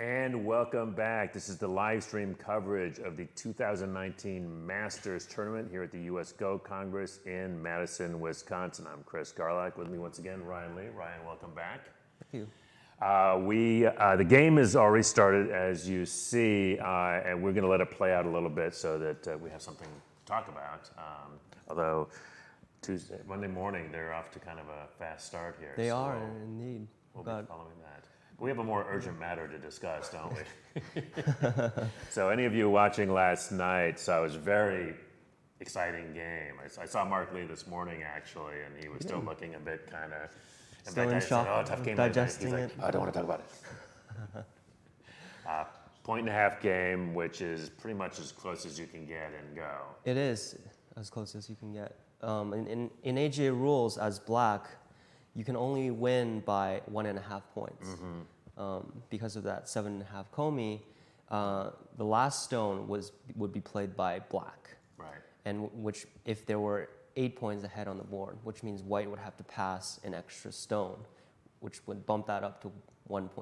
And welcome back. This is the live stream coverage of the 2019 Masters Tournament here at the US Go Congress in Madison, Wisconsin. I'm Chris Garlock. With me once again, Ryan Lee. Ryan, welcome back. Thank you. The game has already started, as you see, and we're going to let it play out a little bit so that we have something to talk about. Although Monday morning, they're off to kind of a fast start here. They are, indeed. We'll be following that. We have a more urgent matter to discuss, don't we? So any of you watching last night saw it was a very exciting game. I saw Mark Lee this morning, actually, and he was still looking a bit kind of... Still in shock, tough game. digesting He's like, it. I don't want to talk about it. Point-and-a-half game, which is pretty much as close as you can get and go. It is as close as you can get. In AGA rules, as black, you can only win by 1.5 points. Because of that 7.5 Comey, the last stone would be played by black. Right. And which, if there were 8 points ahead on the board, which means white would have to pass an extra stone, which would bump that up to 1.5.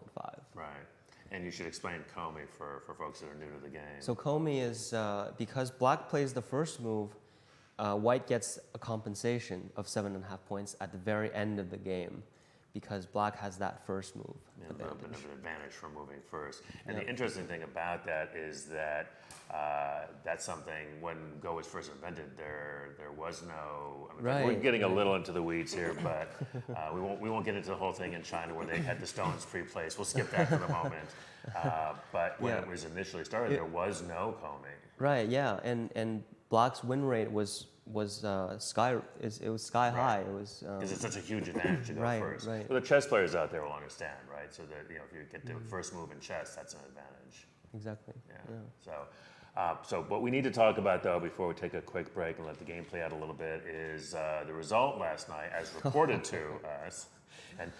Right. And you should explain Comey for folks that are new to the game. So Comey is, because black plays the first move, white gets a compensation of 7.5 points at the very end of the game, because black has that first move. A little bit of an advantage for moving first. And the interesting thing about that is that that's something when Go was first invented, there was no. We're getting a little into the weeds here, but we won't get into the whole thing in China where they had the stones pre-placed. We'll skip that for the moment. But when it was initially started, there was no Comey. Right. Yeah. And black's win rate was sky high. It was because it's such a huge advantage to go first. Right. Well, the chess players out there will understand, right? So that if you get the first move in chess, that's an advantage. Exactly. Yeah. So what we need to talk about, though, before we take a quick break and let the game play out a little bit, is the result last night, as reported to us. And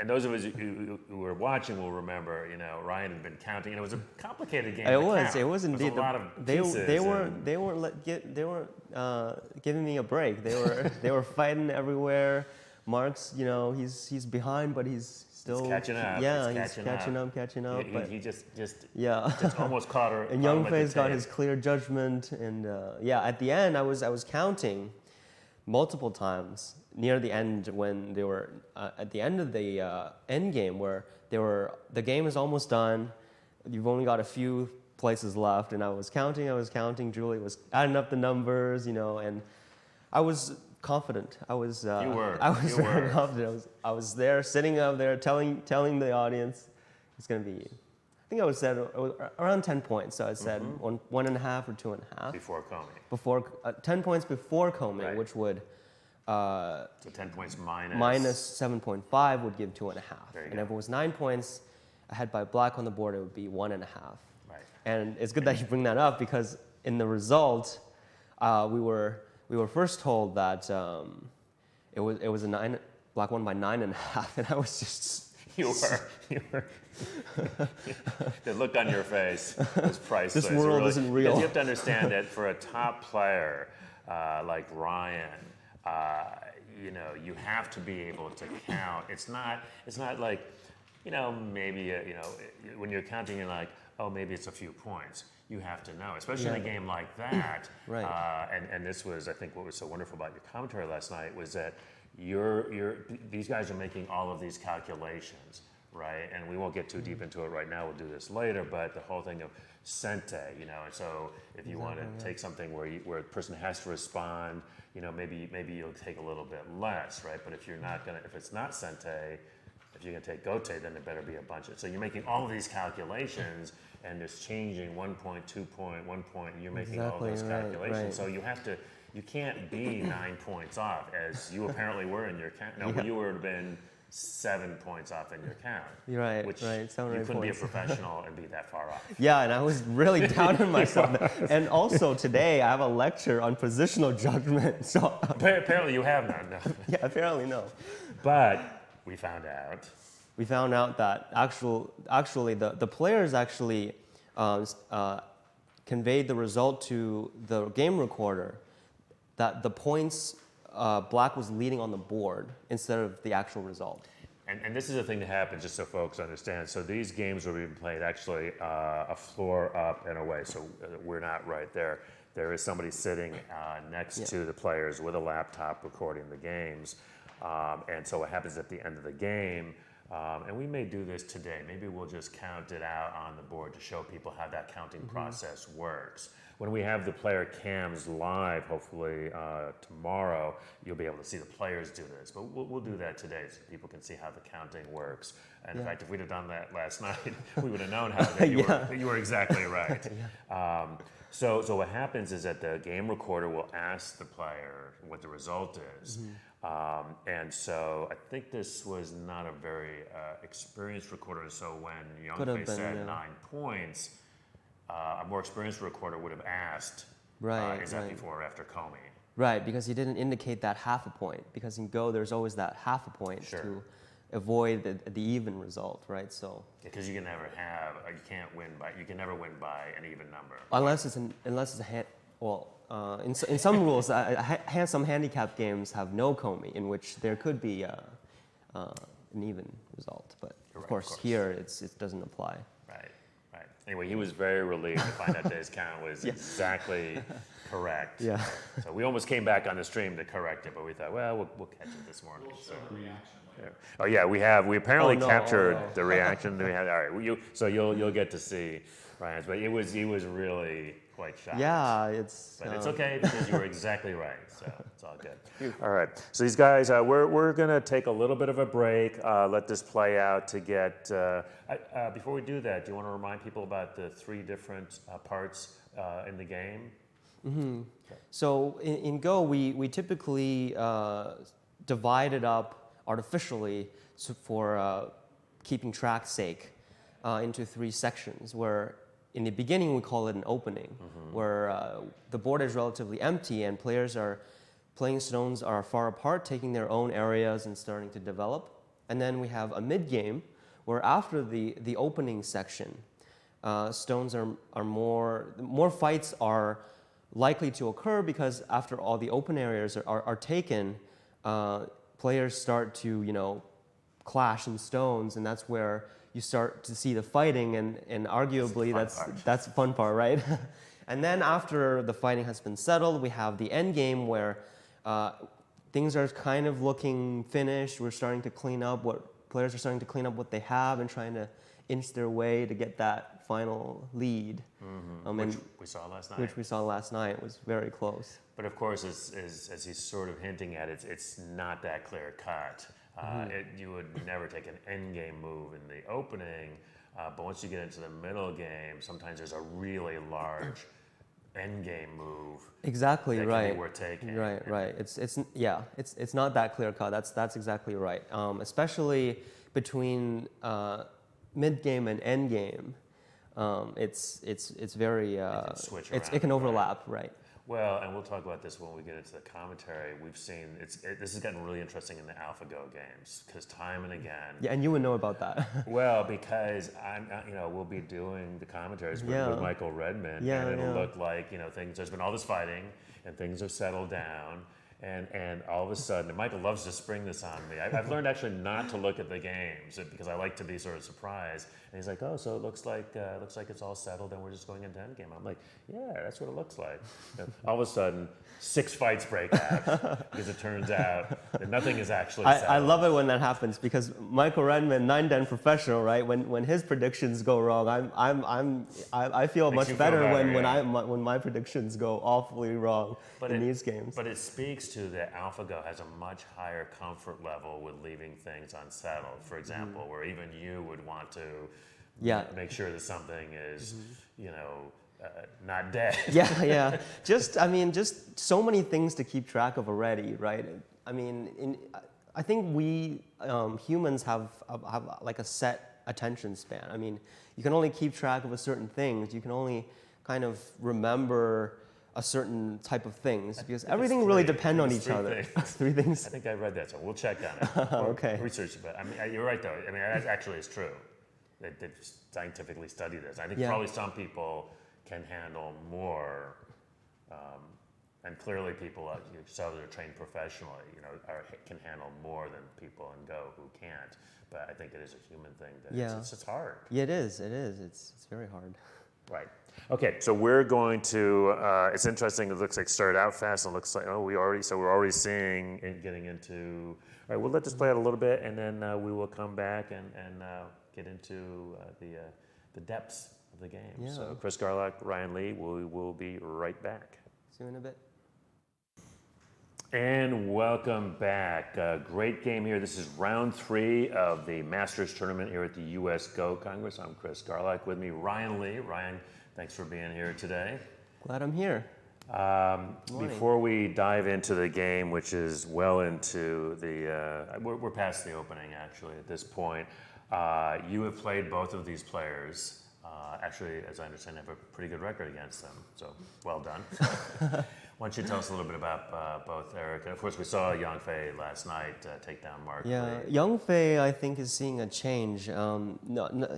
those of us who were watching will remember, Ryan had been counting, and it was a complicated game. It was indeed. There was a lot of they weren't giving me a break. They were fighting everywhere. Mark's, he's behind, but he's still catching up. Yeah, he's catching up. He just almost caught her. And Yongfei's got his clear judgment, and at the end I was counting multiple times near the end when they were at the end of the end game where the game is almost done. You've only got a few places left, and I was counting. Julie was adding up the numbers, and I was confident. I was very confident. I was there, sitting up there, telling the audience, it's going to be. I think I was said around 10 points. So I said 1.5 or 2.5 before Comey. 10 points before Comey, which would. So 10 points minus 7.5 would give 2.5. And if it was 9 points ahead by black on the board, it would be 1.5. Right. And it's good that you bring that up, because in the result, we were first told that it was a 9. Black won by 9.5, and I was just. You were. The look on your face was priceless. This world isn't real. You have to understand that for a top player like Ryan. You have to be able to count. It's not like, maybe, when you're counting, you're like, oh, maybe it's a few points. You have to know, especially in a game like that. Right. And this was, I think, what was so wonderful about your commentary last night was that these guys are making all of these calculations, right? And we won't get too deep into it right now. We'll do this later. But the whole thing of sente, and so if you want to take something where a person has to respond, maybe you'll take a little bit less, right? But if it's not sente, if you're gonna take gote, then there better be a bunch of. So you're making all of these calculations, and it's changing 1 point, 2 point, 1 point, and you're making all those calculations. Right. So you can't be 9 points off, as you apparently were in your count. No, you would have been 7 points off in your count. You're right. Which right. You couldn't be a professional and be that far off. Yeah, and I was really down on myself. And also today I have a lecture on positional judgment. So apparently you have none. No. Yeah, apparently no. But we found out. We found out that actually the players actually conveyed the result to the game recorder, that the points black was leading on the board instead of the actual result. And this is the thing that happens, just so folks understand. So these games are being played actually a floor up and away. So we're not right there. There is somebody sitting next to the players with a laptop recording the games. And so what happens at the end of the game, and we may do this today, maybe we'll just count it out on the board to show people how that counting process works. When we have the player cams live, hopefully tomorrow, you'll be able to see the players do this. But we'll do that today so people can see how the counting works. And in fact, if we'd have done that last night, we would have known how that you were exactly right. So what happens is that the game recorder will ask the player what the result is. And so I think this was not a very experienced recorder. So when Yongfei said 9 points, a more experienced recorder would have asked, is that before or after Comey? Right, because he didn't indicate that half a point. Because in Go, there's always that half a point to avoid the even result, right? So because you can never have, you can't win by, you can never win by an even number. Unless it's a hand. Well, in some rules, some handicap games have no Comey, in which there could be an even result. But of course, here it doesn't apply. Right. Anyway, he was very relieved to find out that his count was exactly correct. Yeah. So we almost came back on the stream to correct it, but we thought, well, we'll catch it this morning. We'll show the reaction later. Oh yeah, we have. We apparently captured the reaction. We had. All right, so you'll get to see Ryan's, but he was really quite shocked. Yeah, But it's okay because you were exactly right. So it's all good. All right. So these guys, we're gonna take a little bit of a break. Let this play out to get. Before we do that, do you want to remind people about the 3 different parts in the game? So in Go, we typically divide it up artificially for keeping track's sake into 3 sections, where in the beginning we call it an opening, where the board is relatively empty and playing stones are far apart, taking their own areas and starting to develop. And then we have a mid-game, where after the opening section, stones are more fights are likely to occur, because after all the open areas are taken, players start to clash in stones, and that's where you start to see the fighting, and arguably that's the fun part, right? And then after the fighting has been settled, we have the end game, where things are kind of looking finished. We're starting to clean up players are starting to clean up what they have and trying to inch their way to get that final lead. Which we saw last night. Which we saw last night. It was very close. But of course, as he's sort of hinting at, it's not that clear cut. You would never take an end game move in the opening, but once you get into the middle game, sometimes there's a really large end game move. Exactly that right. Can be worth taking. Right. It's not that clear cut. That's exactly right. Especially between mid game and end game, it's very it can overlap, right? Well, and we'll talk about this when we get into the commentary. We've seen this has gotten really interesting in the AlphaGo games, because time and again. Yeah, and you would know about that. Well, because we'll be doing the commentaries with Michael Redmond, and it'll look like things. There's been all this fighting, and things have settled down. And all of a sudden, and Michael loves to spring this on me. I've learned actually not to look at the games because I like to be sort of surprised. And he's like, "Oh, so it looks like it's all settled, and we're just going into endgame." I'm like, "Yeah, that's what it looks like." And all of a sudden, 6 fights break out because it turns out that nothing is actually settled. I love it when that happens, because Michael Redmond, 9-den professional, right? When his predictions go wrong, I feel much better when my predictions go awfully wrong in these games. But it speaks to that AlphaGo has a much higher comfort level with leaving things unsettled. For example, where even you would want to make sure that something is, not dead. Yeah. Just so many things to keep track of already, right? I mean, I think we humans have like a set attention span. I mean, you can only keep track of a certain things. You can only kind of remember a certain type of things, because everything really depends on each other. 3 things. I think I read that, so we'll check on it. Okay. Research it, but I mean, you're right though. I mean, that actually is true. They scientifically study this. I think probably some people can handle more And clearly people, so they're trained professionally, can handle more than people in Go who can't. But I think it is a human thing. It's hard. Yeah, it is. It's very hard. Right. Okay, so we're going to, it's interesting, it looks like started out fast and looks like, we're already seeing and getting into, all right, we'll let this play out a little bit and then we will come back and get into the depths of the game. Yeah. So Chris Garlock, Ryan Lee, we will be right back. See you in a bit. And welcome back. Great game here. This is round 3 of the Masters Tournament here at the US Go Congress. I'm Chris Garlock. With me, Ryan Lee. Ryan, thanks for being here today. Glad I'm here. Before we dive into the game, which is well into the, we're past the opening actually at this point. You have played both of these players. Actually, as I understand, have a pretty good record against them. So, well done. Why don't you tell us a little bit about both Eric? And of course, we saw Yongfei last night take down Mark. Yeah, Yongfei, I think, is seeing a change.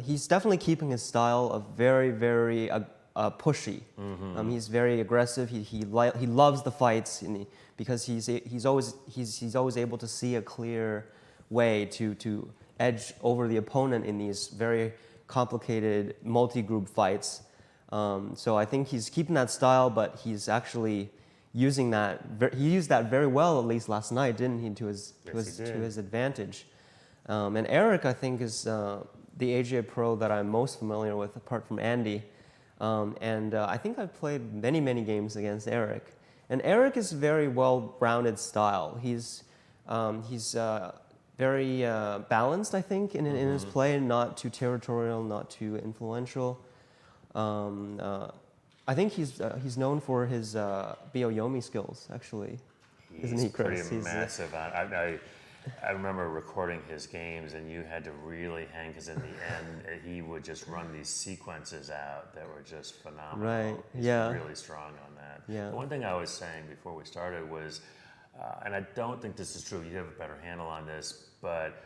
He's definitely keeping his style of very, very pushy. Mm-hmm. He's very aggressive. He loves the fights, because he's always able to see a clear way to edge over the opponent in these very complicated multi-group fights. So I think he's keeping that style, but he's actually using that. He used that very well, at least last night, didn't he? To his advantage. And Eric, I think, is the AGA pro that I'm most familiar with, apart from Andy. And I think I've played many games against Eric. And Eric is very well-rounded style. He's very balanced, I think, in his play, not too territorial, not too influential. I think he's known for his Byo-Yomi skills, actually. Isn't he, Chris? Pretty massive. I remember recording his games, and you had to really hang, because in the end, he would just run these sequences out that were just phenomenal. Right. He's really strong on that. Yeah. The one thing I was saying before we started was, and I don't think this is true, you have a better handle on this, but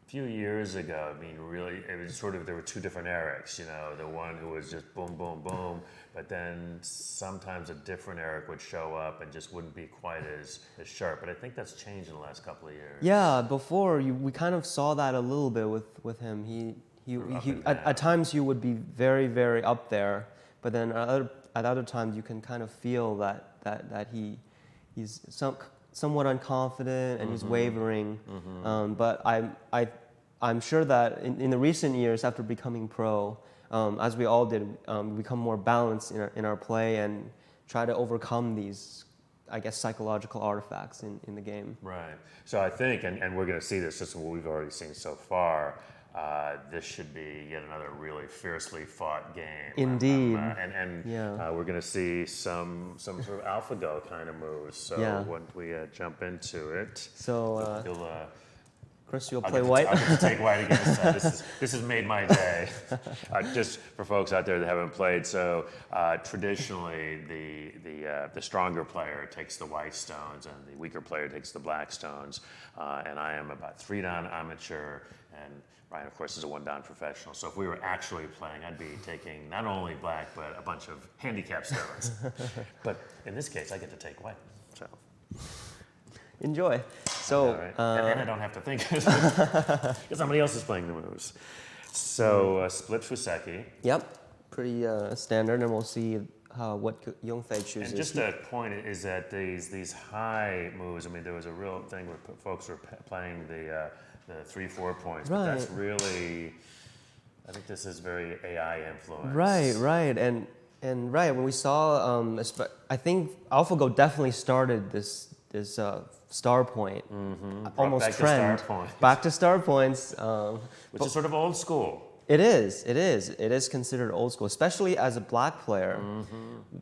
a few years ago, I mean, really, it was sort of, there were 2 different Erics, the one who was just boom, boom, boom, but then sometimes a different Eric would show up and just wouldn't be quite as sharp. But I think that's changed in the last couple of years. Yeah, before, we kind of saw that a little bit with him. He at times you would be very, very up there, but then at other times you can kind of feel that he's somewhat unconfident and he's wavering. But I'm sure that in the recent years, after becoming pro, as we all did, we become more balanced in our play and try to overcome these, I guess, psychological artifacts in the game. Right. So I think, and we're going to see this, just what we've already seen so far, this should be yet another really fiercely fought game. Indeed. We're going to see some sort of AlphaGo kind of moves. So once we jump into it, Chris, you'll play white? I'll get to take white again. This has made my day. Just for folks out there that haven't played, so traditionally the stronger player takes the white stones and the weaker player takes the black stones. And I am about 3-down amateur, and Ryan, of course, is a 1-down professional. So if we were actually playing, I'd be taking not only black, but a bunch of handicap stones. But in this case, I get to take white. So. Enjoy. So, right. And I don't have to think, because somebody else is playing the moves. So split Fuseki. Yep, pretty standard, and we'll see what Yongfei chooses. And just a point is that these high moves, I mean, there was a real thing where folks were playing the 3-4 points, but that's really, I think this is very AI influenced. Right, and when we saw, I think AlphaGo definitely started this star point, almost trend. Back to star points. Which is sort of old school. It is considered old school, especially as a black player,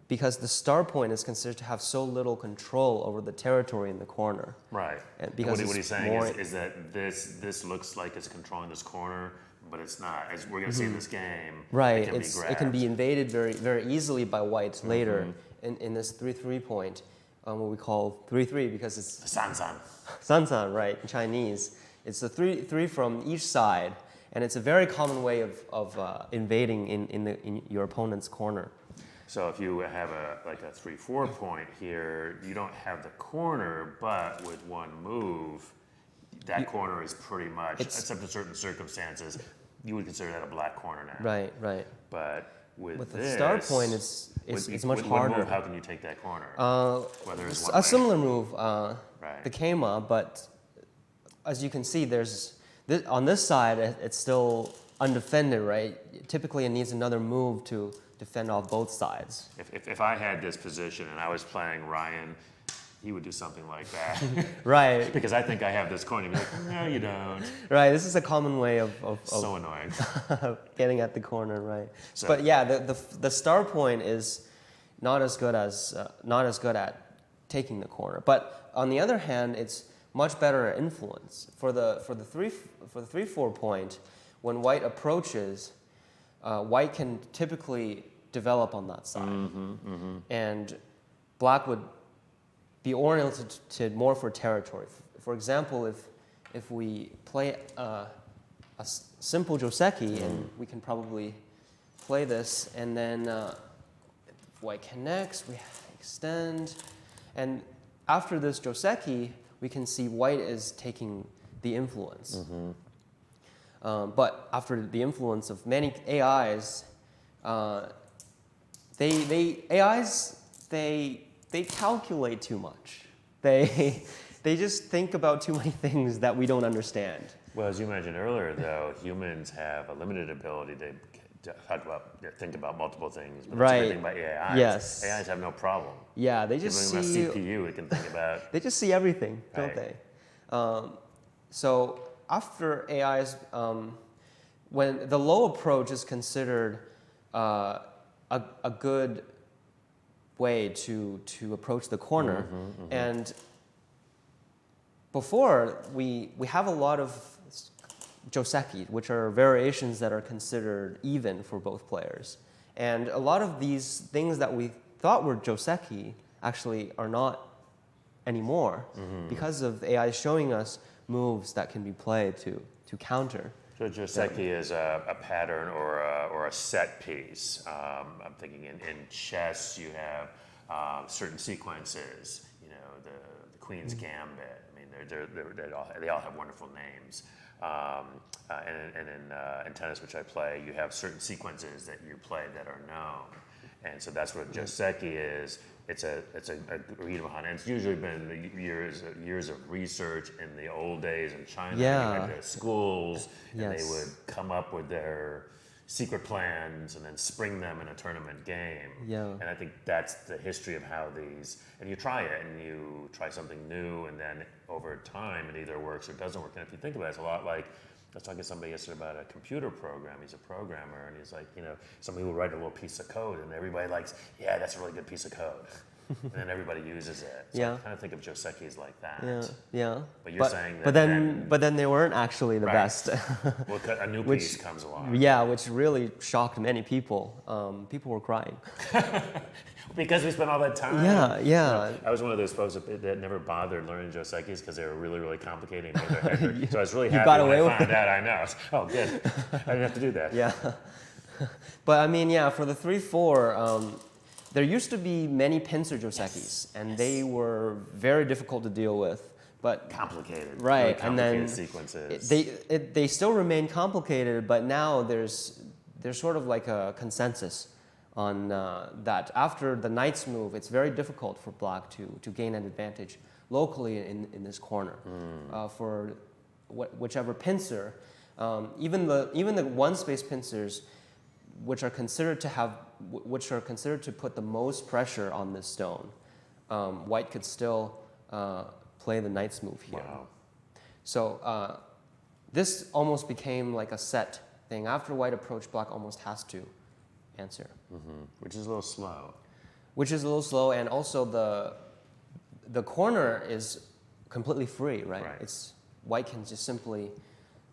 because the star point is considered to have so little control over the territory in the corner. Right. Because what he's saying is that this looks like it's controlling this corner, but it's not. As we're going to see in this game, right. It can be invaded very, very easily by whites later in this 3-3 point. What we call 3-3 because it's Sansan, right, in Chinese. It's the 3 from each side, and it's a very common way of invading in your opponent's corner. So if you have like a 3-4 point here, you don't have the corner, but with one move, that corner is pretty much, except in certain circumstances, you would consider that a black corner now. Right, right. But with With the this, star point, it's much with harder. One move, how can you take that corner? Whether it's one A way. similar move, Right. the Kema, but as you can see, on this side, it's still undefended, right? Typically, it needs another move to defend off both sides. If I had this position and I was playing Ryan, he would do something like that. Right. Because I think I have this corner. He'd be like, no, you don't. Right. This is a common way of So annoying. getting at the corner, right? So- But yeah, the star point is not as good at taking the corner. But on the other hand, it's much better at influence. For the 3-4 point, when white approaches, white can typically develop on that side, and black would be oriented more for territory. For example, if we play a simple Joseki, and we can probably play this, and then white connects, we extend, and after this Joseki, we can see white is taking the influence. But after the influence of many AIs, they calculate too much. They just think about too many things that we don't understand. Well, as you mentioned earlier, though, humans have a limited ability to think about multiple things. But Right. Everything by AIs. Yes. AIs have no problem. Yeah, they just Even see a CPU, it can think about. they just see everything, don't Right. they? So after AIs, when the low approach is considered a good way to approach the corner, and before we have a lot of Joseki, which are variations that are considered even for both players, and a lot of these things that we thought were Joseki actually are not anymore because of AI showing us moves that can be played to counter. So Joseki is a pattern or a set piece. I'm thinking in chess you have certain sequences. You know, the Queen's Gambit. I mean, they all have wonderful names. And in tennis, which I play, you have certain sequences that you play that are known, and so that's what Joseki is. It's a agreed upon, and it's usually been years of research in the old days in China. Yeah. You had the schools, and Yes. they would come up with their secret plans and then spring them in a tournament game. Yeah. And I think that's the history of how these. And you try it, and you try something new, and then over time it either works or doesn't work. And if you think about it, it's a lot like. I was talking to somebody yesterday about a computer program. He's a programmer, and he's like, somebody will write a little piece of code, and everybody likes, yeah, that's a really good piece of code. And then everybody uses it. So Yeah. I kind of think of Josekis like that. Yeah. But you're saying that but then they weren't actually the Right. best. Well, a new Which- piece comes along. Yeah, which really shocked many people. People were crying. Because we spent all that time. Yeah. I was one of those folks that never bothered learning Josekis because they were really, really complicated. And made their head hurt. So I was really happy got when away I with found out. I know. Oh, good. I didn't have to do that. Yeah. But I mean, yeah, for the 3-4, there used to be many pincer Josekis, and they were very difficult to deal with. But Complicated. Right, Really and complicated then sequences. they still remain complicated, but now there's sort of like a consensus on that after the knight's move, it's very difficult for black to gain an advantage locally in this corner. For whichever pincer, even the one-space pincers, which are considered to put the most pressure on this stone, white could still play the knight's move here. Wow. So this almost became like a set thing. After white approach, black almost has to answer. Which is a little slow. Which is a little slow, and also the corner is completely free, right? Right. It's white can just simply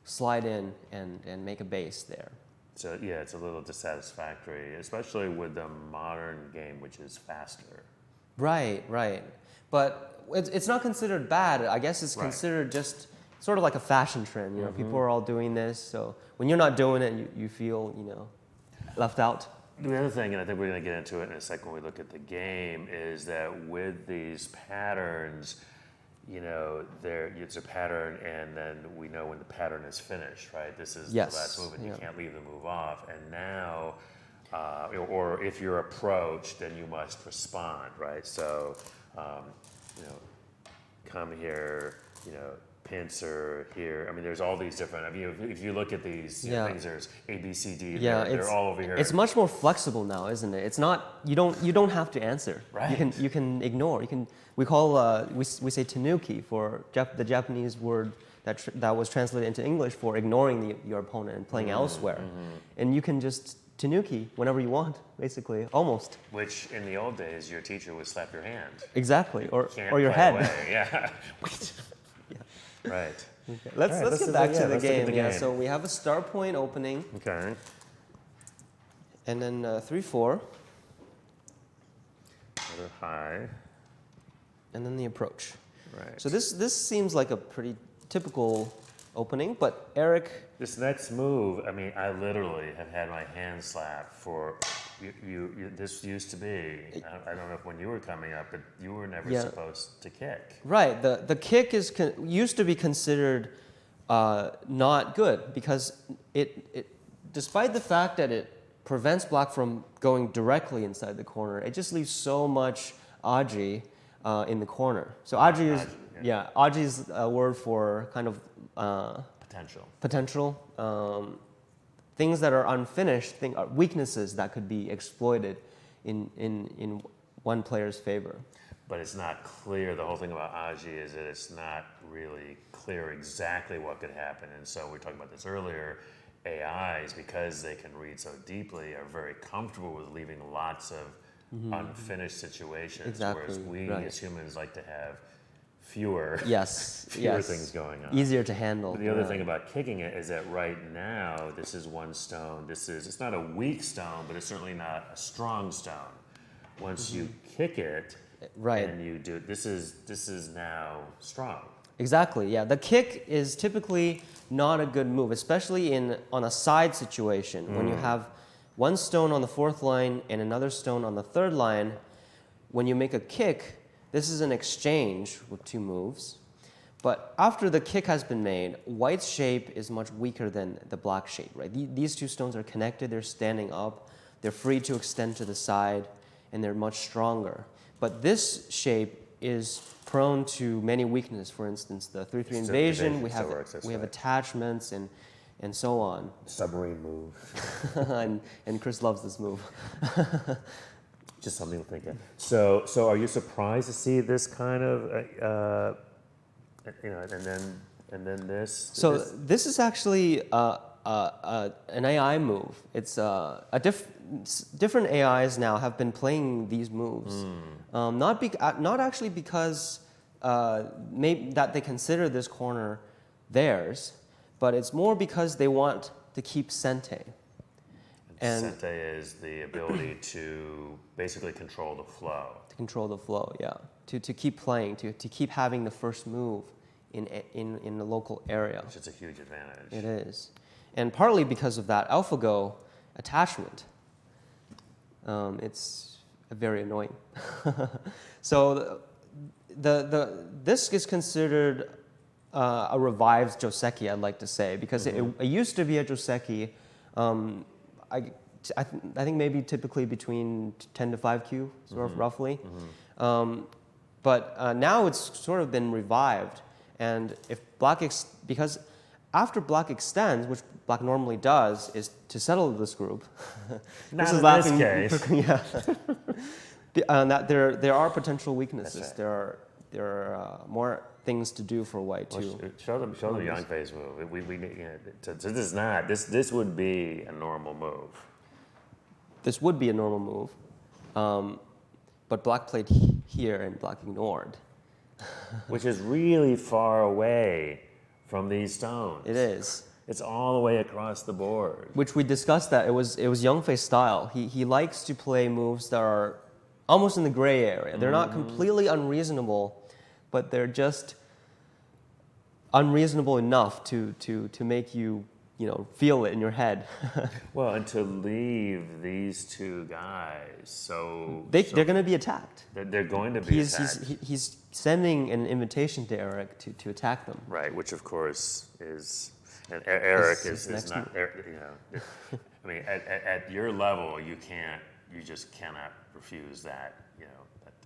slide in and make a base there. So yeah, it's a little dissatisfactory, especially with the modern game, which is faster. Right. But it's not considered bad. I guess it's Right. considered just sort of like a fashion trend. People are all doing this, so when you're not doing it, you feel left out. the other thing, and I think we're going to get into it in a second when we look at the game, is that with these patterns, it's a pattern, and then we know when the pattern is finished, right? This is Yes. the last move, and you Yeah. can't leave the move off. And now, or if you're approached, then you must respond, right? So, you know, come here, pincer here. I mean, there's all these different. I mean, if you look at these Yeah. things, there's A, B, C, D. Yeah, they're all over here. It's much more flexible now, isn't it? It's not you don't have to answer. Right. You can ignore. We call we say tanuki for the Japanese word that was translated into English for ignoring your opponent and playing elsewhere. And you can just tanuki whenever you want, basically, almost. Which in the old days, your teacher would slap your hand. Exactly, or Can't your play head. away. Yeah. Right. Okay. Let's let's get do back the- to the let's look at game. the Yeah. game. So we have a start point opening, Okay. and then 3-4, Another high. and then the approach. Right. So this seems like a pretty typical opening, but Eric. This next move, I mean, I literally have had my hand slapped for. This used to be. I don't know if when you were coming up, but you were never Yeah. supposed to kick. Right. The kick used to be considered not good because it despite the fact that it prevents black from going directly inside the corner, it just leaves so much aji in the corner. So aji is aji is a word for kind of potential things that are unfinished, weaknesses that could be exploited in one player's favor. But it's not clear. The whole thing about Aji is that it's not really clear exactly what could happen. And so we were talking about this earlier. AIs, because they can read so deeply, are very comfortable with leaving lots of unfinished situations. Exactly, Whereas we right. as humans like to have fewer Yes. fewer yes. things going on. Easier to handle. But the other yeah. thing about kicking it is that right now, this is one stone. It's not a weak stone, but it's certainly not a strong stone. Once you kick it, Right. and you do, this is now strong. Exactly. Yeah. The kick is typically not a good move, especially on a side situation when you have one stone on the fourth line and another stone on the third line. When you make a kick, this is an exchange with two moves. But after the kick has been made, white's shape is much weaker than the black shape, right? These two stones are connected, they're standing up, they're free to extend to the side, and they're much stronger. But this shape is prone to many weaknesses. For instance, the 3-3 invasion, we have attachments and so on. Submarine move. and Chris loves this move. Just something to think of. So are you surprised to see this kind of, and then this? So this is actually an AI move. It's different AIs now have been playing these moves. Not actually because maybe that they consider this corner theirs, but it's more because they want to keep sente. And sente is the ability to basically control the flow. to control the flow, yeah. To keep playing, to keep having the first move in the local area. Which is a huge advantage. It is. And partly because of that AlphaGo attachment. It's very annoying. So this is considered a revived Joseki, I'd like to say, because it used to be a Joseki. I think maybe typically between 10 to 5Q, sort of roughly. But now it's sort of been revived. And if because after black extends, which black normally does, is to settle this group. Not in this case. Yeah. That there are potential weaknesses. That's right. There are more things to do for white too. Well, show them Yongfei's move. So this is not this would be a normal move. This would be a normal move, but black played here and black ignored. Which is really far away from these stones. It is. It's all the way across the board. Which we discussed that it was Yongfei's style. He likes to play moves that are almost in the gray area. They're not completely unreasonable, but they're just unreasonable enough to make you feel it in your head. Well, and to leave these two guys, so They're going to be attacked. they're going to be attacked. He's sending an invitation to Eric to attack them. Right, which of course is, and Eric is not, I mean, at your level, you just cannot refuse that,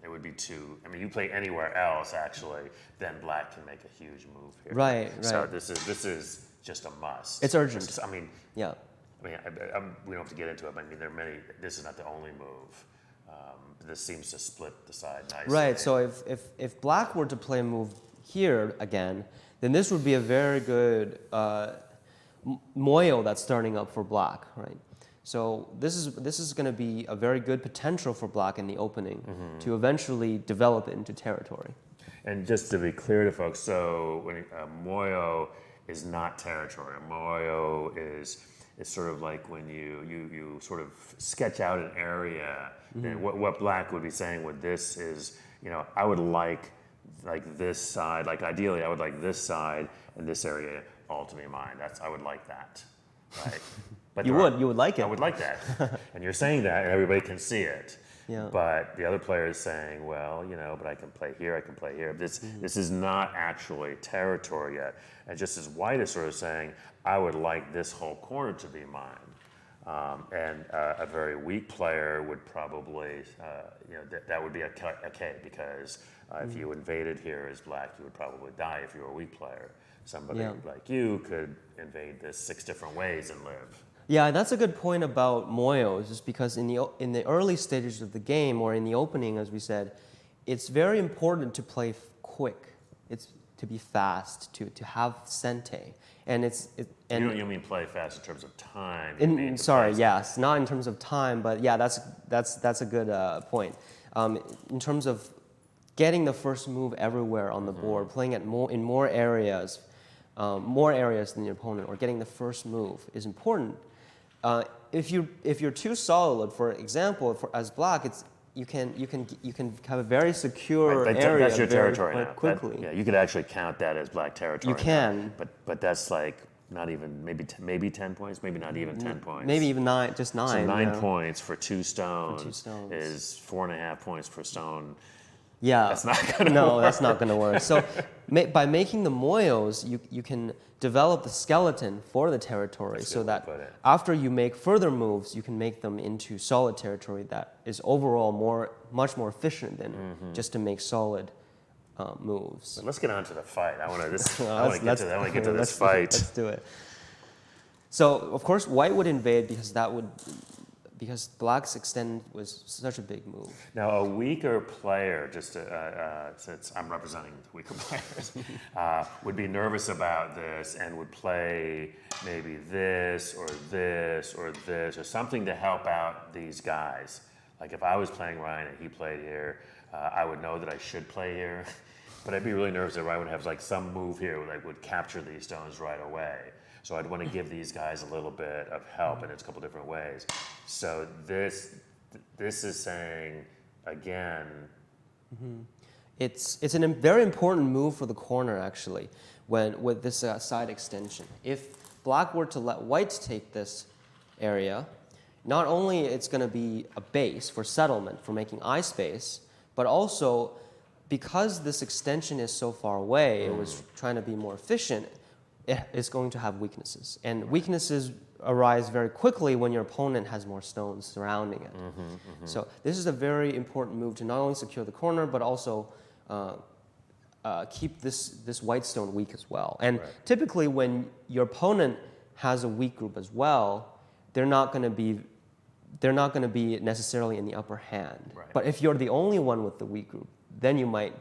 it would be too, I mean, you play anywhere else actually, then black can make a huge move here. Right. So this is just a must. It's urgent. Yeah. I mean, we don't have to get into it, but I mean, there are many, this is not the only move. This seems to split the side nicely. Right, so if black were to play a move here again, then this would be a very good moyo that's starting up for black, right? So this is going to be a very good potential for black in the opening to eventually develop it into territory. And just to be clear to folks, so when moyo is not territory. A moyo is sort of like when you sort of sketch out an area. And what black would be saying with this is, I would like this side, like ideally I would like this side and this area all to be mine. I would like that, right? But you would like it. I would like that. And you're saying that and everybody can see it. Yeah. But the other player is saying, well, but I can play here, I can play here. This is not actually territory yet. And just as white is sort of saying, I would like this whole corner to be mine. And a very weak player would probably, that would be a K because if you invaded here as black, you would probably die if you were a weak player. Somebody like you could invade this 6 different ways and live. Yeah, that's a good point about moyos, just because in the early stages of the game, or in the opening, as we said, it's very important to play quick. It's to be fast, to have sente, and You mean play fast in terms of time? Yes, not in terms of time, but yeah, that's a good point. In terms of getting the first move everywhere on the board, playing it in more areas than the opponent, or getting the first move is important. If you're too solid, for example, as black, you can have a very secure area. That's your territory now. Quickly. You could actually count that as black territory. You can, but that's like not even maybe 10 points, maybe not even 10 points. Maybe even 9, just 9. So 9 points for 2 stones. For 2 stones is 4.5 points per stone. Yeah, that's not going to work. That's not going to work. So by making the moyos, you can develop the skeleton for the territory, so that after you make further moves, you can make them into solid territory that is overall much more efficient than just to make solid moves. But let's get on to the fight. I want to get to this fight. Let's do it. So of course, white would invade because black's extend was such a big move. Now, a weaker player, just since I'm representing weaker players, would be nervous about this and would play maybe this or this or this or something to help out these guys. Like if I was playing Ryan and he played here, I would know that I should play here, but I'd be really nervous that Ryan would have like some move here that would capture these stones right away. So I'd want to give these guys a little bit of help, and it's a couple different ways. So this is saying again. It's a very important move for the corner actually, with this side extension. If black were to let white take this area, not only it's going to be a base for settlement, for making eye space, but also because this extension is so far away, it was trying to be more efficient. It's going to have weaknesses, and weaknesses arise very quickly when your opponent has more stones surrounding it. So this is a very important move to not only secure the corner, but also keep this white stone weak as well. And typically when your opponent has a weak group as well, they're not going to be necessarily in the upper hand. But if you're the only one with the weak group, then you might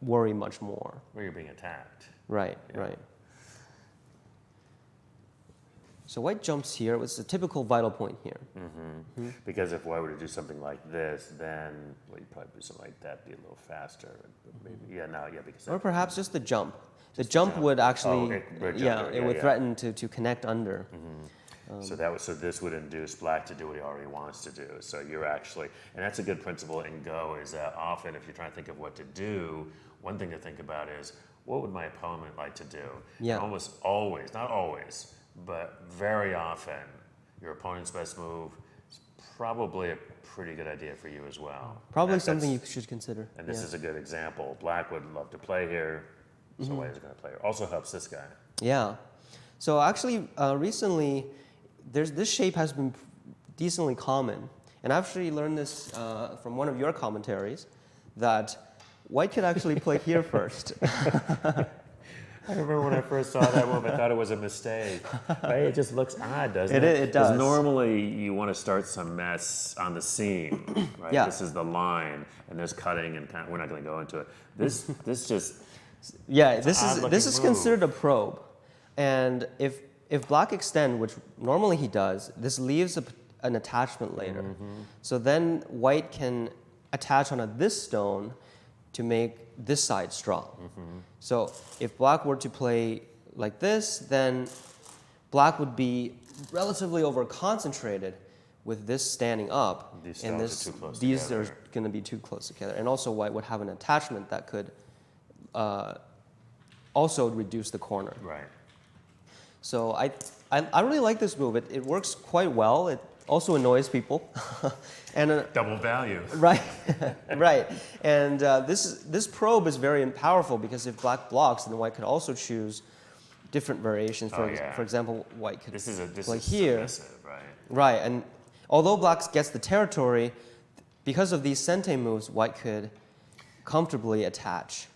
worry much more. Or you're being attacked. Right. So white jumps here. It was a typical vital point here. Because if white were to do something like this, then you'd probably do something like that, be a little faster. Maybe, because or perhaps just the jump. The jump would actually, it would threaten to connect under. So this would induce black to do what he already wants to do. So you're actually, and that's a good principle in Go, is that often if you're trying to think of what to do, one thing to think about is, what would my opponent like to do? Yeah. And almost always, not always, but very often your opponent's best move is probably a pretty good idea for you as well. Probably And something you that's- should consider. And this is a good example. Black would love to play here, so white is going to play here. Also helps this guy. Yeah. So actually, recently, this shape has been decently common. And I actually learned this from one of your commentaries, that white could actually play here first. I remember when I first saw that move, I thought it was a mistake. Right? It just looks odd, doesn't it? It does. Because normally you want to start some mess on the seam, right? Yeah. This is the line, and there's cutting, and we're not going to go into it. This just Yeah, It's this an is odd-looking move. considered a probe, and if black extend, which normally he does, this leaves an attachment later. So then white can attach onto this stone to make this side strong. So if black were to play like this, then black would be relatively over concentrated with this standing up, These and stones are too close these together. are going to be too close together. And also white would have an attachment that could also reduce the corner. right. So I really like this move. It works quite well. It also annoys people. And Double value. right, right. And this probe is very powerful because if black blocks, then white could also choose different variations. Oh, yeah. For example, white could This is play here. submissive, right? Right, and although black gets the territory, because of these sente moves, white could comfortably attach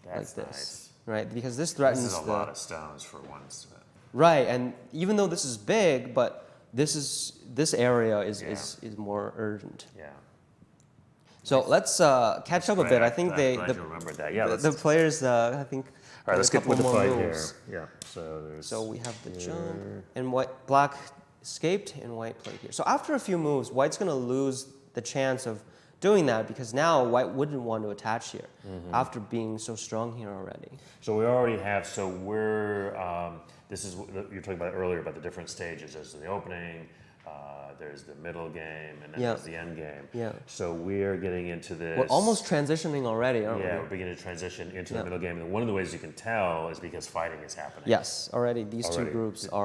That's like this. nice. Right, because this This threatens is a the lot of stones for one. right, and even though this is big, but this area is more urgent. Yeah. So let's catch up a bit. I think I'm glad you remembered that. Yeah. the players I think. All right, let's a get couple with the more fight moves. here. Yeah. So there's. So we have the jump, here. and black escaped, and white played here. So after a few moves, white's going to lose the chance of doing that because now white wouldn't want to attach here after being so strong here already. So we already have. So we're. This is you're talking about earlier about the different stages. There's the opening. There's the middle game, and then Yeah. there's the end game. Yeah. So we're getting into this. We're almost transitioning already, aren't Yeah, we? we're beginning to transition into Yeah. the middle game, and one of the ways you can tell is because fighting is happening. Yes, already these two Already. groups Yeah.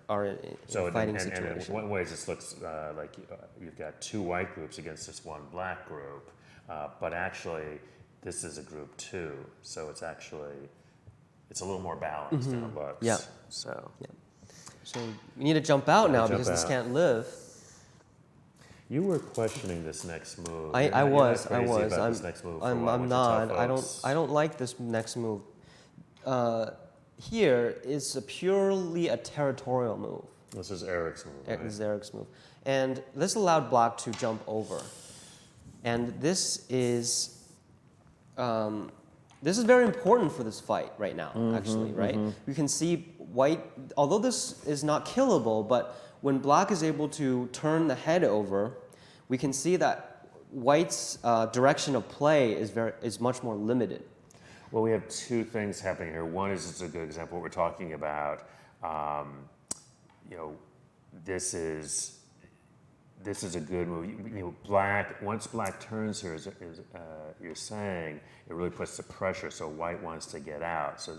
are in So a fighting and situation. in one way, this looks like you've got two white groups against this one black group, but actually, this is a group too. So it's a little more balanced than it looks. Yeah. So So we need to jump out now jump because this out. can't live. you were questioning this next move. I You're not was. About this next move for a while, I'm which is how not. I folks- don't like this next move. Here is purely a territorial move. This is Eric's move. Right? This is Eric's move, and this allowed black to jump over, and this is very important for this fight right now. Actually, right? You can see white, although this is not killable, but when black is able to turn the head over, we can see that white's direction of play is much more limited. Well, we have two things happening here. One is it's a good example of what we're talking about. This is a good move. Black, once black turns here, as you're saying, it really puts the pressure. So white wants to get out. So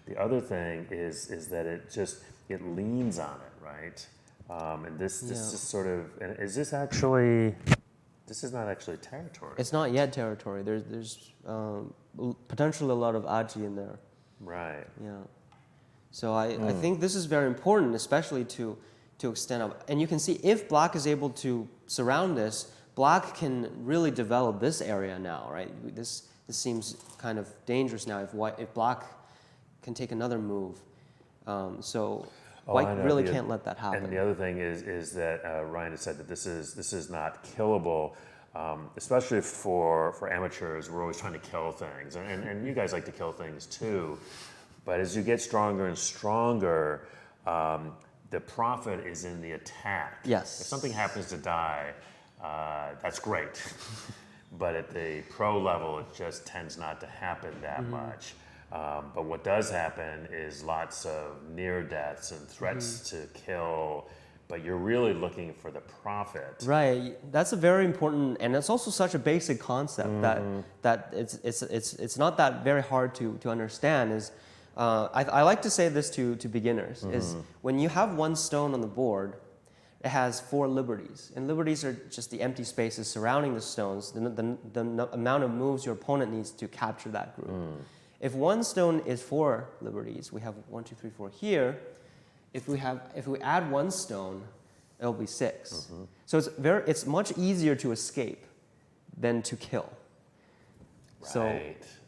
the other thing is that it leans on it, right? And this is sort of. And is this actually? This is not actually territory. It's not yet territory. There's potentially a lot of aji in there. Right. Yeah. So I think this is very important, especially to extend up. And you can see if black is able to surround this, black can really develop this area now, right? This seems kind of dangerous now if black can take another move. White I know. really can't let that happen. And the other thing is that Ryan has said that this is not killable, especially for amateurs. We're always trying to kill things, and you guys like to kill things too. But as you get stronger and stronger, the profit is in the attack. Yes. If something happens to die, that's great. But at the pro level, it just tends not to happen that much. But what does happen is lots of near deaths and threats to kill, but you're really looking for the profit. Right. That's a very important, and it's also such a basic concept that it's not that very hard to understand. Is I like to say this to beginners, is when you have one stone on the board, it has 4 liberties. And liberties are just the empty spaces surrounding the stones, the amount of moves your opponent needs to capture that group. If one stone is 4 liberties, we have 1, 2, 3, 4 here. If we add one stone, it'll be 6. So it's much easier to escape than to kill. Right. So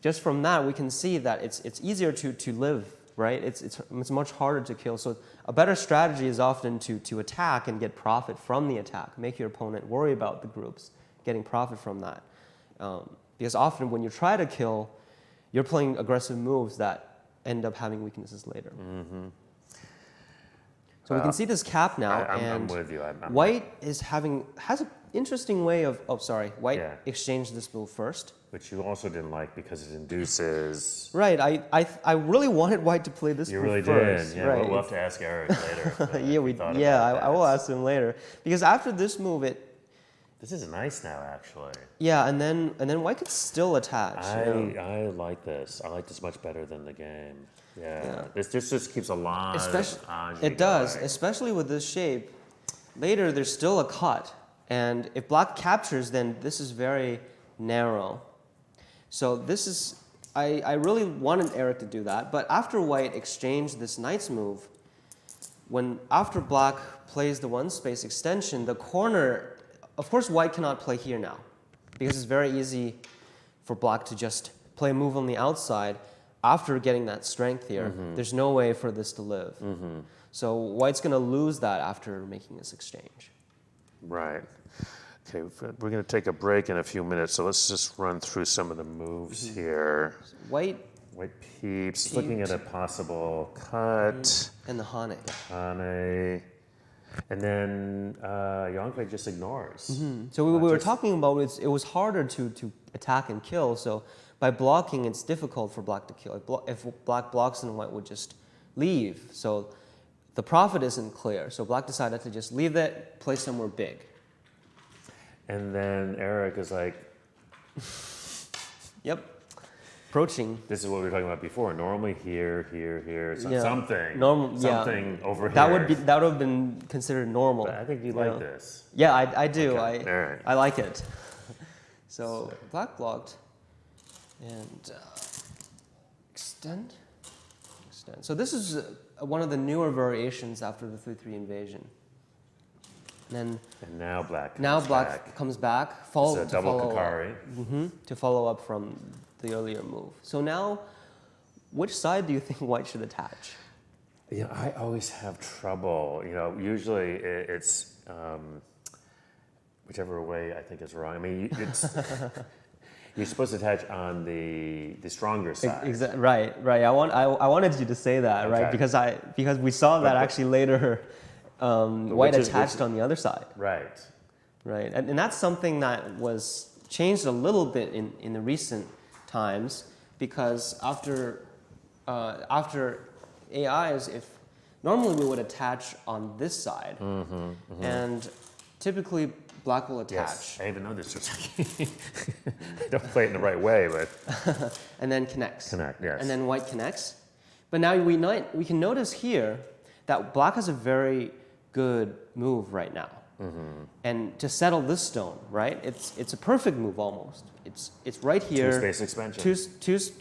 just from that, we can see that it's easier to live, right? It's much harder to kill. So a better strategy is often to attack and get profit from the attack. Make your opponent worry about the groups, getting profit from that. Because often when you try to kill, you're playing aggressive moves that end up having weaknesses later. So we can see this cap now, I'm with you. White has an interesting way of. Oh, sorry. White exchanged this move first, which you also didn't like because it induces. Right. I really wanted White to play this. You move really first. did. Yeah. Right. We'll have to ask Eric later. I will ask him later because after this move, This is nice now, actually. Yeah, and then White could still attach. I like this. I like this much better than the game. Yeah. This just keeps a lot. It does, especially with this shape. Later, there's still a cut, and if Black captures, then this is very narrow. So this is. I really wanted Eric to do that, but after White exchanged this Knight's move, after Black plays the one space extension, the corner. Of course, White cannot play here now, because it's very easy for Black to just play a move on the outside after getting that strength here. There's no way for this to live. So White's going to lose that after making this exchange. Right. Okay, we're going to take a break in a few minutes, so let's just run through some of the moves here. White peeps, looking at a possible cut. And the Hane. Hane. And then Yongfei just ignores. So we were talking about it was harder to attack and kill. So by blocking, it's difficult for Black to kill. If Black blocks, then White would just leave. So the profit isn't clear. So Black decided to just leave it, play somewhere big. And then Eric is like, "Yep, approaching." This is what we were talking about before. Normally here, something over here. That would have been considered normal. But I think you like this. Yeah, I do. Okay. I like it. So Black blocked and extend. So this is one of the newer variations after the 3/3 invasion. And now Black comes back. It's a double Kakari. To follow up from the earlier move. So now, which side do you think White should attach? I always have trouble. Usually it's whichever way I think is wrong. I mean, you're supposed to attach on the stronger side. Right. I wanted you to say that, right? Because we saw that actually later. White attached on the other side. Right. And that's something that was changed a little bit in the recent times, because after AIs, if normally we would attach on this side, and typically Black will attach. Yes, I even know this. Don't play it in the right way, but and then connects. Yes. And then White connects. But now we can notice here that Black has a very good move right now. And to settle this stone, right? It's a perfect move almost. It's right here. Two-space expansion.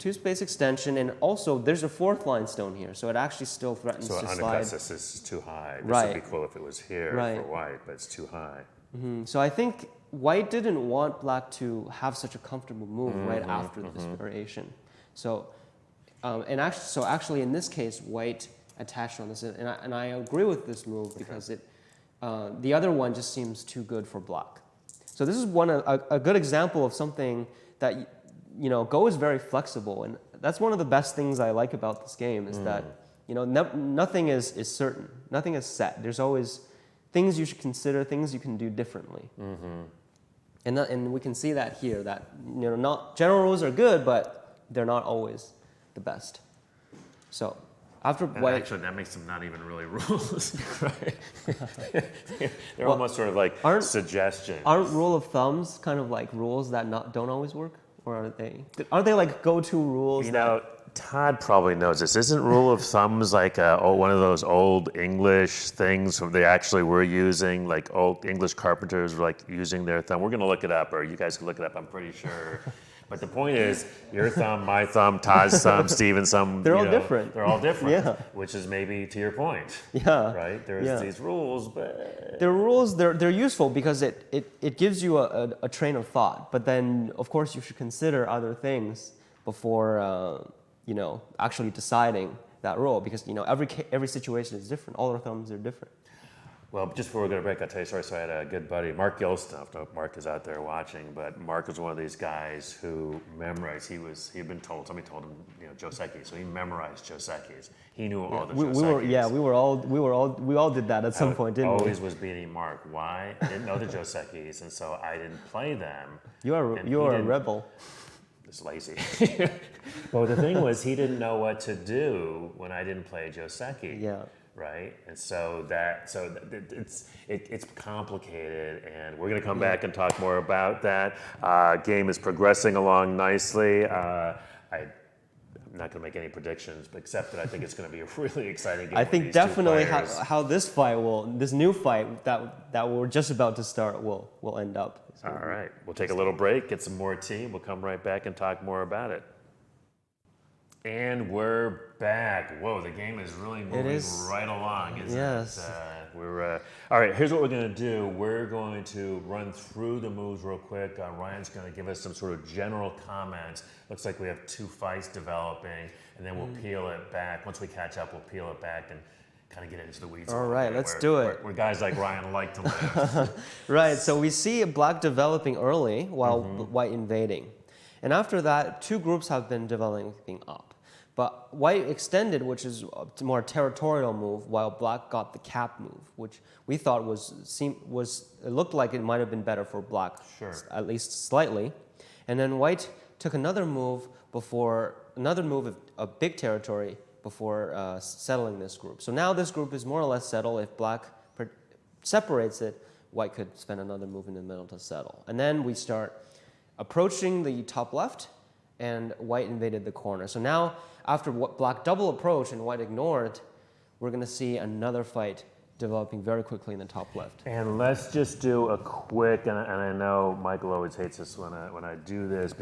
Two-space extension, and also there's a 4th line stone here, so it actually still threatens to slide. So this is too high. This Right. would be cool if it was here for White, but it's too high. So I think White didn't want Black to have such a comfortable move right after this variation. So, actually in this case, White attached on this, and I agree with this move because the other one just seems too good for Black. So this is a good example of something that Go is very flexible, and that's one of the best things I like about this game is that nothing is certain, nothing is set. There's always things you should consider, things you can do differently, and we can see that here. That not general rules are good, but they're not always the best. So. Actually, that makes them not even really rules, right? They're almost sort of like suggestions. Aren't rule of thumbs kind of like rules that don't always work, or are they? Are they like go-to rules? Todd probably knows this. Isn't rule of thumbs like one of those old English things they actually were using, like old English carpenters were like using their thumb? We're going to look it up, or you guys can look it up, I'm pretty sure. But the point is, your thumb, my thumb, Todd's thumb, Steven's thumb. They're all different. They're all different. Yeah. Which is maybe to your point. Yeah. Right? There's these rules, but... The rules, they're useful because it gives you a train of thought. But then, of course, you should consider other things before, actually deciding that rule. Because, every situation is different. All our thumbs are different. Well, just before we go to break, I'll tell you a story. So I had a good buddy, Mark Gilston. I don't know if Mark is out there watching, but Mark was one of these guys who memorized. He'd been told, somebody told him, Joseki. So he memorized Josekis. He knew all the Josekis. We all did that at some point, didn't we? Always was beating Mark. Why? I didn't know the Josekis, and so I didn't play them. You are a rebel. Just lazy. But the thing was, he didn't know what to do when I didn't play Joseki. Yeah. Right, and so it's complicated, and we're going to come back and talk more about that. Game is progressing along nicely. I'm not going to make any predictions, but except that I think it's going to be a really exciting game. I think definitely how this new fight that we're just about to start will end up. All right, we'll take a little break, get some more tea. We'll come right back and talk more about it. And we're back. Whoa, the game is really moving right along, isn't it? All right, here's what we're going to do. We're going to run through the moves real quick. Ryan's going to give us some sort of general comments. Looks like we have 2 fights developing, and then we'll peel it back. Once we catch up, we'll peel it back and kind of get into the weeds. All right, let's do it. Where guys like Ryan like to live. Right, so we see black developing early while white invading. And after that, 2 groups have been developing up. But white extended, which is a more territorial move, while black got the cap move, which we thought it looked like it might have been better for black, at least slightly. And then white took another move of big territory before settling this group. So now this group is more or less settled. If black separates it, white could spend another move in the middle to settle. And then we start approaching the top left, and white invaded the corner. So now, after black double approach and white ignored, we're going to see another fight developing very quickly in the top left. And let's just do a quick, and I know Michael always hates this when I do this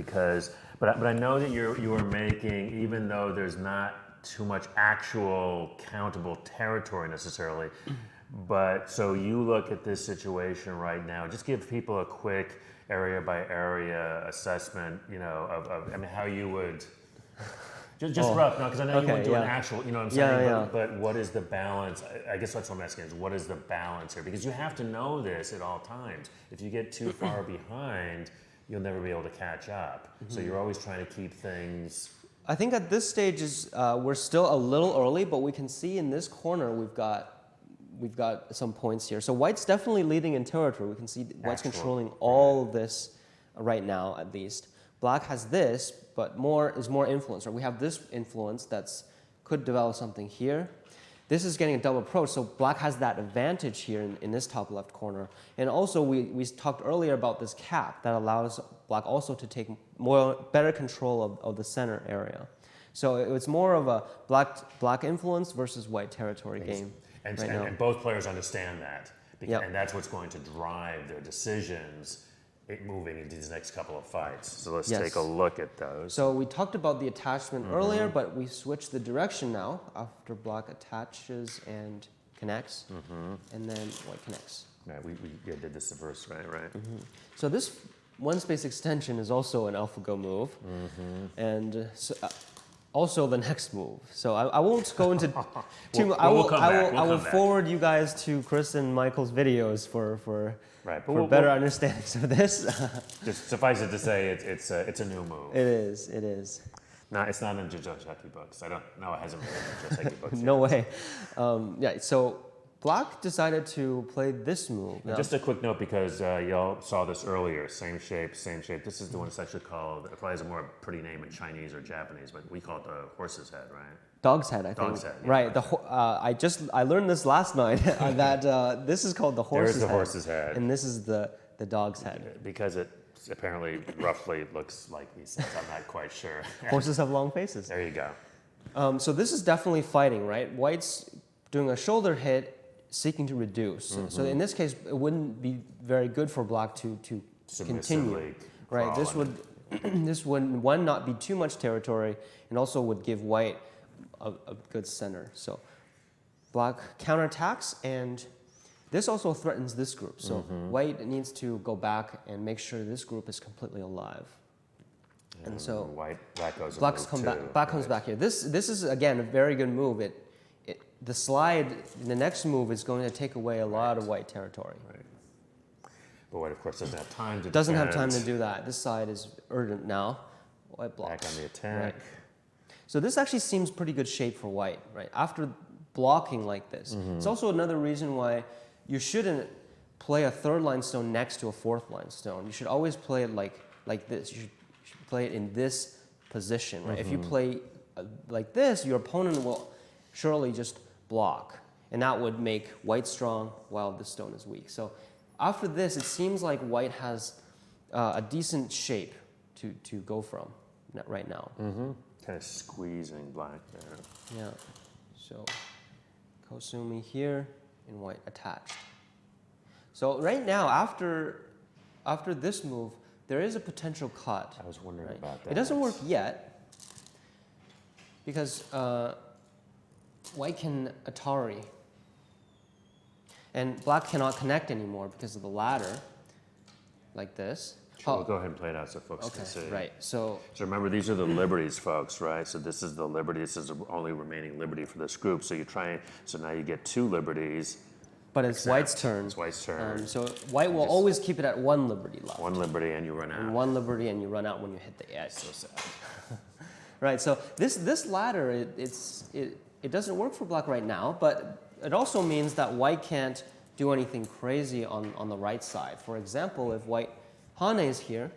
but I know that you are making, even though there's not too much actual countable territory necessarily, but so you look at this situation right now, just give people a quick area by area assessment, of how you would, just rough, because I know you wouldn't do an actual, you know what I'm saying? But what is the balance? I guess that's what I'm asking is, what is the balance here? Because you have to know this at all times. If you get too far behind, you'll never be able to catch up. So you're always trying to keep things. I think at this stage we're still a little early, but we can see in this corner we've got some points here. So white's definitely leading in territory. We can see white's controlling all this right now, at least. Black has this, but is more influence. Right? We have this influence could develop something here. This is getting a double approach, so black has that advantage here in this top left corner. And also, we talked earlier about this cap that allows black also to take better control of the center area. So it's more of a black influence versus white territory game. And both players understand that, and that's what's going to drive their decisions moving into these next couple of fights. So let's take a look at those. So we talked about the attachment earlier, but we switched the direction now after black attaches and connects, and then white connects. Right, we did this the first right. So this one space extension is also an AlphaGo move, and also the next move. So I won't go into too much. I will forward you guys to Chris and Michael's videos for better understandings of this. Just suffice it to say, it's a new move. It is. No, it's not in Joseki books. I don't know. It hasn't been in Joseki books. No way. So black decided to play this move. Just a quick note, because y'all saw this earlier. Same shape. This is the one that's actually called, it probably has a more pretty name in Chinese or Japanese, but we call it the horse's head, right? Dog's head, I think. Dog's head, yeah. Right. I learned this last night that this is called the horse's head. There is the horse's head. And this is the dog's head. Because it apparently roughly looks like these things. I'm not quite sure. Horses have long faces. There you go. So this is definitely fighting, right? White's doing a shoulder hit, seeking to reduce. So in this case, it wouldn't be very good for black to continue. Right. This would this would one not be too much territory, and also would give white a good center. So black counterattacks, and this also threatens this group. So white needs to go back and make sure this group is completely alive. And so black goes comes back here. This is again a very good move. The slide in the next move is going to take away a lot of white territory. Right. But white, of course, doesn't have time to Doesn't have time to do that. This side is urgent now. White blocks. Back on the attack. Right. So this actually seems pretty good shape for white, right? After blocking like this. It's also another reason why you shouldn't play a third line stone next to a fourth line stone. You should always play it like this. You should play it in this position, right? If you play like this, your opponent will surely just block, and that would make white strong while the stone is weak. So after this, it seems like white has a decent shape to go from right now. Kind of squeezing black there. Yeah. So Kosumi here and white attached. So right now, after this move, there is a potential cut. I was wondering right? about that. It doesn't work yet because white can Atari, and black cannot connect anymore because of the ladder, like this. Sure, we'll go ahead and play it out so folks can see. Right. So remember, these are the liberties, folks, right? So this is the liberty. This is the only remaining liberty for this group. So so now you get 2 liberties. But it's white's turn. It's white's turn. So white will always keep it at 1 liberty left. 1 liberty and you run out. And 1 liberty and you run out when you hit the edge. So sad. Right. So this ladder, it doesn't work for black right now, but it also means that white can't do anything crazy on the right side. For example, if white Hane is here,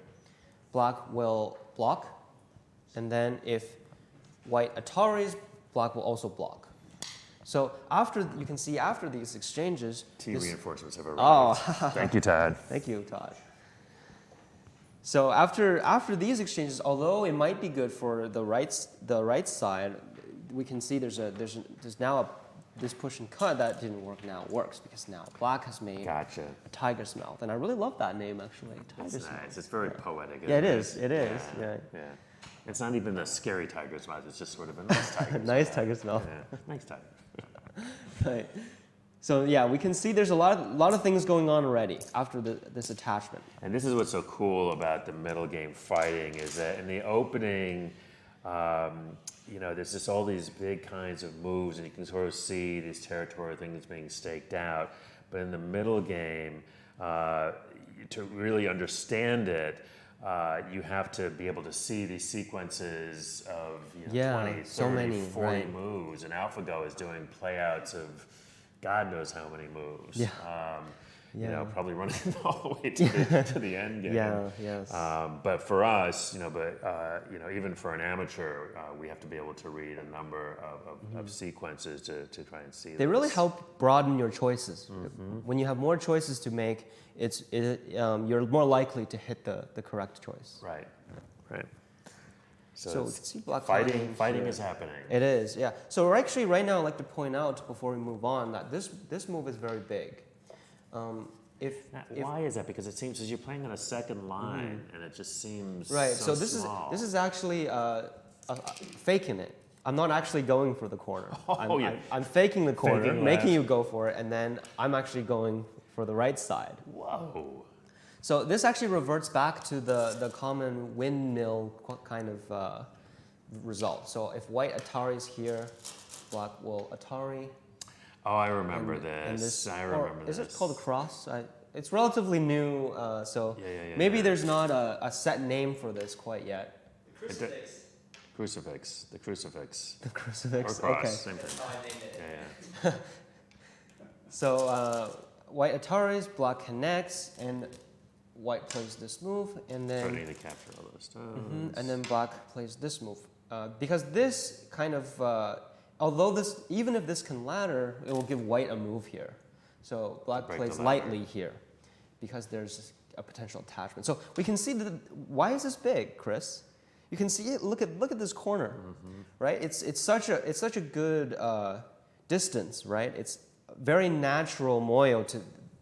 black will block, and then if white Ataris, black will also block. So you can see after these exchanges, Reinforcements have arrived. Oh, thank you, Todd. Thank you, Todd. So after these exchanges, although it might be good for the right side, we can see there's now this push and cut that didn't work now works because now black has made a tiger's mouth, and I really love that name actually. Tiger's mouth. Nice. It's very poetic. Yeah, it is. It is. Yeah. It's not even a scary tiger's mouth. It's just sort of a nice tiger's nice tiger's mouth. Yeah. Nice tiger. Right. So yeah, we can see there's a lot of things going on already after this attachment. And this is what's so cool about the middle game fighting is that in the opening, there's just all these big kinds of moves, and you can sort of see these territorial things being staked out. But in the middle game, to really understand it, you have to be able to see these sequences of 20, 30, so many, 40 moves. And AlphaGo is doing playouts of God knows how many moves. Probably running all the way to the end game. Yes. But for us, even for an amateur, we have to be able to read a number of sequences to try and see. They really help broaden your choices. When you have more choices to make, you're more likely to hit the correct choice. Right. So we can see black fighting is happening. It is, yeah. So actually, right now, I'd like to point out before we move on that this move is very big. Why is that? Because it seems as you're playing on a second line, and it just seems right. So small. this is actually faking it. I'm not actually going for the corner. I'm faking the corner, making you go for it, and then I'm actually going for the right side. Whoa. So this actually reverts back to the common windmill kind of result. So if white Atari is here, black will Atari. Oh, I remember this. I remember this. Is it called a cross? It's relatively new, maybe there's not a set name for this quite yet. Crucifix. The crucifix. The crucifix. Or cross, okay. same thing. That's how I named it. So white Ataris, black connects, and white plays this move, and then Trying to capture all those stones. and then black plays this move because this kind of although even if this can ladder, it will give white a move here. So black Break plays the ladder. lightly here because there's a potential attachment. So we can see that. Why is this big, Chris? You can see it. Look at this corner, right? It's such a good distance, right? It's very natural moyo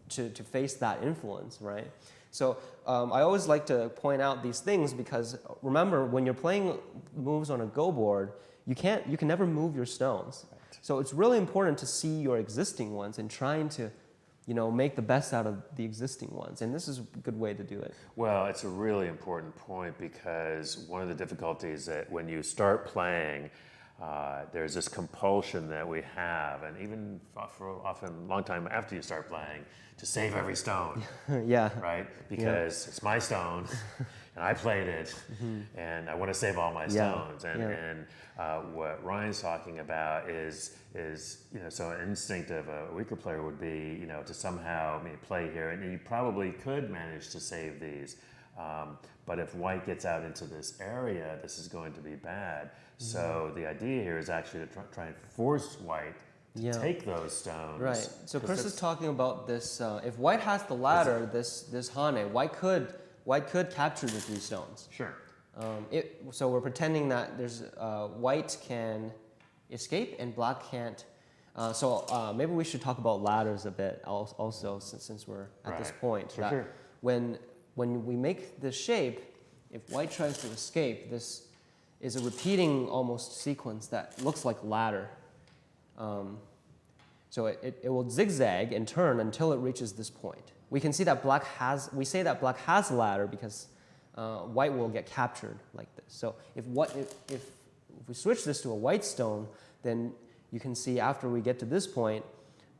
to face that influence, right? So I always like to point out these things because remember, when you're playing moves on a Go board, you can never move your stones. Right. So it's really important to see your existing ones and trying to, make the best out of the existing ones. And this is a good way to do it. Well, it's a really important point because one of the difficulties that when you start playing, there's this compulsion that we have, and even for often a long time after you start playing, to save every stone. Yeah. Right? Because it's my stone, and I played it, and I want to save all my stones. And what Ryan's talking about is so an instinct of a weaker player would be to somehow play here, and you probably could manage to save these. But if white gets out into this area, this is going to be bad. So the idea here is actually to try and force white to take those stones. Right. So Chris is talking about this. If white has the ladder, this Hane, white could capture the 3 stones. Sure. So we're pretending that there's white can escape and black can't. So maybe we should talk about ladders a bit also since we're at this point. Sure. When we make this shape, if white tries to escape, this is a repeating almost sequence that looks like ladder. So it will zigzag and turn until it reaches this point. We can see that we say that black has a ladder because white will get captured like this. So if we switch this to a white stone, then you can see after we get to this point,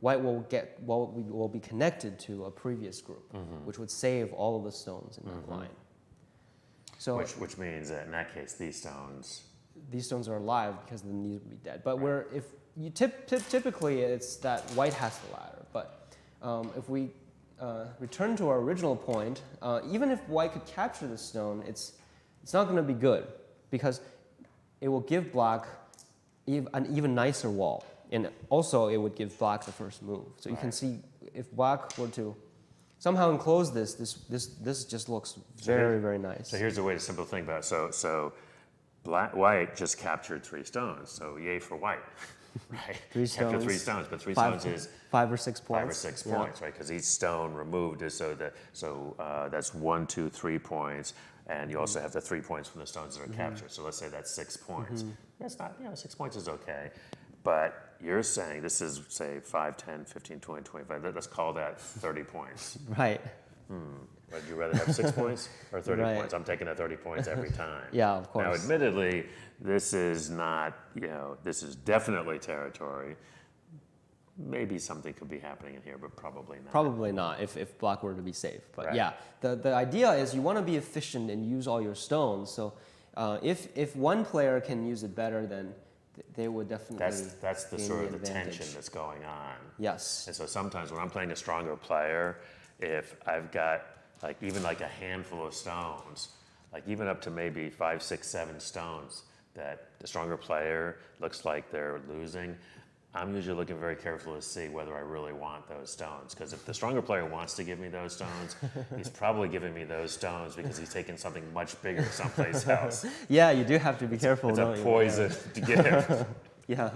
white will be connected to a previous group, which would save all of the stones in that line. So which means that in that case, these stones are alive because then these would be dead. But typically it's that white has the ladder. But if we return to our original point, even if white could capture the stone, it's not going to be good because it will give black an even nicer wall. And also, it would give black the first move. So you can see if black were to somehow enclose this just looks very, very nice. So here's a way to simple think about it. So white just captured 3 stones. So yay for white, right? 3 stones. Captured 3 stones, but 3 stones is 5 or 6 points. 5 or 6 points, right? Because each stone removed is that's 1, 2, 3 points. And you also have the 3 points from the stones that are captured. So let's say that's 6 points. That's not, 6 points is okay. But you're saying this is, say, 5, 10, 15, 20, 25. Let's call that 30 points. Right. Would you rather have 6 points or 30 points? I'm taking the 30 points every time. Yeah, of course. Now, admittedly, this is not, this is definitely territory. Maybe something could be happening in here, but probably not. Probably not if black were to be safe. But right. yeah, the idea is you want to be efficient and use all your stones. So if one player can use it better, then they would definitely that's the gain sort of the advantage. tension that's going on. Yes. And so sometimes when I'm playing a stronger player, if I've got even a handful of stones, even up to maybe 5, 6, 7 stones that the stronger player looks like they're losing, I'm usually looking very carefully to see whether I really want those stones. Because if the stronger player wants to give me those stones, he's probably giving me those stones because he's taking something much bigger someplace else. Yeah, you do have to be careful. It's a poison to give. Yeah.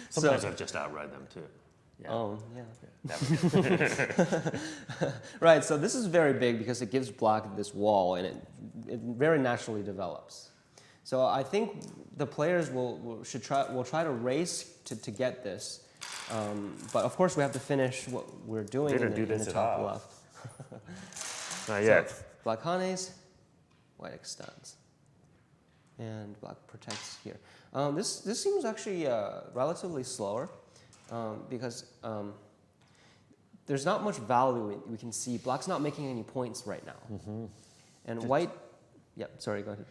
Sometimes I've just outright them too. Yeah. Oh, yeah. Right, so this is very big because it gives black this wall and it very naturally develops. So I think the players will try to race to get this, but of course we have to finish what we're doing in the top left. Not yet. So, black hanes, white extends, and black protects here. This seems actually relatively slower because there's not much value we can see. Black's not making any points right now, and white. Yeah, sorry, go ahead.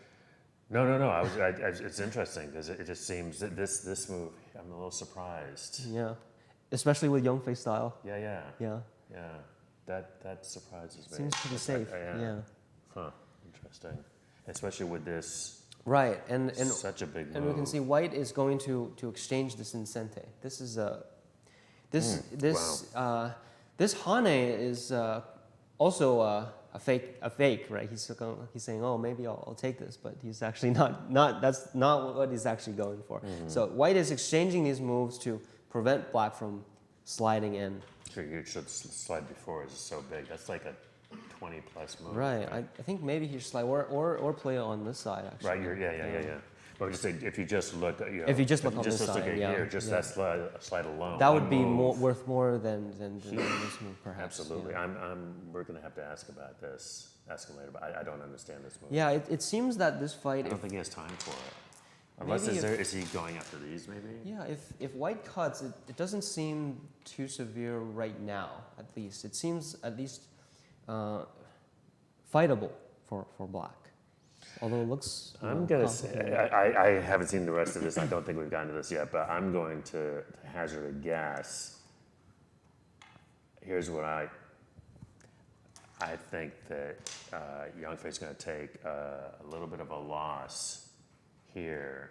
No. It's interesting because it just seems that this move, I'm a little surprised. Yeah, especially with Yongfei style. Yeah. Yeah. That surprises me. Seems pretty safe. Yeah. Huh. Interesting. Especially with this. Right, and such a big move. And we can see white is going to exchange this incente. This is this Hane is also a a fake, right? He's saying, oh, maybe I'll take this, but he's actually not. That's not what he's actually going for. So white is exchanging these moves to prevent black from sliding in. Sure, you should slide before. It's so big. That's like a 20+ move. Right. I think maybe he should slide or play on this side actually. Right. Yeah. But just say, if you just look, If you just look on this look side, at yeah, here, just yeah. that slide alone. That one would be move. worth more than this move, perhaps. Absolutely. Yeah. We're going to have to ask about this. Ask him later. But I don't understand this move. Yeah, it seems that this I fight. don't think he has time for it. Unless Maybe is he going after these maybe? Yeah, if white cuts, it doesn't seem too severe right now. At least it seems at least fightable for black. Although it looks. I'm going to say, I haven't seen the rest of this. I don't think we've gotten to this yet, but I'm going to hazard a guess. Here's what I think that Yongfei is going to take a little bit of a loss here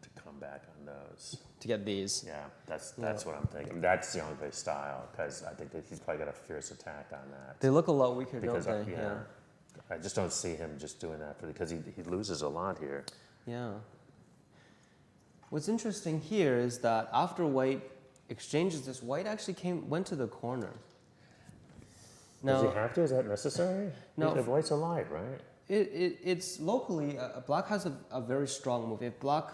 to come back on those. to get these. Yeah, that's what I'm thinking. That's Yongfei's style, because I think that he's probably got a fierce attack on that. They look a lot weaker, Because don't they? I just don't see him just doing that because he loses a lot here. Yeah. What's interesting here is that after white exchanges this, white actually went to the corner. Does Now, he have to? Is that necessary? No. If white's alive, right? it's locally, black has a very strong move. If black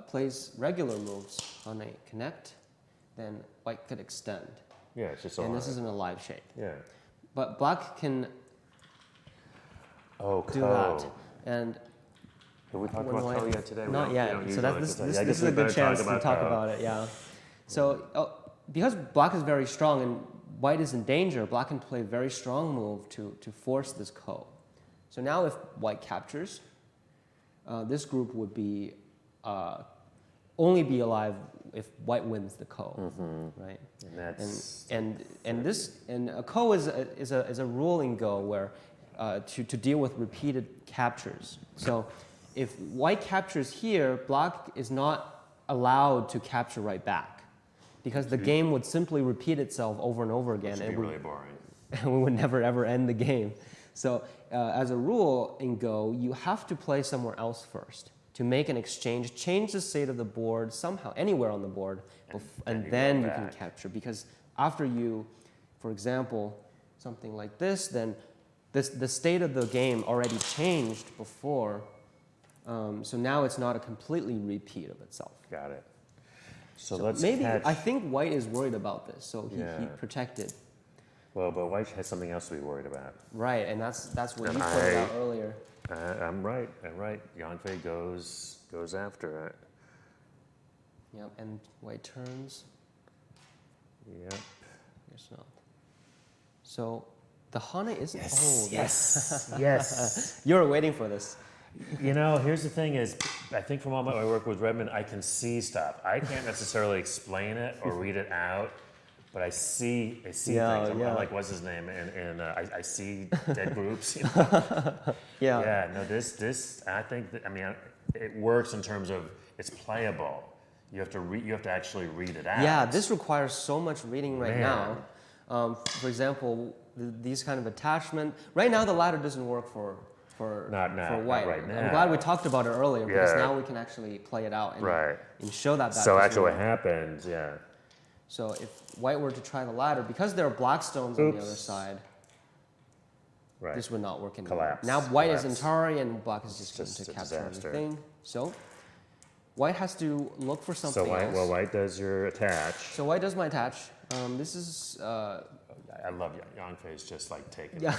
plays regular moves on a connect, then white could extend. Yeah, it's just And alive. this is in a live shape. Yeah. But black can Oh, do Ko. that. And Have we talked when about white- Ko yet today? Not We yet. don't So usually that, like this, to say- this, I this guess is we a good better chance to talk Ko. about it, yeah. So because black is very strong and white is in danger, black can play a very strong move to force this Ko. So now if white captures, this group would be only be alive if white wins the Ko, right? And that's And a Ko is a rule in Go where to deal with repeated captures. So if white captures here, black is not allowed to capture right back because the game would simply repeat itself over and over again, should be really boring. and we would never ever end the game. So as a rule in Go, you have to play somewhere else first to make an exchange, change the state of the board somehow, anywhere on the board, and then you can capture. Because after you, for example, something like this, then the state of the game already changed before, so now it's not a completely repeat of itself. Got it. So So let's maybe catch. I think white is worried about this, so he Yeah. protected. Well, but white has something else to be worried about. Right, and that's what And you pointed I- out earlier. I'm right. Yongfei goes after it. Yep, and white turns. Yep. Guess not. So the Hana isn't. Yes. Yes. You were waiting for this. You know, here's the thing: is I think from all my work with Redmond, I can see stuff. I can't necessarily explain it or read it out, but I see Yeah, things. I'm yeah. like, what's his name? And I see dead groups. You know? Yeah. Yeah. No, this I think that, I mean, it works in terms of it's playable. You have to actually read it out. Yeah, this requires so much reading right Man. now. For example, these kind of attachment. Right now, the ladder doesn't work for Not white. right I'm now. glad we talked about it earlier because Yeah. now we can actually play it out and, Right. and show that. So doesn't actually, what work. happens? Yeah. So if white were to try the ladder, because there are black stones on the Oops. other side, Right. this would not work anymore. Collapse. Now white is Collapse. Atari and black is just It's going to a capture disaster. everything. So white has to look for something So white, else. well, white does your attach. So white does my attach. This is I love Yongfei is just like taking. yeah.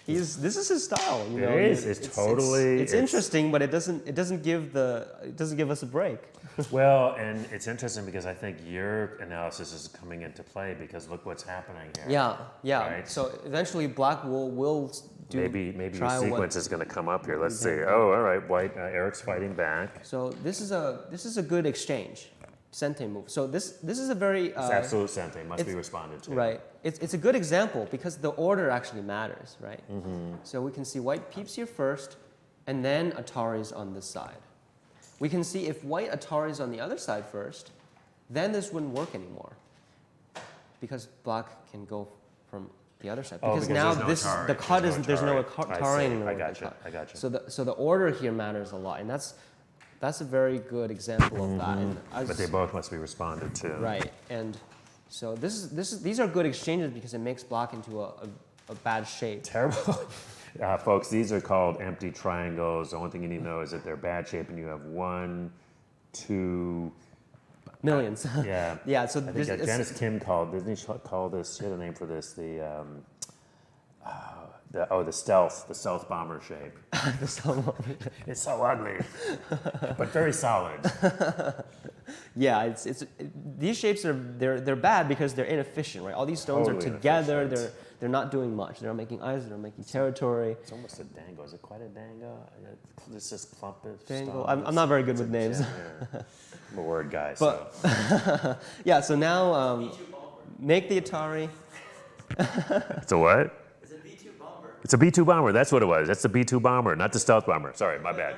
This is his style. You It know? is. It's totally- It's it's- interesting, but it doesn't give us a break. Well, and it's interesting because I think your analysis is coming into play because look what's happening here. Yeah. Right. So eventually, black will do. Maybe your try what- sequence is going to come up here. Let's see. Oh, all right. White. Eric's fighting back. So this is a good exchange, sente move. So this is a very It's absolute sente. Must be responded to. right. It's a good example because the order actually matters, right? Mm-hmm. So we can see white peeps here first, and then Atari's on this side. We can see if white Atari's on the other side first, then this wouldn't work anymore because black can go from the other side. Oh, Because because now there's no Atari. the cut There's is, no there's no Atari. I Atari see. anymore. I with got the you. cut. I got you. So the order here matters a lot, and that's a very good example of that. And But they both must be responded to. right, and so these are good exchanges because it makes black into a bad shape. Terrible. Folks, these are called empty triangles. The only thing you need to know is that they're bad shape and you have 1, 2, Millions. yeah. Yeah, so I think Janice Kim didn't she call this, she had a name for this, the stealth bomber shape. It's so ugly, but very solid. Yeah, these shapes they're bad because they're inefficient, right? All these stones Totally are together. inefficient. They're not doing much. They're not making eyes. They're not making territory. It's almost a dango. Is it quite a dango? This is clump of Dangle. stones. I'm not very good It's with a names. gem, yeah. I'm a word guy, But so. yeah, so now make the Atari. It's a what? It's a B-2 bomber. It's a B-2 bomber. That's what it was. That's the B-2 bomber, not the stealth bomber. Sorry, my bad.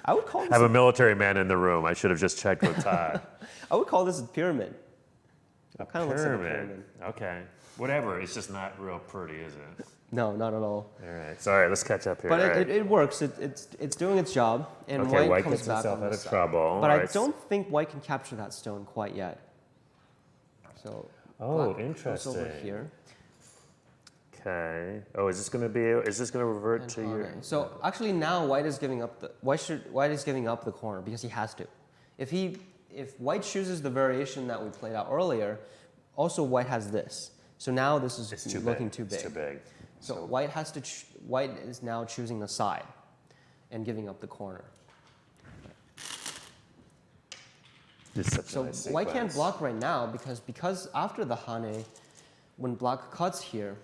I would call I this. have a military man in the room. I should have just checked with Todd. I would call this a pyramid. A Kind of looks like a pyramid. Okay. Whatever. It's just not real pretty, is it? No, not at all. All right. Sorry. Let's catch up here. But All right. it works. It's doing its job, and Okay, white comes gets back himself on out this of side. trouble. But All I right. don't think white can capture that stone quite yet. So Oh, black goes interesting. over here. Okay. Oh, is this going to revert And to on your? it. So actually now white is giving up the corner because he has to. If white chooses the variation that we played out earlier, also white has this. So now this is It's too looking big. too big. It's too big. So white white is now choosing the side and giving up the corner. It's such So a nice white can't sequence. block right now because after the Hane, when black cuts here,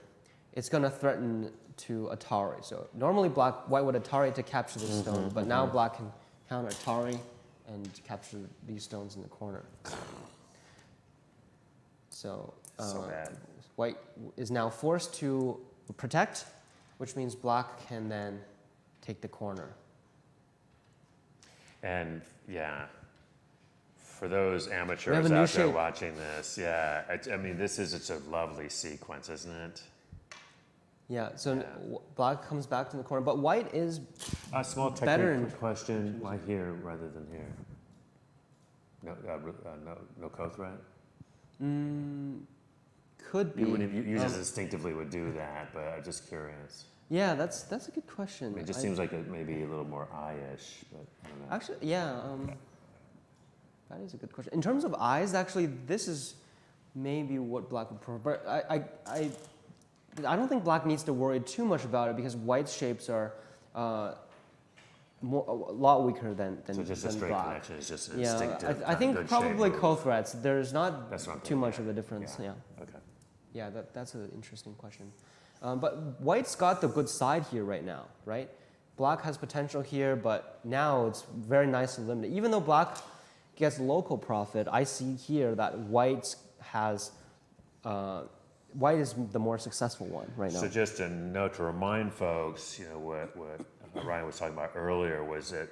it's going to threaten to Atari. So normally white would Atari to capture this stone, but now black can counter Atari and capture these stones in the corner. So, So bad. white is now forced to protect, which means black can then take the corner. And yeah, for those We have amateurs a out new there shape. watching this, yeah, I mean, this is such a lovely sequence, isn't it? Yeah, so Yeah. black comes back to the corner, but white is A small Better technical in- question: why here rather than here? No co-threat. could be. You would you just instinctively would do that, but I'm just curious. Yeah, that's a good question. I mean, it just seems like it maybe a little more eye-ish, but I don't know. Actually, yeah, that is a good question. In terms of eyes, actually, this is maybe what black would prefer. But I don't think black needs to worry too much about it because white's shapes are a lot weaker than So just a than straight black. connection is just an Yeah, instinctive. I think good probably shape move. co-threats. There's not That's what I'm too thinking, much yeah. of a difference. Yeah. Okay. Yeah, that's an interesting question. But white's got the good side here right now, right? Black has potential here, but now it's very nicely limited. Even though black gets local profit, I see here that white is the more successful one right now. So just a note to remind folks, what Ryan was talking about earlier was that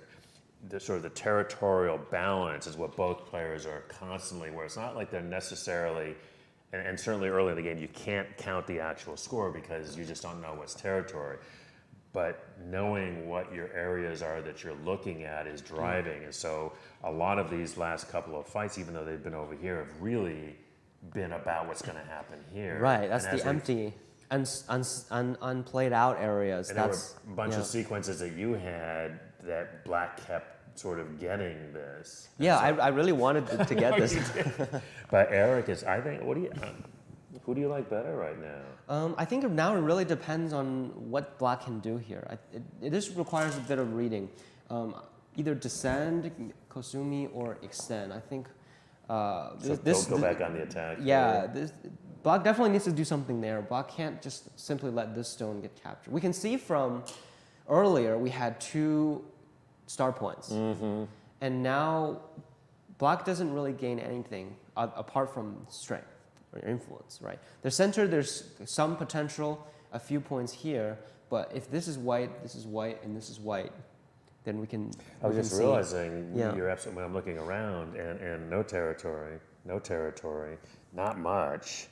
the sort of the territorial balance is what both players are constantly, where it's not like they're necessarily, and certainly early in the game, you can't count the actual score because you just don't know what's territory. But knowing what your areas are that you're looking at is driving. And so a lot of these last couple of fights, even though they've been over here, have really been about what's going to happen here. Right, that's And as the empty, unplayed out areas. And there that's were a bunch yeah. of sequences that you had that black kept sort of getting this. Yeah, I really wanted to get this. But Eric is, I think, who do you like better right now? I think now it really depends on what black can do here. It just requires a bit of reading. Either descend, Kosumi, or extend. I think So go back on the attack. yeah, black definitely needs to do something there. Black can't just simply let this stone get captured. We can see from earlier we had 2 star points. And now black doesn't really gain anything apart from strength or influence, right? The center, there's some potential, a few points here, but if this is white, and this is white, then we can I was we just can see. realizing Yeah. you're absolutely, when I'm looking around and no territory, not much.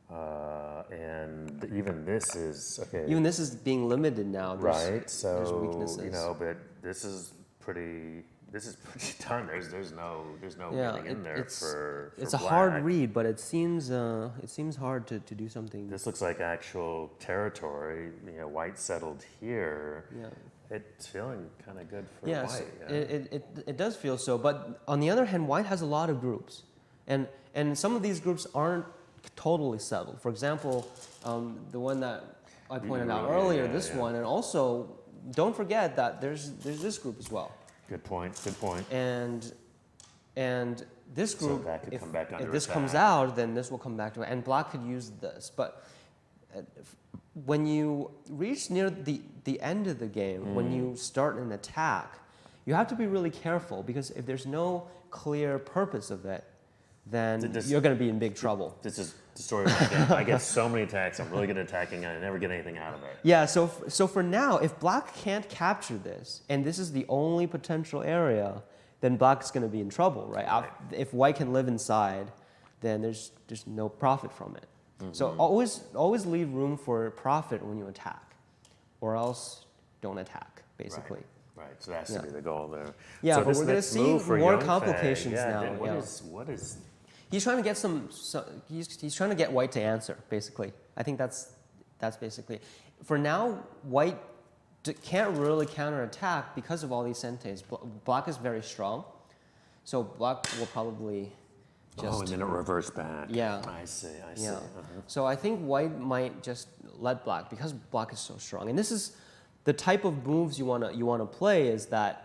And even this is, okay. Even this is being limited now. Right, so, there's weaknesses. you know, but this is pretty done. There's no getting in there for it's a black. hard read, but it seems hard to do something. This looks like actual territory. You know, white settled here. Yeah. It's feeling kind of good for Yes, white. Yeah. it does feel so. But on the other hand, white has a lot of groups, and some of these groups aren't totally settled. For example, the one that I pointed out earlier, this one, and also don't forget that there's this group as well. Good point. Good point. And this group, that could come back under if this attack. comes out, then this will come back to it. And black could use this. But when you reach near the end of the game, when you start an attack, you have to be really careful, because if there's no clear purpose of it, then you're going to be in big trouble. This is the story of my game. I get so many attacks. I'm really good at attacking, and I never get anything out of it. Yeah, so for now, if black can't capture this, and this is the only potential area, then black's going to be in trouble, right? If white can live inside, then there's no profit from it. So always leave room for profit when you attack, or else don't attack, basically. Right. So that has to be the goal there. Yeah, so but this we're going to next see move for more Yongfei, complications now. What is? He's trying to get he's trying to get white to answer, basically. I think that's basically. For now, white can't really counterattack because of all these sentes. Black is very strong, so black will probably just. And then it reverts back. Yeah. I see. Yeah. Uh-huh. So I think white might just let black, because black is so strong. And this is the type of moves you wanna play, is that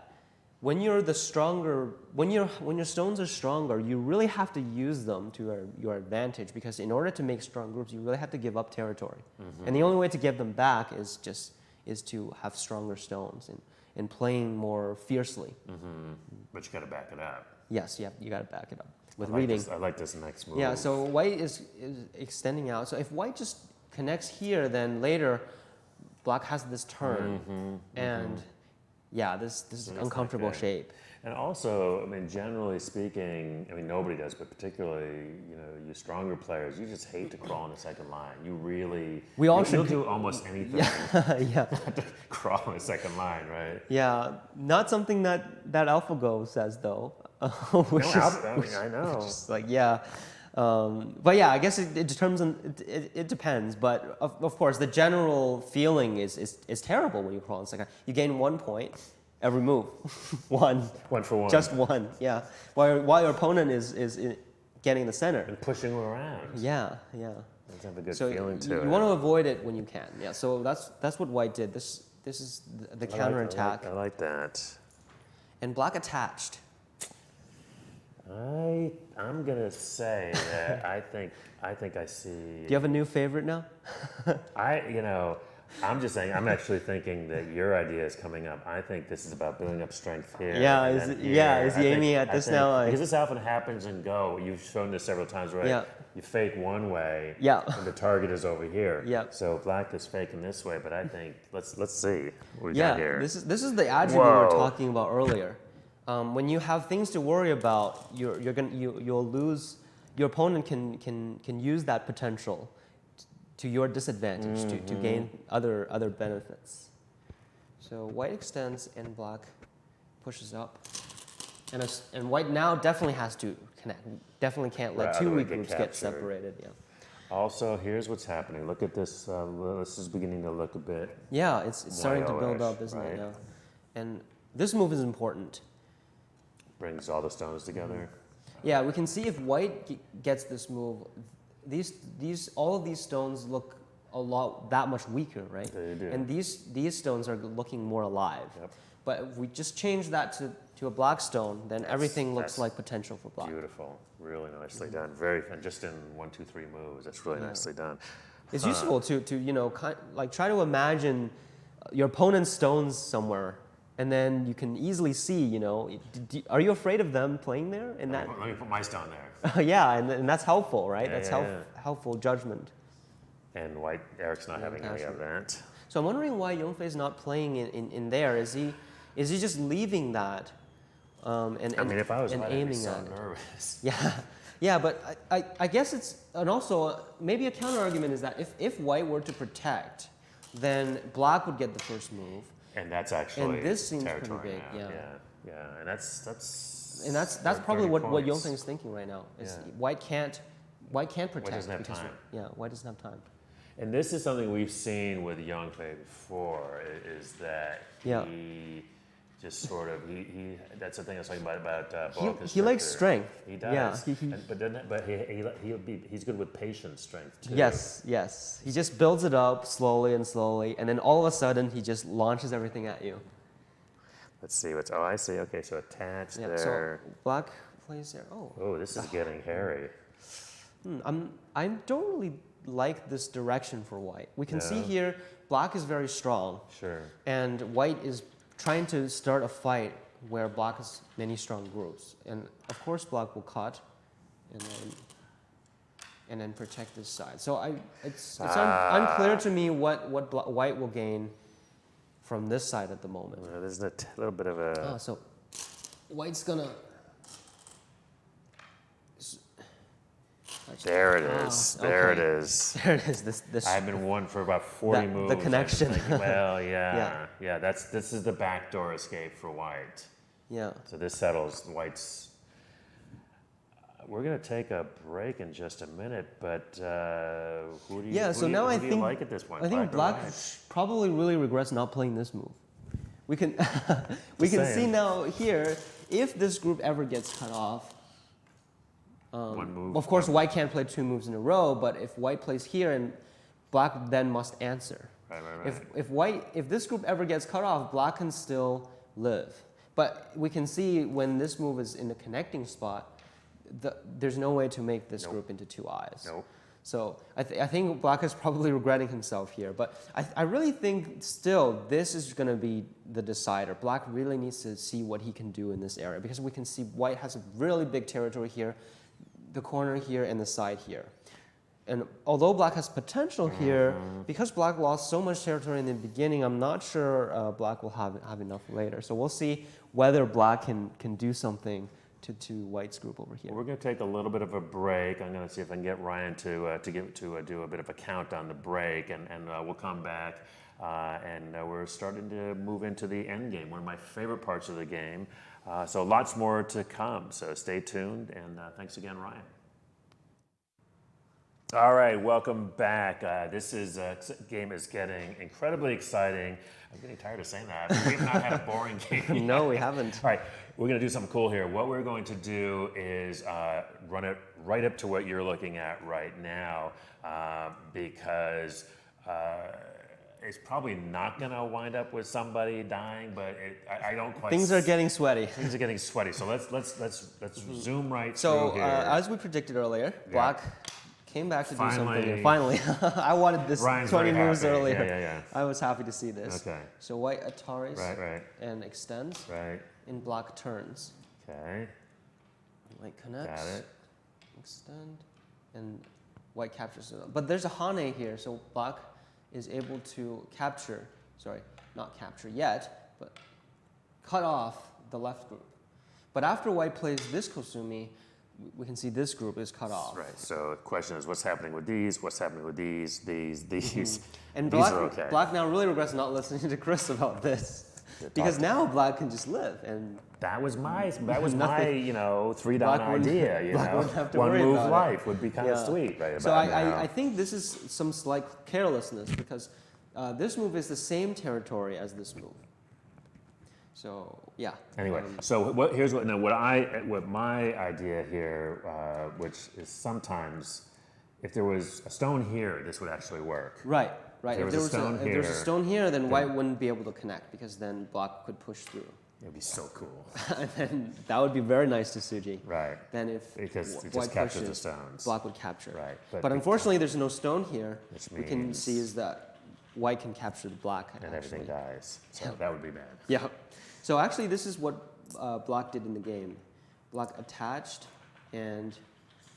when you're the stronger, when your stones are stronger, you really have to use them to your advantage, because in order to make strong groups, you really have to give up territory. And the only way to get them back is to have stronger stones and playing more fiercely. But you got to back it up. Yes, you got to back it up with I like reading. I like this next move. Yeah, so white is extending out. So if white just connects here, then later black has this turn, and yeah, this is an uncomfortable shape. And also, I mean, generally speaking, I mean, nobody does, but particularly, you know, you stronger players, you just hate to crawl in the second line. You really, you'll do almost anything Yeah. to crawl in the second line, right? Yeah, not something that AlphaGo says though. I know. Just like but yeah, I guess it depends. But of course, the general feeling is terrible when you crawl in second. You gain 1 point every move, one for one, just one. Yeah, while your opponent is getting the center and pushing you around. Yeah. Doesn't have a good So feeling to you it. want to avoid it when you can. Yeah. So that's what white did. This is the counterattack. I like that. And black attached. I'm gonna say that I think I see. Do you have a new favorite now? I'm just saying. I'm actually thinking that your idea is coming up. I think this is about building up strength here. Yeah, and then here. is he aiming at this now? Because this often happens in Go. You've shown this several times, right? Yeah. You fake one way. Yeah. And the target is over here. Yeah. So black is faking this way, but I think let's see what we got here. This is the attribute we were talking about earlier. When you have things to worry about, you'll lose. Your opponent can use that potential to your disadvantage to gain other benefits. So white extends and black pushes up, and white now definitely has to connect. Definitely can't let two weak groups get separated. Yeah. Also, here's what's happening. Look at this. This is beginning to look a bit. Yeah, it's starting to build up, isn't it? right? Yeah. And this move is important. Brings all the stones together. Yeah, we can see if white gets this move, all of these stones look that much weaker, right? They do. And these stones are looking more alive. Yep. But if we just change that to a black stone, then everything looks like potential for black. Beautiful, really nicely done. And just in 1, 2, 3 moves. That's really nicely done. It's useful to try to imagine your opponent's stones somewhere. And then you can easily see, are you afraid of them playing there? And Let me put my stone there. yeah, and that's helpful, right? Yeah, That's yeah. helpful judgment. And Eric's not having any of that. So I'm wondering why Yongfei is not playing in there. Is he just leaving that and I mean, if I was and white, I'd be aiming so at it? nervous. Yeah, Yeah, but I guess it's, and also maybe a counter argument is that if white were to protect, then black would get the first move. And that's actually And this seems pretty territory big, now. yeah. Yeah, and that's That's probably 30 what points. Yongfei is thinking right now. Is Yeah. white can't protect. doesn't have because- time. Yeah, white doesn't have time. And this is something we've seen with Yongfei before, is that Yeah. he just sort of, he that's the thing I was talking about He Balkan likes stricter. strength. He does. Yeah, He's good with patience strength too. Yes. He just builds it up slowly, and then all of a sudden he just launches everything at you. Let's see what's, I see. Okay, so attached Yeah. there. So black plays there. Oh, this is getting hairy. I don't really like this direction for white. We can see No. here black is very strong, Sure. and white is trying to start a fight where black has many strong groups. And of course black will cut and then protect this side. So it's unclear to me what white will gain from this side at the moment. Well, there's a little bit of a. So white's gonna. There it is. There it okay. is. There it is. This. I've been one for about 40 The moves. I've been connection. thinking, well, Yeah. yeah. This is the backdoor escape for white. Yeah. So this settles white's. We're gonna take a break in just a minute, but who do you? Yeah. who So do you, now who I do think you like at this point? I think or black white? probably really regrets not playing this move. We can we can see saying. now here if this group ever gets cut off. One move. Of course, white can't play two moves in a row, but if white plays here, and black then must answer. Right. If this group ever gets cut off, black can still live. But we can see when this move is in the connecting spot, there's no way to make this group into two eyes. Nope. So I think black is probably regretting himself here. But I really think still this is going to be the decider. Black really needs to see what he can do in this area, because we can see white has a really big territory here, the corner here and the side here. And although black has potential here, because black lost so much territory in the beginning, I'm not sure black will have enough later. So we'll see whether black can do something to white's group over here. Well, we're going to take a little bit of a break. I'm going to see if I can get Ryan to do a bit of a count on the break, and we'll come back. And we're starting to move into the end game, one of my favorite parts of the game. So lots more to come. So stay tuned, and thanks again, Ryan. All right, welcome back. This game is getting incredibly exciting. I'm getting tired of saying that. We've not had a boring game. No, we haven't. All right, we're going to do something cool here. What we're going to do is run it right up to what you're looking at right now, because it's probably not going to wind up with somebody dying, but I don't quite. Things are getting sweaty. Things are getting sweaty. So let's zoom right So through here. as we predicted earlier, black came back to do something here. Finally. Finally, I wanted this Ryan's 20 very moves happy. earlier. Yeah. I was happy to see this. Okay. So white Ataris Right. and extends, Right. and black turns. Okay. White connects, Got it. extend, and white captures it. But there's a Hane here, so black is able to capture, sorry, not capture yet, but cut off the left group. But after white plays this Kosumi, we can see this group is cut off. Right. So the question is, what's happening with these? What's happening with these? And these black, are okay. black now really regrets not listening to Chris about this. Because now black can just live, and That was my Nothing. 3 down Black wouldn't- idea. Black wouldn't have to One worry move about it. life would be kind of Yeah. sweet, right? So about now. I think this is some slight carelessness, because this move is the same territory as this move. So yeah. Anyway, so here's what my idea here, which is sometimes, if there was a stone here, this would actually work. Right. If there If was a stone if there's a here, stone here, then white wouldn't be able to connect, because then black could push through. It would be so cool. And then that would be very nice to Suji. Right. Then if Because it just white captures pushes, the stones. black would capture. Right, But, but unfortunately, there's no stone here. Which We can means- see is that white can capture the black. And everything actually. dies. So Yeah. that would be bad. Yeah. So actually, this is what black did in the game. Black attached and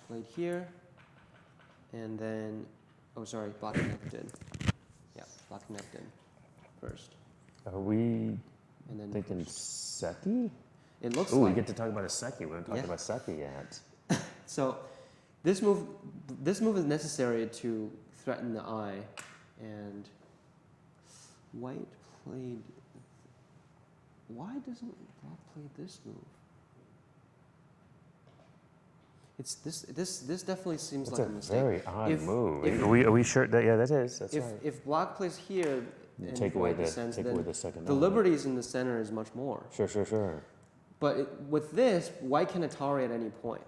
played here, and then, black connected. Yeah, black connected first, Are we and then thinking Seki? it looks Ooh, we like. get to talk about a Seki. We haven't talked Yeah. about Seki yet. So This move is necessary to threaten the eye, and white played. Why doesn't black play this move? It's this definitely seems It's like a a mistake. very odd move. if- Are we sure that that is? That's If right. if black plays here and Take if away white the descends, take then away the second. the eye. liberties in the center is much more. Sure. But with this, white can Atari at any point.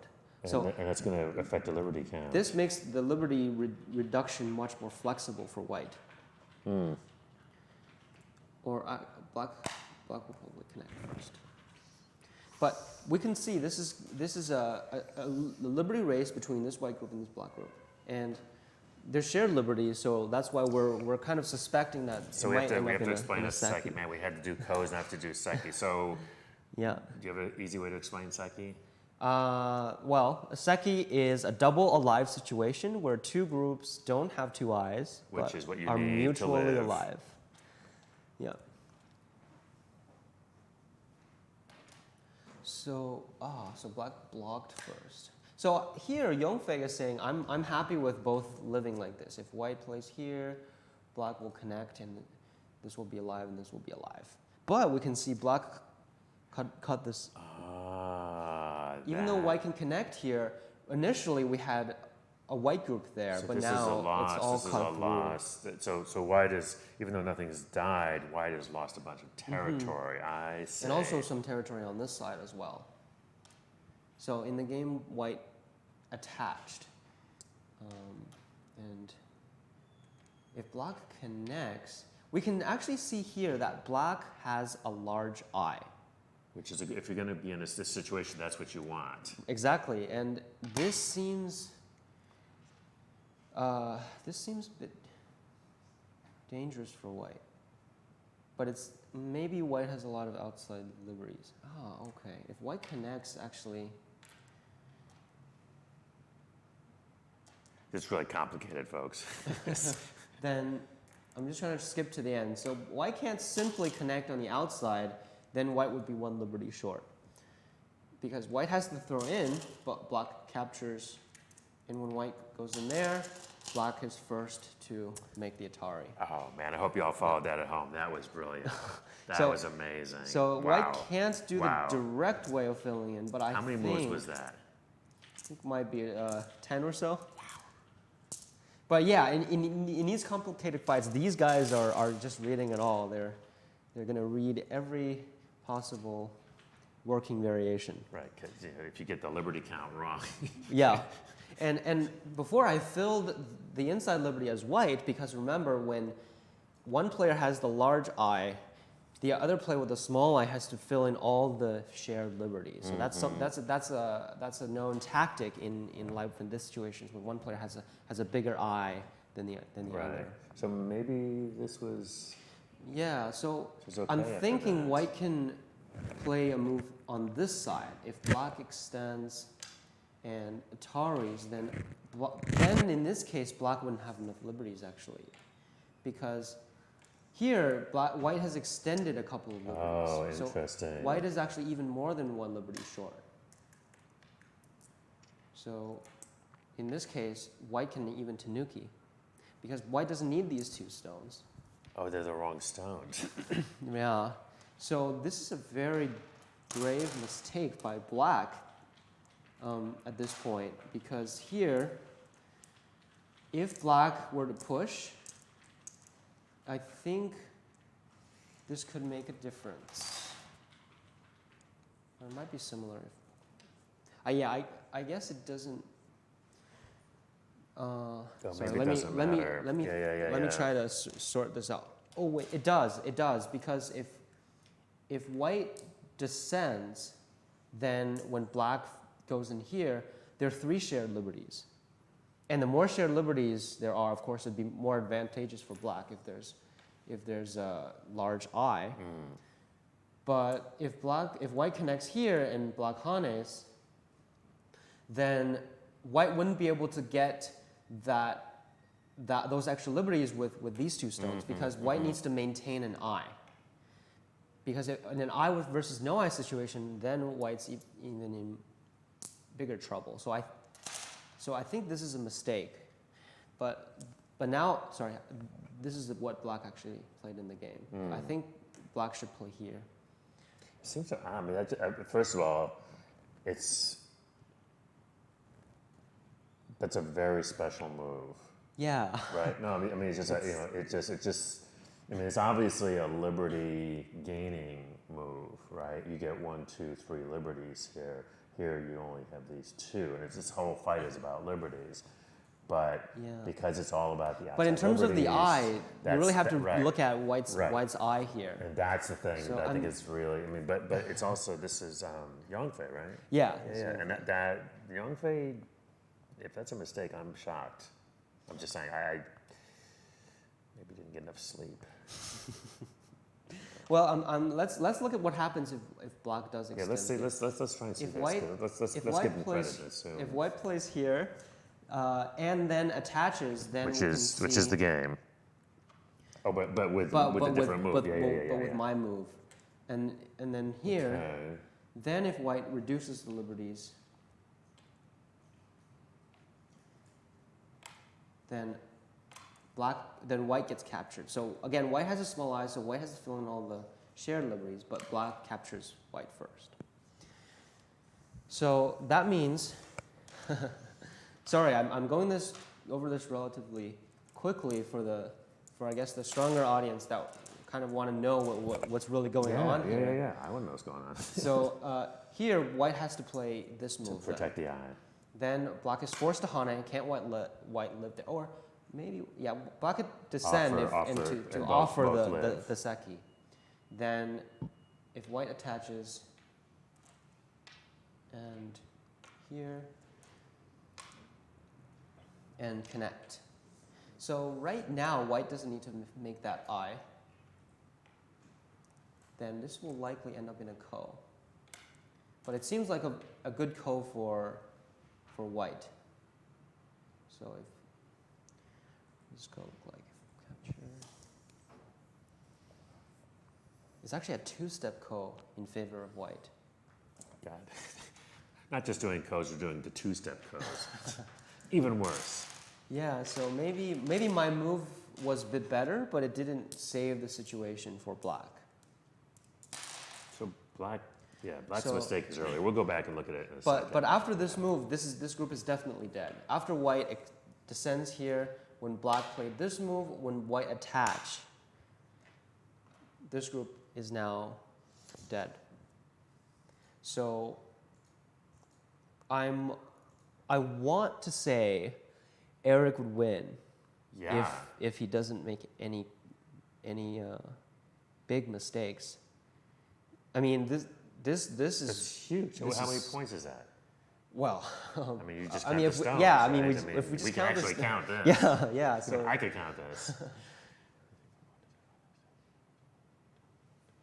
So And that's going to affect the liberty count. this makes the liberty reduction much more flexible for white. Or black will probably connect first. But we can see this is a liberty race between this white group and this black group, and they're shared liberties. So that's why we're kind of suspecting that. So it we might have end up to in explain a a Psyche. Man, we had to do codes, not have to do Psyche. So Yeah. do you have an easy way to explain Psyche? Well, a Seki is a double alive situation where two groups don't have two eyes, Which but is what you are need to mutually live. alive. Yeah. So, so black blocked first. So here, Yongfei is saying, I'm happy with both living like this. If white plays here, black will connect, and this will be alive, and this will be alive. But we can see black cut this. Even though white can connect here, initially we had a white group there, So but this now is a loss. it's all This is cut a through. loss. So white is, even though nothing's died, white has lost a bunch of territory. I see. And also some territory on this side as well. So in the game, white attached. And if black connects, we can actually see here that black has a large eye. Which is, if you're going to be in this situation, that's what you want. Exactly, and this seems a bit dangerous for white. But it's maybe white has a lot of outside liberties. Okay. If white connects, actually, It's really complicated, folks. then I'm just trying to skip to the end. So white can't simply connect on the outside, then white would be one liberty short. Because white has to throw in, but black captures, and when white goes in there, black is first to make the Atari. Oh man, I hope you all followed that at home. That was brilliant. That So- was amazing. So wow. white can't do Wow. the direct way of filling in, but How many moves was that? I think it might be 10 or so. But yeah, in these complicated fights, these guys are just reading it all. They're going to read every possible working variation. Right, because if you get the liberty count wrong. Yeah. And before I filled the inside liberty as white, because remember, when one player has the large eye, the other player with the small eye has to fill in all the shared liberties. So that's a known tactic in life in this situation, where one player has a bigger eye than the Right. other. So maybe this was. Yeah. So It's okay I'm after thinking that. white can play a move on this side. If black extends and Ataris, then in this case black wouldn't have enough liberties actually, because here white has extended a couple of liberties. Oh, interesting. So white is actually even more than one liberty short. So in this case, white can even tanuki, because white doesn't need these two stones. Oh, they're the wrong stones. Yeah. So this is a very grave mistake by black at this point, because here, if black were to push, I think this could make a difference. Or it might be similar. I guess it doesn't. Sorry, maybe it doesn't matter. let me Yeah. try to sort this out. Oh wait, it does, because if white descends, then when black goes in here, there are 3 shared liberties. And the more shared liberties there are, of course, it'd be more advantageous for black if there's a large eye. But if white connects here and black hanes, then white wouldn't be able to get those extra liberties with these 2 stones, because white needs to maintain an eye. Because in an eye versus no eye situation, then white's even in bigger trouble. So So I think this is a mistake, but now, sorry, this is what black actually played in the game. I think black should play here. Seems so. I mean, first of all, that's a very special move. Yeah. Right. No, I mean, it's just it just. I mean, it's obviously a liberty gaining move, right? You get 1, 2, 3 liberties here. Here you only have these 2, and it's this whole fight is about liberties. But because it's all about the outside But in terms of the eye, you really have to right. look at white's eye here. And that's the thing So that I think is really. I mean, but it's also this is Yongfei, right? Yeah. Yeah, and that Yongfei, if that's a mistake, I'm shocked. I'm just saying I maybe didn't get enough sleep. Well, let's look at what happens if black does extend. Yeah, let's see. Let's try and see If this. white, Let's give him credit. if white plays here, and then attaches, then which is the game. Oh, but with a different move. But with my move, and then here, Okay. then if white reduces the liberties, then white gets captured. So again, white has a small eye, so white has to fill in all the shared liberties, but black captures white first. So that means, sorry, I'm going over this relatively quickly for I guess the stronger audience that kind of want to know what's really going on here. Yeah. I want to know what's going on. So here, white has to play this move. To protect the eye. Then black is forced to hane. Can't white live there? Or maybe, yeah, black could descend to offer the seki. Then if white attaches, and here, and connect. So right now, white doesn't need to make that eye. Then this will likely end up in a ko. But it seems like a good ko for white. So if this ko look like capture, it's actually a 2-step ko in favor of white. God. Not just doing codes, we're doing the 2-step codes. Even worse. Yeah, so maybe my move was a bit better, but it didn't save the situation for black. So black's mistake is earlier. We'll go back and look at it in a second. But after this move, this group is definitely dead. After white descends here, when black played this move, when white attach, this group is now dead. So I want to say Eric would win if he doesn't make any big mistakes. I mean, this is That's huge. How many points is that? Well, I mean, you just count the if stones, yeah, I right? mean, if we just we count can actually this, count this. yeah. So I could count this.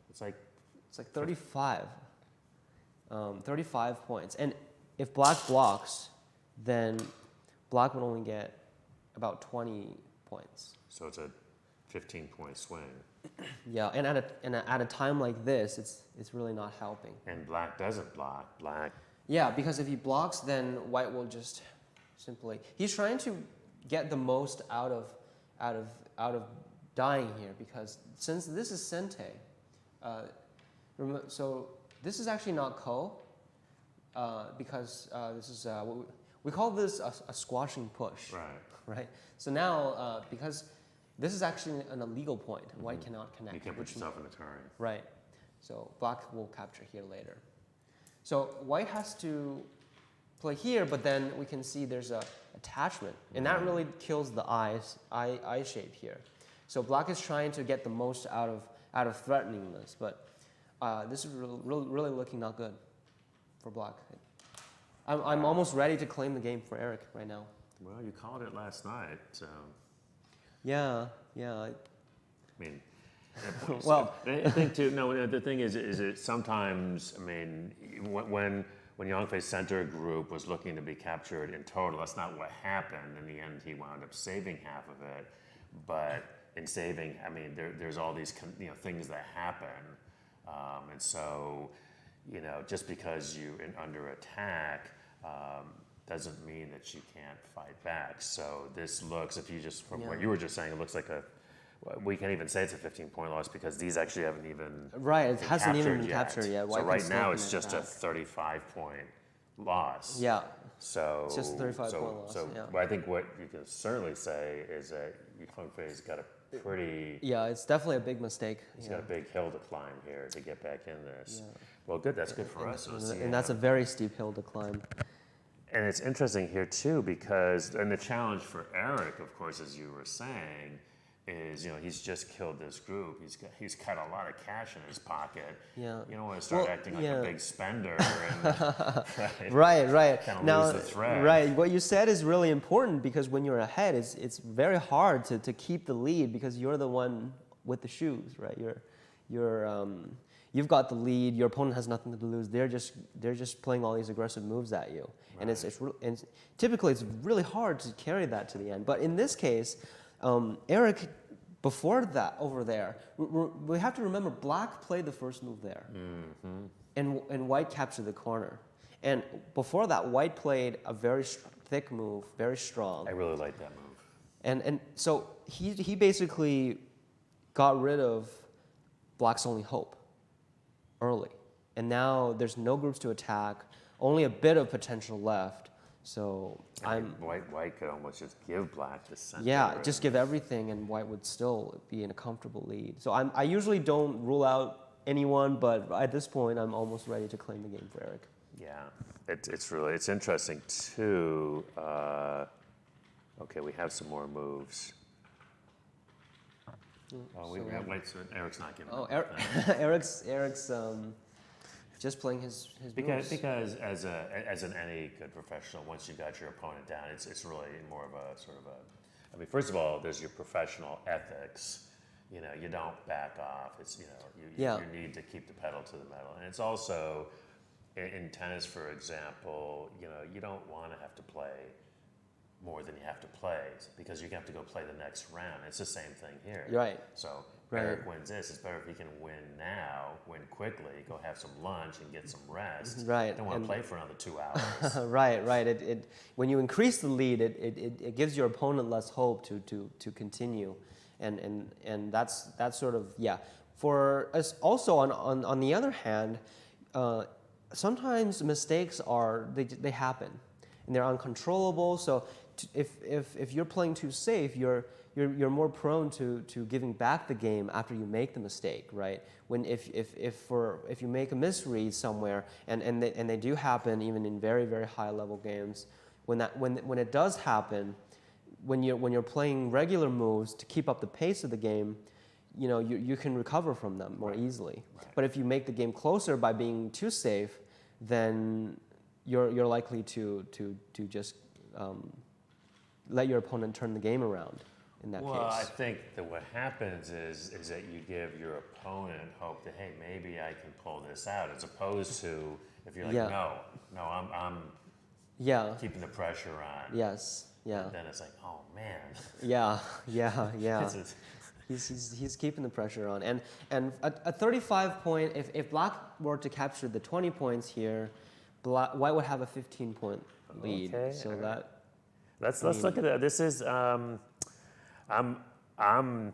It's like 35, 35 points. And if black blocks, then black would only get about 20 points. so it's a 15-point swing. Yeah, and at a time like this, it's really not helping. And black doesn't block. Black. Yeah, because if he blocks, then white will just simply. He's trying to get the most out of dying here, because since this is sente, so this is actually not ko, because this is we call this a squashing push. Right. So now because this is actually an illegal point, and white cannot connect. You can't put yourself in a turn. Right. So black will capture here later. So white has to play here, but then we can see there's a attachment, and that really kills the eye shape here. So black is trying to get the most out of threatening this, but this is really looking not good for black. I'm almost ready to claim the game for Eric right now. Well, you called it last night, so. Yeah. I mean, Well, I think too. No, the thing is it sometimes. I mean, when Yongfei's center group was looking to be captured in total, that's not what happened. In the end, he wound up saving half of it. But in saving, I mean, there's all these things that happen, and so just because you're under attack, doesn't mean that she can't fight back. So this looks, if you just, from what Yeah. you were just saying, it looks like we can't even say it's a 15-point loss because these actually haven't even Right, it been hasn't even been yet. captured yet. So White can right still now it's commit just a back. 35-point loss. Yeah, So It's just a 35-point loss, So yeah. I think what you can certainly say is that Yongfei's got a pretty, yeah, it's definitely a big mistake. he's Yeah. got a big hill to climb here to get back in this. Yeah. Well, good. That's good for us. We'll see And that's a him. very steep hill to climb. And it's interesting here too because, and the challenge for Eric, of course, as you were saying, is he's just killed this group. He's got a lot of cash in his pocket. Yeah. You don't want to start Well, acting like yeah. a big spender. And, Right. Kinda Now, lose the thread. right. What you said is really important because when you're ahead, it's very hard to keep the lead because you're the one with the shoes, right? You've got the lead. Your opponent has nothing to lose. They're just playing all these aggressive moves at you, and and typically it's really hard to carry that to the end. But in this case, Eric, before that over there, we have to remember Black played the first move there, and White captured the corner. And before that, White played a very thick move, very strong. I really like that move. And so he basically got rid of Black's only hope early. And now there's no groups to attack, only a bit of potential left. So White could almost just give Black the center. yeah, just give everything and White would still be in a comfortable lead. So I usually don't rule out anyone, but at this point I'm almost ready to claim the game for Eric. Yeah, it's interesting too. Okay, we have some more moves. Oh, we have White. So Eric's not giving. Oh, up. Eric's just playing his moves. Because as any good professional, once you got your opponent down, it's really more of a sort of a. I mean, first of all, there's your professional ethics. You don't back off. It's you need to keep the pedal to the metal, and it's also in tennis, for example. You don't want to have to play more than you have to play because you have to go play the next round. It's the same thing here. Right. So Right. Eric wins this. It's better if he can win now, win quickly, go have some lunch and get some rest. Right. Don't want to play for another 2 hours. Right. It when you increase the lead, it gives your opponent less hope to continue, and that's sort of For us also on the other hand, sometimes mistakes they happen, and they're uncontrollable. So if you're playing too safe, you're more prone to giving back the game after you make the mistake, right? When if you make a misread somewhere, and they do happen even in very, very high level games, when it does happen, when you're playing regular moves to keep up the pace of the game, you can recover from them more easily. Right. But if you make the game closer by being too safe, then you're likely to just let your opponent turn the game around in that Well, I case. think that what happens is that you give your opponent hope that, hey, maybe I can pull this out, as opposed to if you're like, Yeah. no, I'm Yeah. keeping the pressure on. Yes. Yeah. Then it's like, oh man. Yeah. It's- He's keeping the pressure on, and a 35 point. If Black were to capture the 20 points here, White would have a 15-point lead. Okay, So all right. that. Let's look at that. This is I'm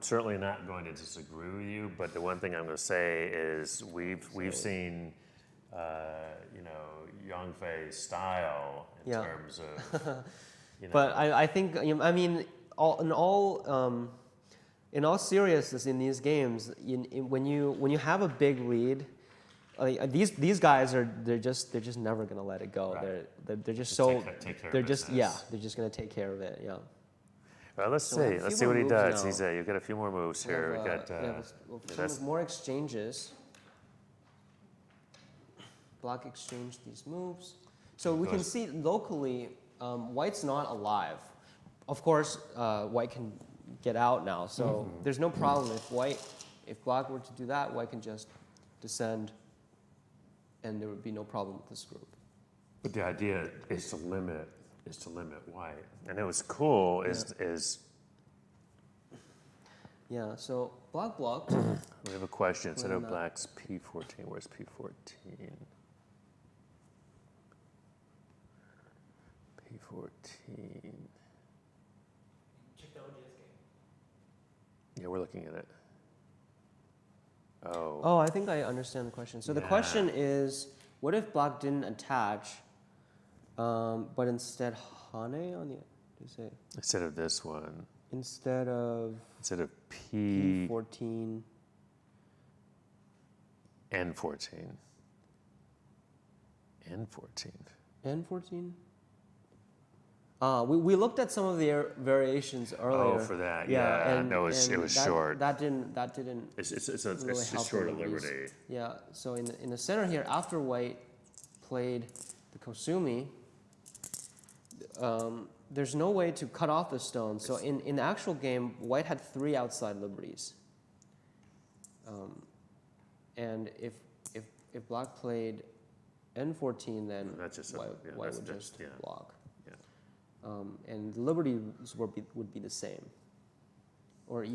certainly not going to disagree with you, but the one thing I'm going to say is we've seen Yongfei's style in Yeah. terms of But I think in all seriousness, in these games, when you have a big lead, these guys they're just never gonna let it go. Right. They're just Just so take care of they're just business. they're just gonna take care of it. Yeah. Well, let's So we have see. a Let's few see what more he moves does. now. You've got a few more moves here. We got. Some more exchanges. Black exchanged these moves. So we can see locally, White's not alive. Of course, White can get out now, so there's no problem if Black were to do that, White can just descend, and there would be no problem with this group. But the idea is to limit White, and it was cool. Yeah. So Black blocked. We have a question. Instead of When, Black's P14, where's P14? 14. Check the OGS game. Yeah, we're looking at it. Oh. Oh, I think I understand the question. So the Yeah. question is, what if black didn't attach, but instead Hane on the, do you say, Instead of this one. instead of Instead of P P14, N14. N14. N14? We looked at some of the variations earlier. Oh, for that, yeah. and, No, it was and short. That didn't It's really just help short the of liberties. liberty. Yeah. So in the center here, after white played the Kosumi, there's no way to cut off the stone. So in the actual game, white had 3 outside liberties. And if black played N14, then That's just white that's would just yeah. block. Yeah. And the liberties would be the same, or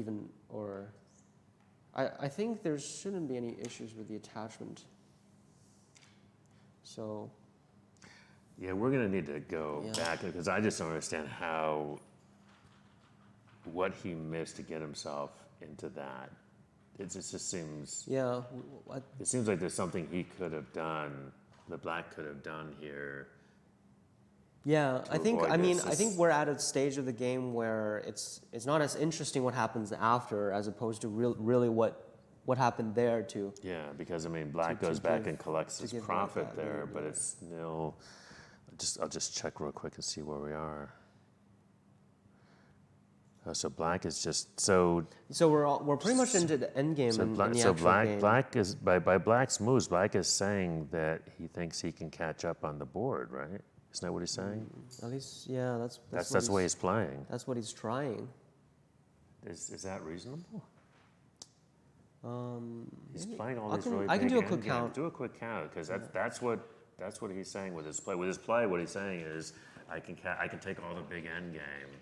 I think there shouldn't be any issues with the attachment. So. Yeah, we're gonna need to go Yeah. back because I just don't understand what he missed to get himself into that. It just seems. Yeah. It seems like there's something he could have done, the black could have done here. Yeah, To I think. avoid I mean, this. I think we're at a stage of the game where it's not as interesting what happens after, as opposed to really what happened there to. Yeah, because I mean, black to goes back give- and collects to his give white profit that there, lead, but yeah. it's nil. I'll just check real quick and see where we are. Oh, so black is just so. So we're pretty much into the end game So, in the actual game. black is by black's moves. Black is saying that he thinks he can catch up on the board, right? Isn't that what he's saying? At least, yeah, that's That's the way he's playing. That's what he's trying. Is that reasonable? He's Maybe- playing all I these can- really I can big do a end quick games. count. Do a quick count because that's what he's saying with his play. With his play, what he's saying is, I can take all the big end game.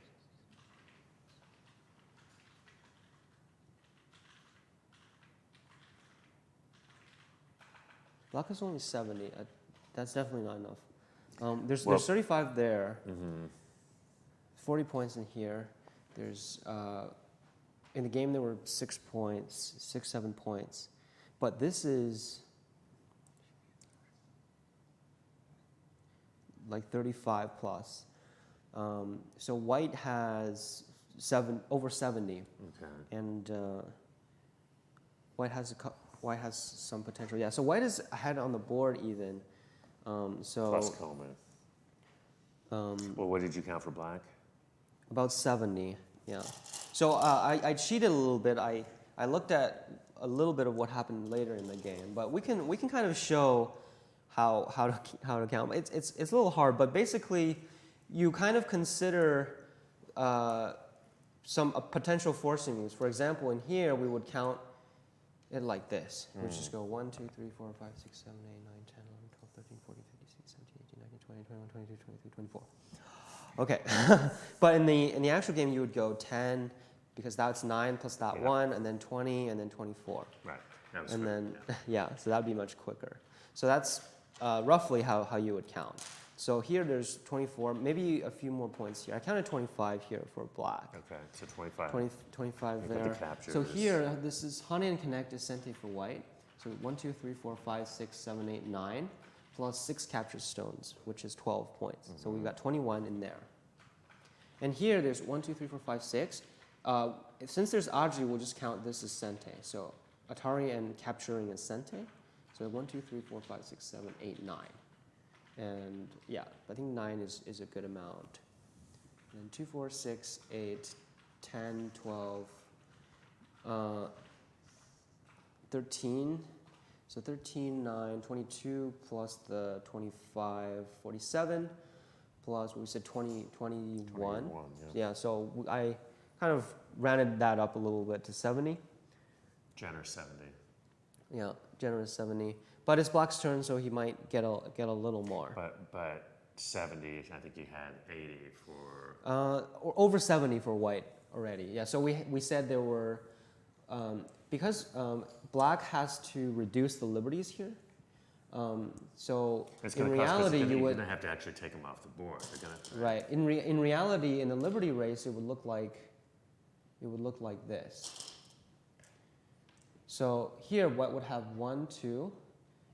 Black is only 70. That's definitely not enough. There's Well- 35 there. 40 points in here. There's in the game there were 6 points, 7 points, but this is like 35 plus. So white has over 70, Okay. and white has some potential. Yeah. So white is ahead on the board even. So Plus Coleman. Well, what did you count for black? about 70, yeah. So I cheated a little bit. I looked at a little bit of what happened later in the game, but we can kind of show how to count. It's a little hard, but basically, you kind of consider some potential forcing moves. For example, in here we would count it like this. We would just go 1, 2, 3, 4, 5, 6, 7, 8, 9, 10, 11, 12, 13, 14, 15, 16, 17, 18, 19, 20, 21, 22, 23, 24. Okay, but in the actual game you would go 10 because that's 9 plus that Yeah. 1, and then 20, and then 24, Right. That was and quick, then yeah. yeah, so that'd be much quicker. So that's roughly how you would count. So here there's 24, maybe a few more points here. I counted 25 here for black. Okay, so 25. 25 You put there. the captures. So here, this is Honey and Connect is Sente for white. So 1, 2, 3, 4, 5, 6, 7, 8, 9, plus 6 capture stones, which is 12 points. So we've got 21 in there. And here there's 1, 2, 3, 4, 5, 6. Since there's Aji, we'll just count this as Sente. So Atari and capturing is Sente. So 1, 2, 3, 4, 5, 6, 7, 8, 9. And yeah, I think 9 is a good amount. And 2, 4, 6, 8, 10, 12, 13. So 13, 9, 22 plus the 25, 47 plus what we said 21. 21, Yeah, so I kind of rounded that up a little bit to 70. Jenner 70. Yeah, generous 70. But it's black's turn, so he might get a little more. But 70, I think you had 80 for. Or over 70 for white already. Yeah, so we said there were, because black has to reduce the liberties here, So It's in going to cost reality, because you you're would going to have to actually take them off the board. They're going to right. In reality, in the Liberty race, it would look like this. So here, White would have 1, 2,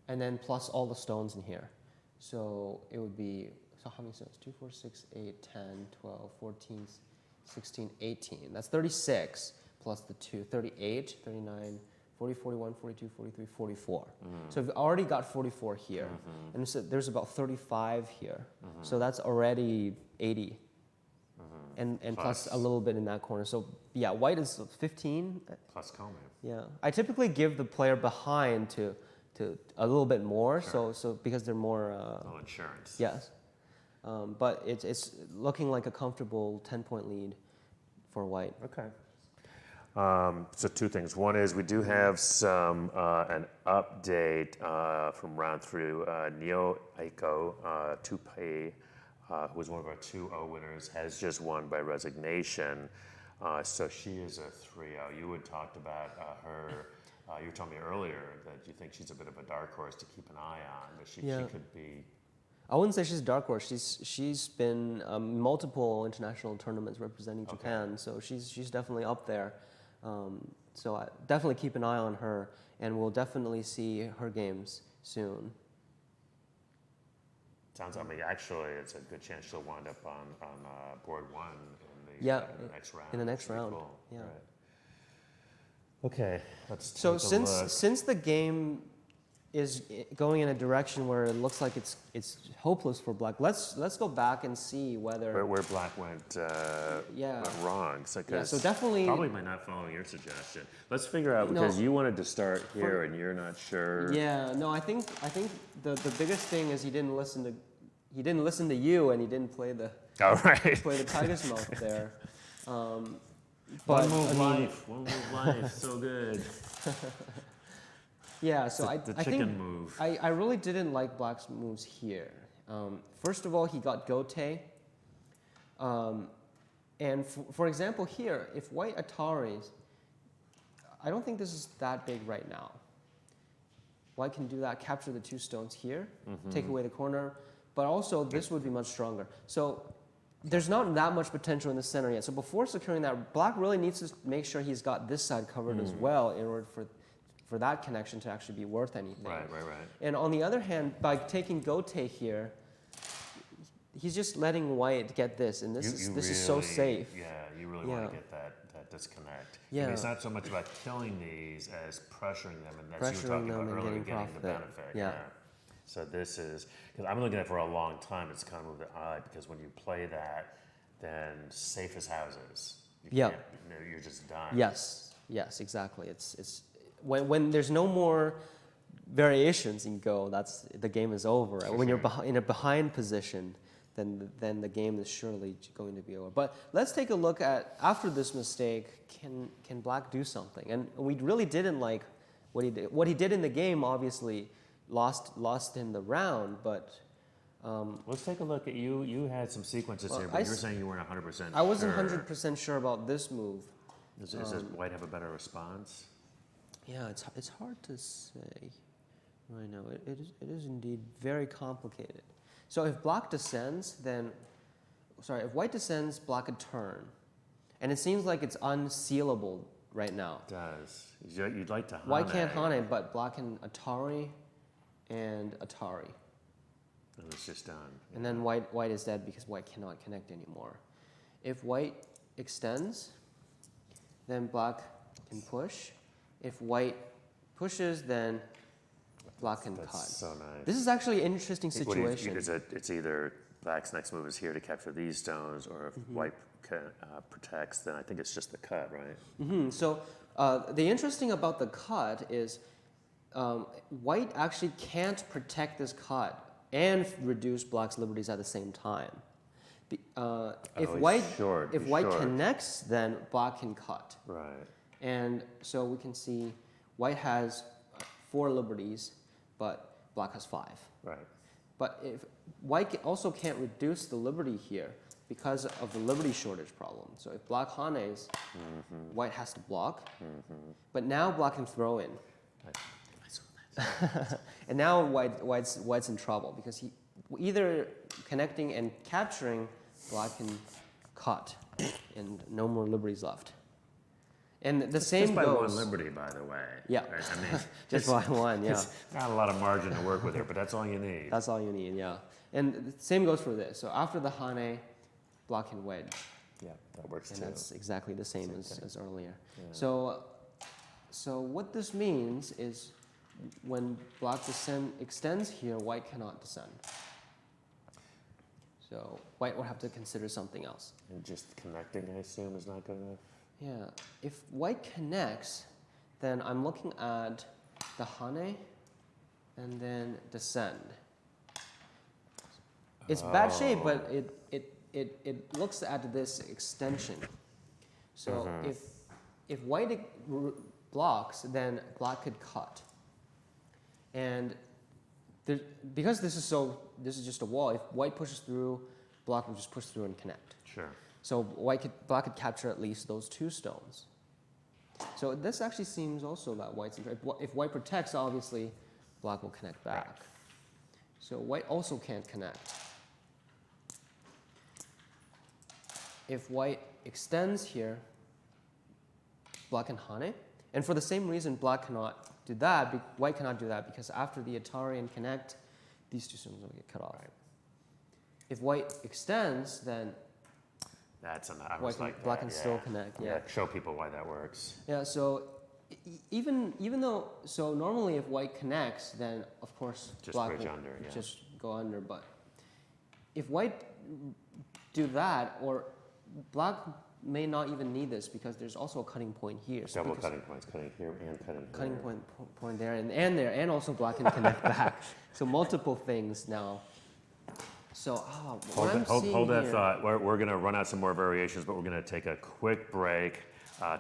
and then plus all the stones in here. So it would be, so how many stones? 2, 4, 6, 8, 10, 12, 14, 16, 18. That's 36 plus the 2, 38, 39, 40, 41, 42, 43, 44. So we've already got 44 here. And so there's about 35 here. So that's already 80. And plus a little bit in that corner. So yeah, White is 15. plus Comey. Yeah, I typically give the player behind to a little bit more, Sure. so because they're more. No insurance. Yes, but it's looking like a comfortable 10-point lead for White. Okay. So two things. One is we do have some an update from round through. Neo Aiko Tupai, who was one of our 2-0 winners, has just won by resignation. So she is a 3-0. You had talked about her. You were telling me earlier that you think she's a bit of a dark horse to keep an eye on. That she could be. I wouldn't say she's a dark horse. She's been multiple international tournaments representing Japan, so she's definitely up there. So I definitely keep an eye on her, and we'll definitely see her games soon. Sounds like actually it's a good chance she'll wind up on board 1 in the next round. In the next round. Cool. Yeah. Right. Okay, let's So take a look. since the game is going in a direction where it looks like it's hopeless for Black, let's go back and see whether Where Black went wrong. So, so definitely probably by not following your suggestion. Let's figure out because you wanted to start here and you're not sure. Yeah, no, I think the biggest thing is he didn't listen to you, and he didn't play the Tiger's Mouth there. But one move life, so good. Yeah, so The I chicken think move. I really didn't like Black's moves here. First of all, he got Gote. And for example here, if White Ataris, I don't think this is that big right now. White can do that, capture the 2 stones here, take away the corner, but also this would be much stronger. So there's not that much potential in the center yet. So before securing that, Black really needs to make sure he's got this side covered as well in order for that connection to actually be worth anything. Right. And on the other hand, by taking Gote here, he's just letting White get this, and this is so safe. Yeah, you really want to get that disconnect. Yeah. I mean, it's not so much about killing these as pressuring them, and that's you were Pressuring talking them about and earlier, getting getting the profit. benefit. Yeah. So this is, because I'm looking at it for a long time, it's the kind of move that I like, because when you play that, then safe as houses. You're just done. Yes, exactly. It's when there's no more variations in Go, the game is over. When you're in a behind position, then the game is surely going to be over. But let's take a look at, after this mistake, can Black do something? And we really didn't like what he did. What he did in the game obviously lost him the round, but Let's take a look at you. You had some sequences here, but you were saying you weren't 100% sure. I wasn't 100% sure about this move. Does White have a better response? Yeah, it's hard to say right now. It is indeed very complicated. So if Black descends, if White descends, Black could turn. And it seems like it's unsealable right now. It does. You'd like to Hane. White can't Hane, but Black can Atari and Atari. And it's just done. And then White is dead because White cannot connect anymore. If White extends, then Black can push. If White pushes, then Black can cut. That's so nice. This is actually an interesting situation. It's either Black's next move is here to capture these stones, or if White protects, then I think it's just the cut, right? So the interesting about the cut is White actually can't protect this cut and reduce Black's liberties at the same time. If White connects, then Black can cut. Right. And so we can see White has 4 liberties, but Black has 5. Right. But if White also can't reduce the liberty here because of the liberty shortage problem. So if Black Hanes, White has to block. But now Black can throw in. And now white's in trouble because he either connecting and capturing, black can cut, and no more liberties left. And the same Just by goes. one liberty, by the way. Yeah. Right? I mean, Just by one, yeah. it's not a lot of margin to work with here, but that's all you need. That's all you need, yeah. And the same goes for this. So after the hane, black can wedge. Yeah, that works And too. that's exactly the same as earlier. Yeah. So what this means is when black extends here, white cannot descend. So white will have to consider something else. And just connecting, I assume, is not good enough? Yeah, if white connects, then I'm looking at the hane and then descend. It's bad shape, but it looks at this extension. So if white blocks, then black could cut. And because this is just a wall, if white pushes through, black will just push through and connect. Sure. So black could capture at least those 2 stones. So this actually seems also that white's in trouble. If white protects, obviously, black will connect back. Right. So white also can't connect. If white extends here, black can hane. And for the same reason, black cannot do that, white cannot do that, because after the Atari and connect, these 2 stones will get cut off. Right. If white extends, then That's I was like black that, can still connect. Yeah, show people why that works. Yeah, so even though, so normally if white connects, then of course Just black bridge will under, yeah. just go under. But if white do that, or black may not even need this because there's also a cutting point here. So Double cutting points, cutting here and cutting here. cutting point there and there, and also black can connect back. So multiple things now. So Hold that thought. We're going to run out some more variations, but we're going to take a quick break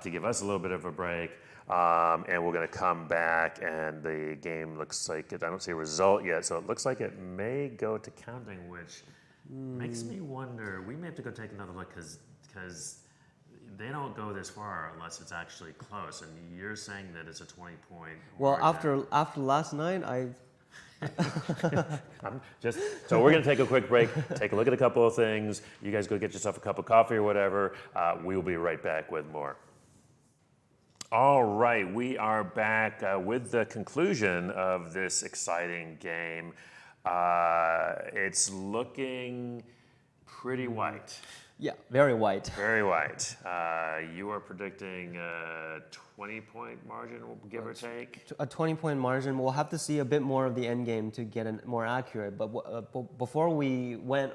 to give us a little bit of a break. And we're going to come back, and the game looks like I don't see a result yet, so it looks like it may go to counting, which makes me wonder. We may have to go take another look because they don't go this far unless it's actually close. And you're saying that it's a 20-point. Well, after last night, So we're going to take a quick break, take a look at a couple of things. You guys go get yourself a cup of coffee or whatever. We will be right back with more. All right, we are back with the conclusion of this exciting game. It's looking pretty white. yeah, very white. Very white. You are predicting a 20-point margin, give or take? A 20-point margin. We'll have to see a bit more of the end game to get it more accurate. But before we went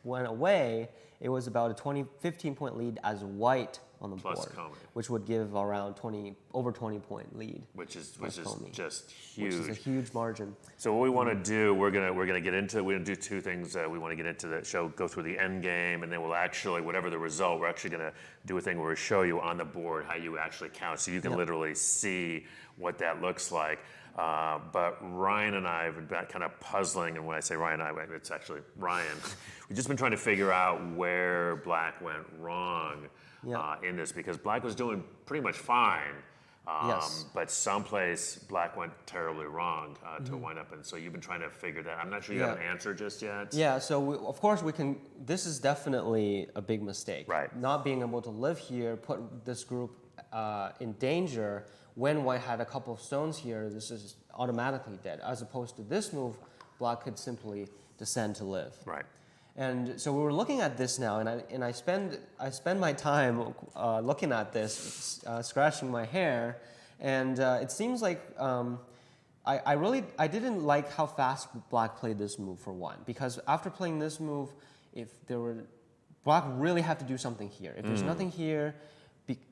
away, it was about a 15-point lead as white on the Plus board, Comey. which would give around over 20-point lead. Which is Comey. just huge. Which is a huge margin. So what we want to do, we're gonna get into. We're gonna do 2 things. We want to get into the show, go through the end game, and then we'll actually, whatever the result, we're actually gonna do a thing where we show you on the board how you actually count, so you can literally see what that looks like. But Ryan and I have been kind of puzzling, and when I say Ryan and I, it's actually Ryan. We've just been trying to figure out where black went wrong in this, because black was doing pretty much fine. Yes. But someplace black went terribly wrong to wind up, and so you've been trying to figure that. I'm not sure you have an answer just yet. Yeah, so of course we can. This is definitely a big mistake. Right. Not being able to live here put this group in danger. When white had a couple of stones here, this is automatically dead. As opposed to this move, black could simply descend to live. Right. And so we were looking at this now, and I spend my time looking at this, scratching my hair, and it seems like I didn't like how fast black played this move for one, because after playing this move, black really had to do something here. If there's nothing here,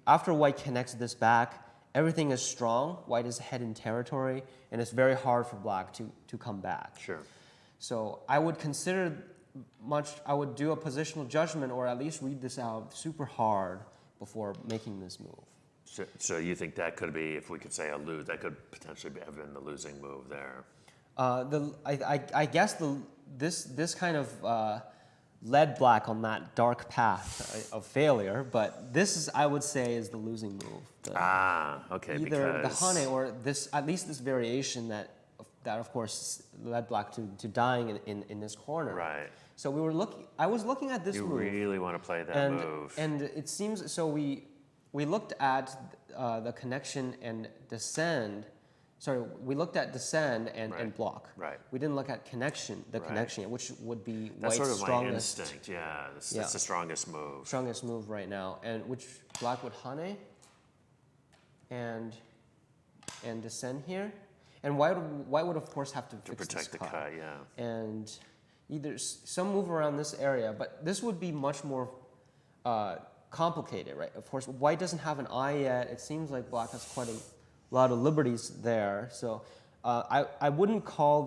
after white connects this back, everything is strong. White is ahead in territory, and it's very hard for black to come back. Sure. So I would consider I would do a positional judgment, or at least read this out super hard before making this move. So you think that could be, if we could say that could potentially have been the losing move there? I guess this kind of led black on that dark path of failure, but this I would say is the losing move. Okay. Either because the hane or at least this variation that that of course led black to dying in this corner. Right. So I was looking at this You move. really want to play that and, move. And it seems, so we looked at the connection and descend. Sorry, we looked at descend and block. Right. We didn't look at connection, connection, which would be That's white's sort of strongest. my instinct, yeah. That's the strongest move. Strongest move right now, and which black would hane and descend here. And white would of course have to fix protect this the cut, yeah. And either some move around this area, but this would be much more complicated, right? Of course, white doesn't have an eye yet. It seems like black has quite a lot of liberties there. So I wouldn't call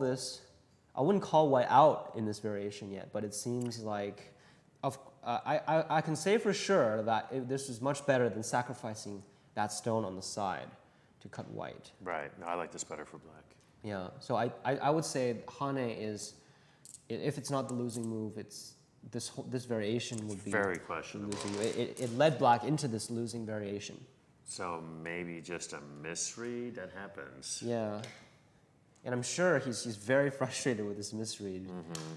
white out in this variation yet, but it seems like I can say for sure that this is much better than sacrificing that stone on the side to cut white. Right. No, I like this better for black. Yeah. So I would say hane is, if it's not the losing move, it's this variation would be Very questionable. losing. It led black into this losing variation. So maybe just a misread that happens. Yeah. And I'm sure he's very frustrated with this misread. Mm-hmm.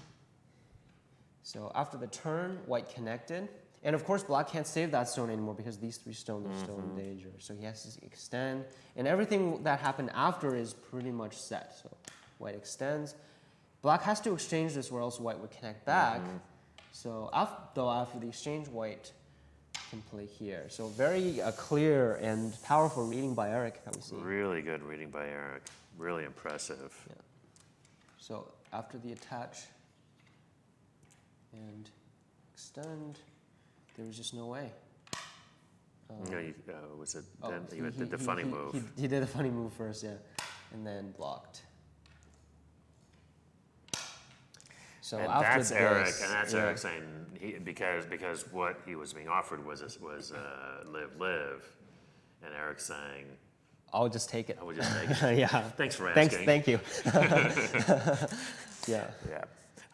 So after the turn, white connected. And of course, black can't save that stone anymore because these 3 stones are still in danger. So he has to extend. And everything that happened after is pretty much set. So white extends. Black has to exchange this or else white would connect back. So after the exchange, white can play here. So very clear and powerful reading by Eric that we see. Really good reading by Eric. Really impressive. Yeah. So after the attach and extend, there was just no way. Was it then he did the funny move? He did the funny move first, yeah, and then blocked. So And after that's this, Eric, and that's Eric saying because what he was being offered was live, and Eric's saying, I'll just take it. I would just take it. Yeah. Thanks for asking. Thank you. Yeah. Yeah.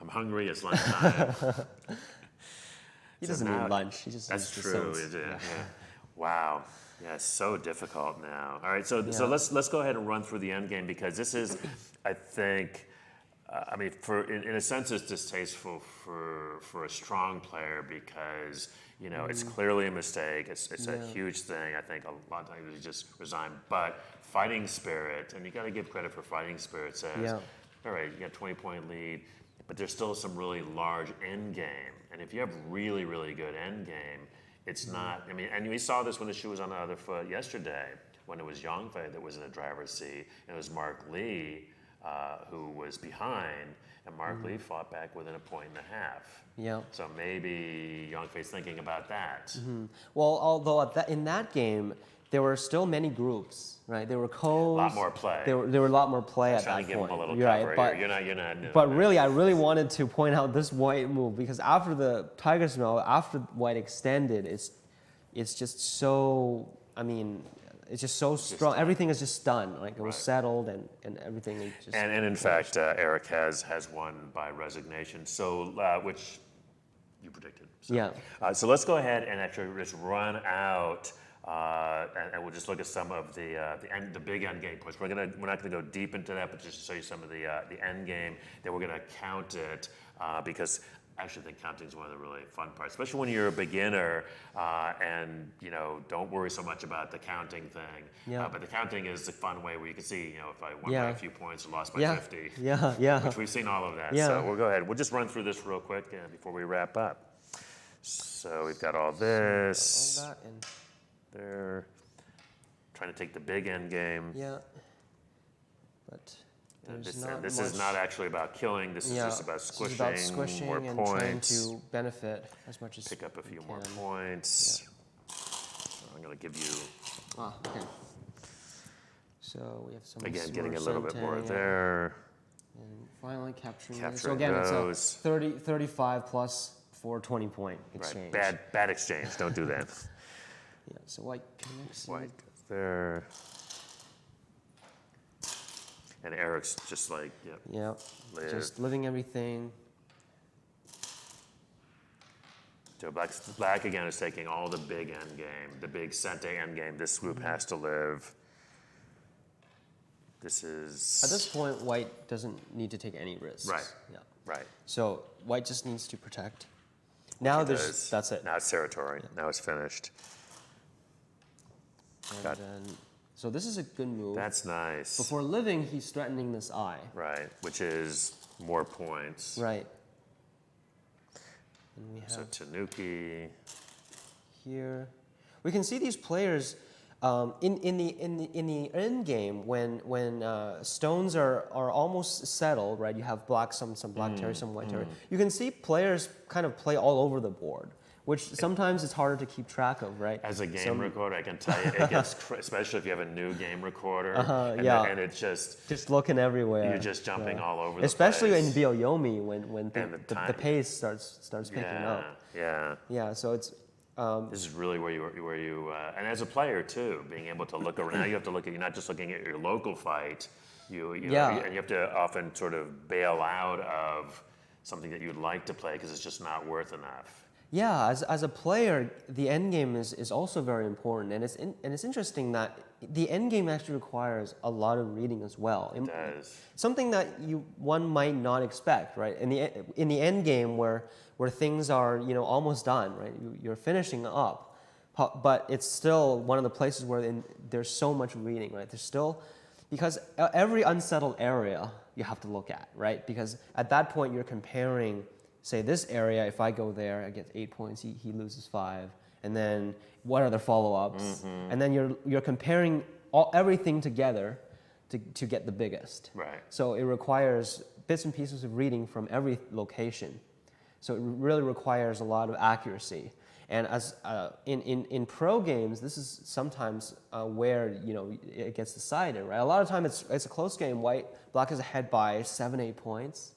I'm hungry. It's lunchtime. He doesn't need lunch. He just That's needs the true. sense. Yeah. Wow. Yeah, it's so difficult now. All right, so let's go ahead and run through the end game because this is, I think, I mean, in a sense, it's distasteful for a strong player because it's clearly a mistake. It's a huge thing. I think a lot of times you just resign, but fighting spirit, and you got to give credit for fighting spirit. Says, all right, you got 20-point lead, but there's still some really large end game, and if you have really really good end game, it's not. I mean, and we saw this when the shoe was on the other foot yesterday, when it was Yongfei that was in the driver's seat, and it was Mark Lee who was behind, and Mark Lee fought back within 1.5 points. Yeah. So maybe Yongfei's thinking about that. Well, although in that game, there were still many groups, right? There were codes. A lot more play. There were a lot more play at that Trying to give point. him a little You're cover right, but here. You're not new. but really, I really wanted to point out this white move because after the tiger smell, after white extended, it's just so. I mean, it's just so strong. Everything is just done. Like it was settled and everything. Is just And in fact, Eric has won by resignation. So which you predicted. So. Yeah. So let's go ahead and actually just run out. And we'll just look at some of the big end game points. We're not gonna go deep into that, but just to show you some of the end game. Then we're gonna count it because I actually think counting is one of the really fun parts, especially when you're a beginner and don't worry so much about the counting thing. Yeah. But the counting is the fun way where you can see if I won by a few points or lost by 50. Yeah. Which we've seen all of that. Yeah. So we'll go ahead. We'll just run through this real quick before we wrap up. So we've got all this. All that and They're trying to take the big end game. yeah, but there's This not is much. not actually about killing. This is just about This is about squishing squishing more and points. trying to benefit as much as Pick up a few more can. points. So I'm going to give you, Okay. So we have some. again, getting a smart little bit more sentencing, there. And finally capturing. Capturing So again, those. it's a 35 plus 420-point exchange. Right. Bad exchange. Don't do that. Yeah. So white connects. White goes there. And Eric's just like, Yeah. live. Just living everything. So black again is taking all the big end game, the big Sente end game. This group has to live. This is... At this point, white doesn't need to take any risks. Right. Yeah. Right. So white just needs to protect. Which Now he there's does. that's it. Now it's territory. Now it's finished. And Got- then, so this is a good move. That's nice. Before living, he's threatening this eye. Right, which is more points. Right. And we have So Tanuki. here. We can see these players in the end game when stones are almost settled, right? You have black, some black terry, some white terry. You can see players kind of play all over the board, which sometimes it's harder to keep track of, right? As a game recorder, I can tell you, it gets, especially if you have a new game recorder, and, yeah. and it's just looking everywhere. you're just jumping all over Especially the in place. Byoyomi when And the pace starts picking up. Yeah. Yeah, so it's This is really where you and as a player too, being able to look around. Now you have to look at, you're not just looking at your local fight. You Yeah. and you have to often sort of bail out of something that you'd like to play because it's just not worth enough. yeah, as a player, the end game is also very important, and it's interesting that the end game actually requires a lot of reading as well. It does. Something that one might not expect, right? In the end game where things are almost done, right? You're finishing up, but it's still one of the places where there's so much reading, right? There's still, because every unsettled area you have to look at, right? Because at that point you're comparing, say, this area, if I go there, I get 8 points, he loses 5. And then what are the follow-ups? And then you're comparing everything together to get the biggest. Right. So it requires bits and pieces of reading from every location. So it really requires a lot of accuracy. And as in pro games, this is sometimes where it gets decided, right? A lot of time it's a close game. Black is ahead by 7-8 points,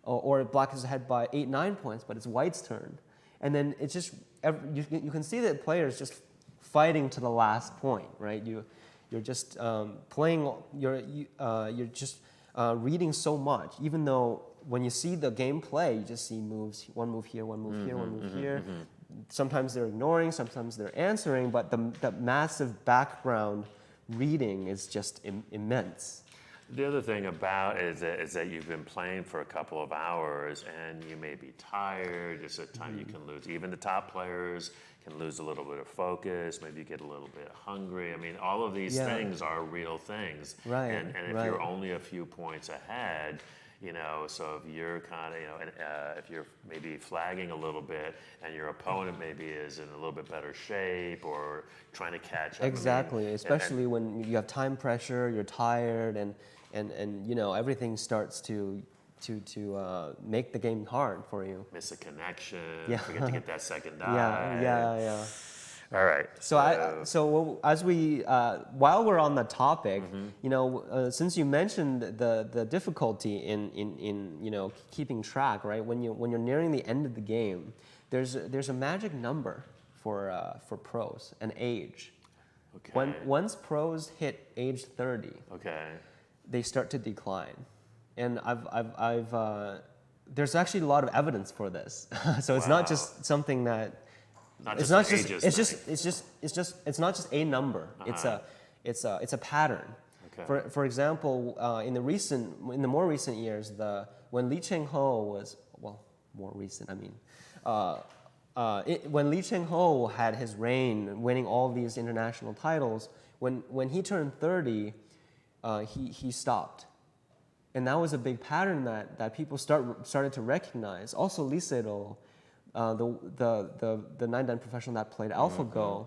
or black is ahead by 8-9 points, but it's white's turn, and then it's just you can see that players just fighting to the last point, right? You're just playing. You're just reading so much, even though when you see the game play, you just see moves, one move here, one move here, one move here. Sometimes they're ignoring, sometimes they're answering, but the massive background reading is just immense. The other thing about it is that you've been playing for a couple of hours and you may be tired. There's a time you can lose. Even the top players can lose a little bit of focus. Maybe you get a little bit hungry. I mean, all of these things are real things. Right, And if right. you're only a few points ahead, so if you're kind of, if you're maybe flagging a little bit and your opponent maybe is in a little bit better shape or trying to catch up. Exactly, I mean, especially when you have time pressure, you're tired, and everything starts to make the game hard for you. miss a connection, Yeah. forget to get that second die. Yeah. All right. So as we while we're on the topic, since you mentioned the difficulty in keeping track, right? When you're nearing the end of the game, there's a magic number for pros, an age. Okay. Once pros hit age 30, Okay. they start to decline, and I've there's actually a lot of evidence for this. So it's not just something that. It's not just. It's not just a number. It's a pattern. Okay. For example, in the more recent years, when Li Cheng-ho was more recent. I mean, when Li Cheng-ho had his reign, winning all these international titles, when he turned 30, he stopped, and that was a big pattern that people started to recognize. Also, Lee Sedol, the 9-dan professional that played AlphaGo,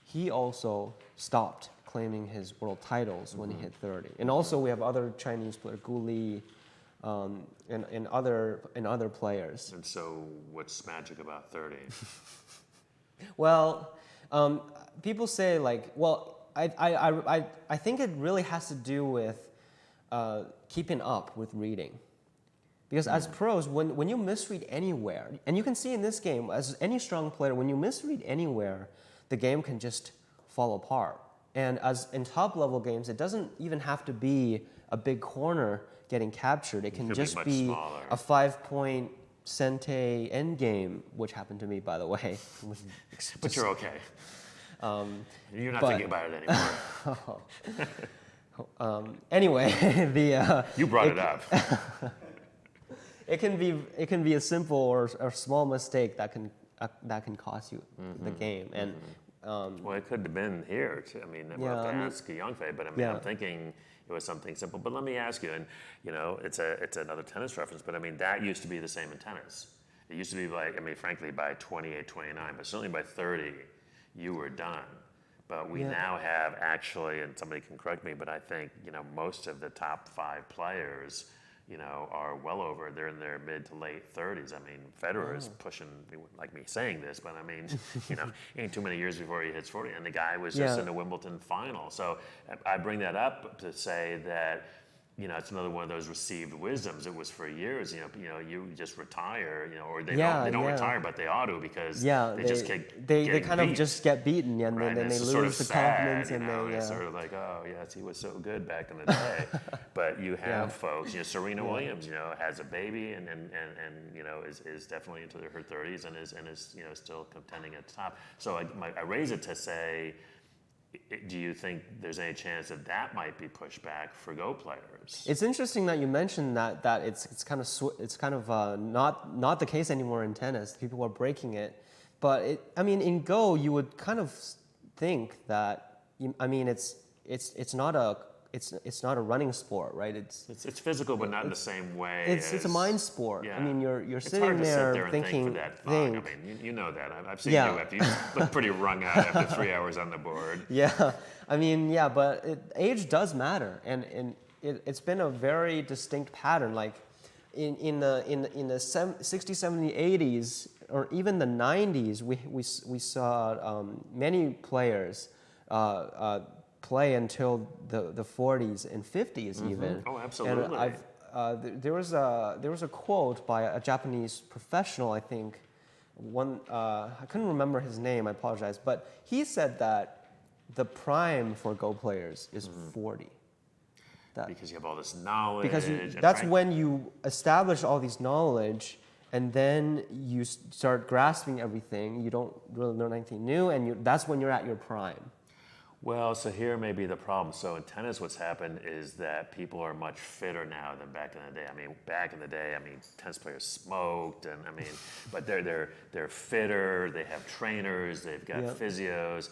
he also stopped claiming his world titles when he hit 30. And also we have other Chinese players, Gu Li, and other players. And so, what's magic about 30? Well, people say I think it really has to do with keeping up with reading. Because as pros, when you misread anywhere, and you can see in this game, as any strong player, when you misread anywhere, the game can just fall apart. And as in top-level games, it doesn't even have to be a big corner getting captured. It can just be smaller. a 5-point Sente endgame, which happened to me, by the way. But you're okay. You're not but- thinking about it anymore. Anyway, You brought it up. it can be a simple or small mistake that can cost you the game. And Well, it could have been here. Too. I mean, we'll Yeah, have to I mean- ask Yongfei, but I mean, Yeah. I'm thinking it was something simple. But let me ask you, and it's another tennis reference, but I mean, that used to be the same in tennis. It used to be like, I mean, frankly, by 28, 29, but certainly by 30, you were done. But we Yeah. now have actually, and somebody can correct me, but I think, most of the top 5 players, are well over, they're in their mid to late 30s. I mean, Federer is pushing, like me saying this, but I mean, ain't too many years before he hits 40, and the guy was just Yeah. in the Wimbledon final. So I bring that up to say that, it's another one of those received wisdoms. It was for years, you just retire, or they don't Yeah. retire, but they ought to because yeah, they just get they getting kind of beat. just get beaten, and Right, then and they it's lose sort of the sad, confidence, and it's they sort of like, oh yes, he was so good back in the day. But you have folks, Serena Williams, has a baby and is definitely into her 30s and is still contending at the top. So I raise it to say, do you think there's any chance that might be pushed back for Go players? It's interesting that you mentioned that it's kind of not the case anymore in tennis. People are breaking it, but in Go you would kind of think that it's not a running sport, right? It's physical, but not in the same way. It's a mind sport. Yeah. I mean, you're It's sitting hard to sit there there and thinking, think for that long. I mean, you know that. I've seen Yeah. you after you look pretty wrung out after 3 hours on the board. Yeah, but age does matter, and it's been a very distinct pattern. Like in the 60s, 70s, 80s, or even the 90s, we saw many players play until the 40s and 50s even. Oh, absolutely. And there was a quote by a Japanese professional, I think. I couldn't remember his name. I apologize, but he said that the prime for Go players is 40. Because you have all this knowledge. Because and that's frank- when you establish all these knowledge, and then you start grasping everything. You don't really learn anything new, and that's when you're at your prime. Well, so here may be the problem. So in tennis, what's happened is that people are much fitter now than back in the day. I mean, back in the day, tennis players smoked, and but they're fitter. They have trainers. They've got Yep. physios.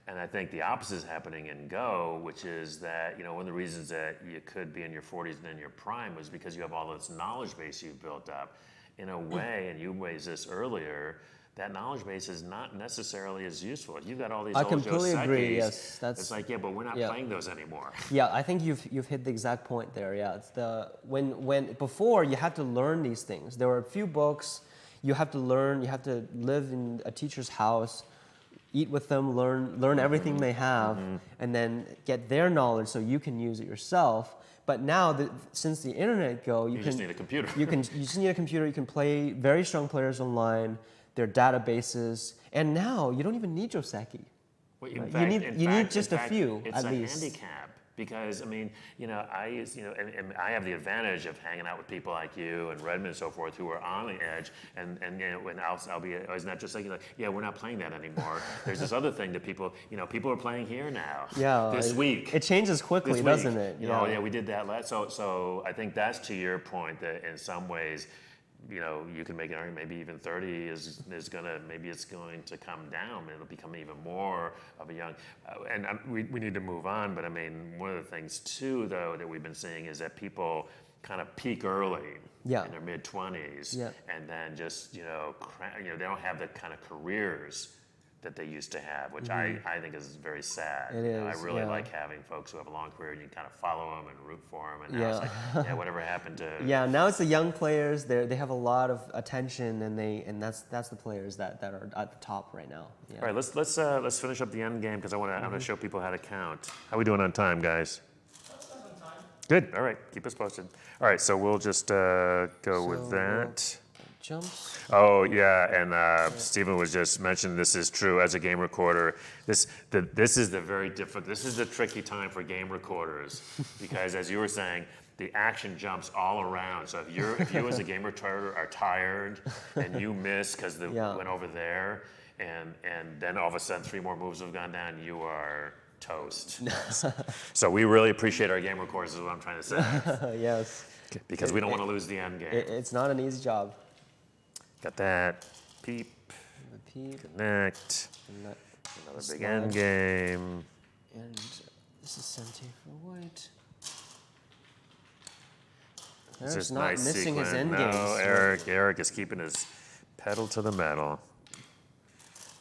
And I think the opposite is happening in Go, which is that, one of the reasons that you could be in your 40s and in your prime was because you have all this knowledge base you've built up. In a way, and you raised this earlier, that knowledge base is not necessarily as useful. You've got all these I old completely agree. Josekis. Yes, It's like, but we're not playing those anymore. Yeah, I think you've hit the exact point there. Yeah, it's when before you had to learn these things. There were a few books you have to learn. You have to live in a teacher's house, eat with them, learn everything they have, and then get their knowledge so you can use it yourself. But now, since the internet you just need a computer. you just need a computer. You can play very strong players online. Their databases, and now you don't even need Joseki. Well, You need just a few, it's at a least. handicap because and I have the advantage of hanging out with people like you and Redmond and so forth who are on the edge, and I'll be isn't that just like we're not playing that anymore. There's this other thing that people are playing here now. Yeah, this week. It changes quickly, This doesn't week. it? Yeah, we did that last. So I think that's to your point that in some ways, you can make an argument maybe even 30 is maybe it's going to come down. It'll become even more of a young, we need to move on. But one of the things too, though, that we've been seeing is that people kind of peak early in their mid 20s, and then just they don't have the kind of careers that they used to have, which I think is very sad. It is, I really yeah. like having folks who have a long career and you can kind of follow them and root for them. And now it's like, whatever happened to... Yeah, now it's the young players. They have a lot of attention, and that's the players that are at the top right now. Yeah. All right, let's finish up the end game because I want to show people how to count. How are we doing on time, guys? Good. All right, keep us posted. All right, so we'll just go with that. Jumps. Oh yeah, and Stephen was just mentioning this is true as a game recorder. This is the very difficult. This is the tricky time for game recorders because, as you were saying, the action jumps all around. So if you as a game recorder are tired and you miss because went over there, and then all of a sudden 3 more moves have gone down, you are toast. So we really appreciate our gamer courses, is what I'm trying to say. Yes. Because we don't want to lose the end game. It's not an easy job. Got that. Peep. The peep. Connect. And that, Another slide. big end game. And this is Sente for white. This Eric's is not nice missing sequence. his end No, games. Eric is keeping his pedal to the metal.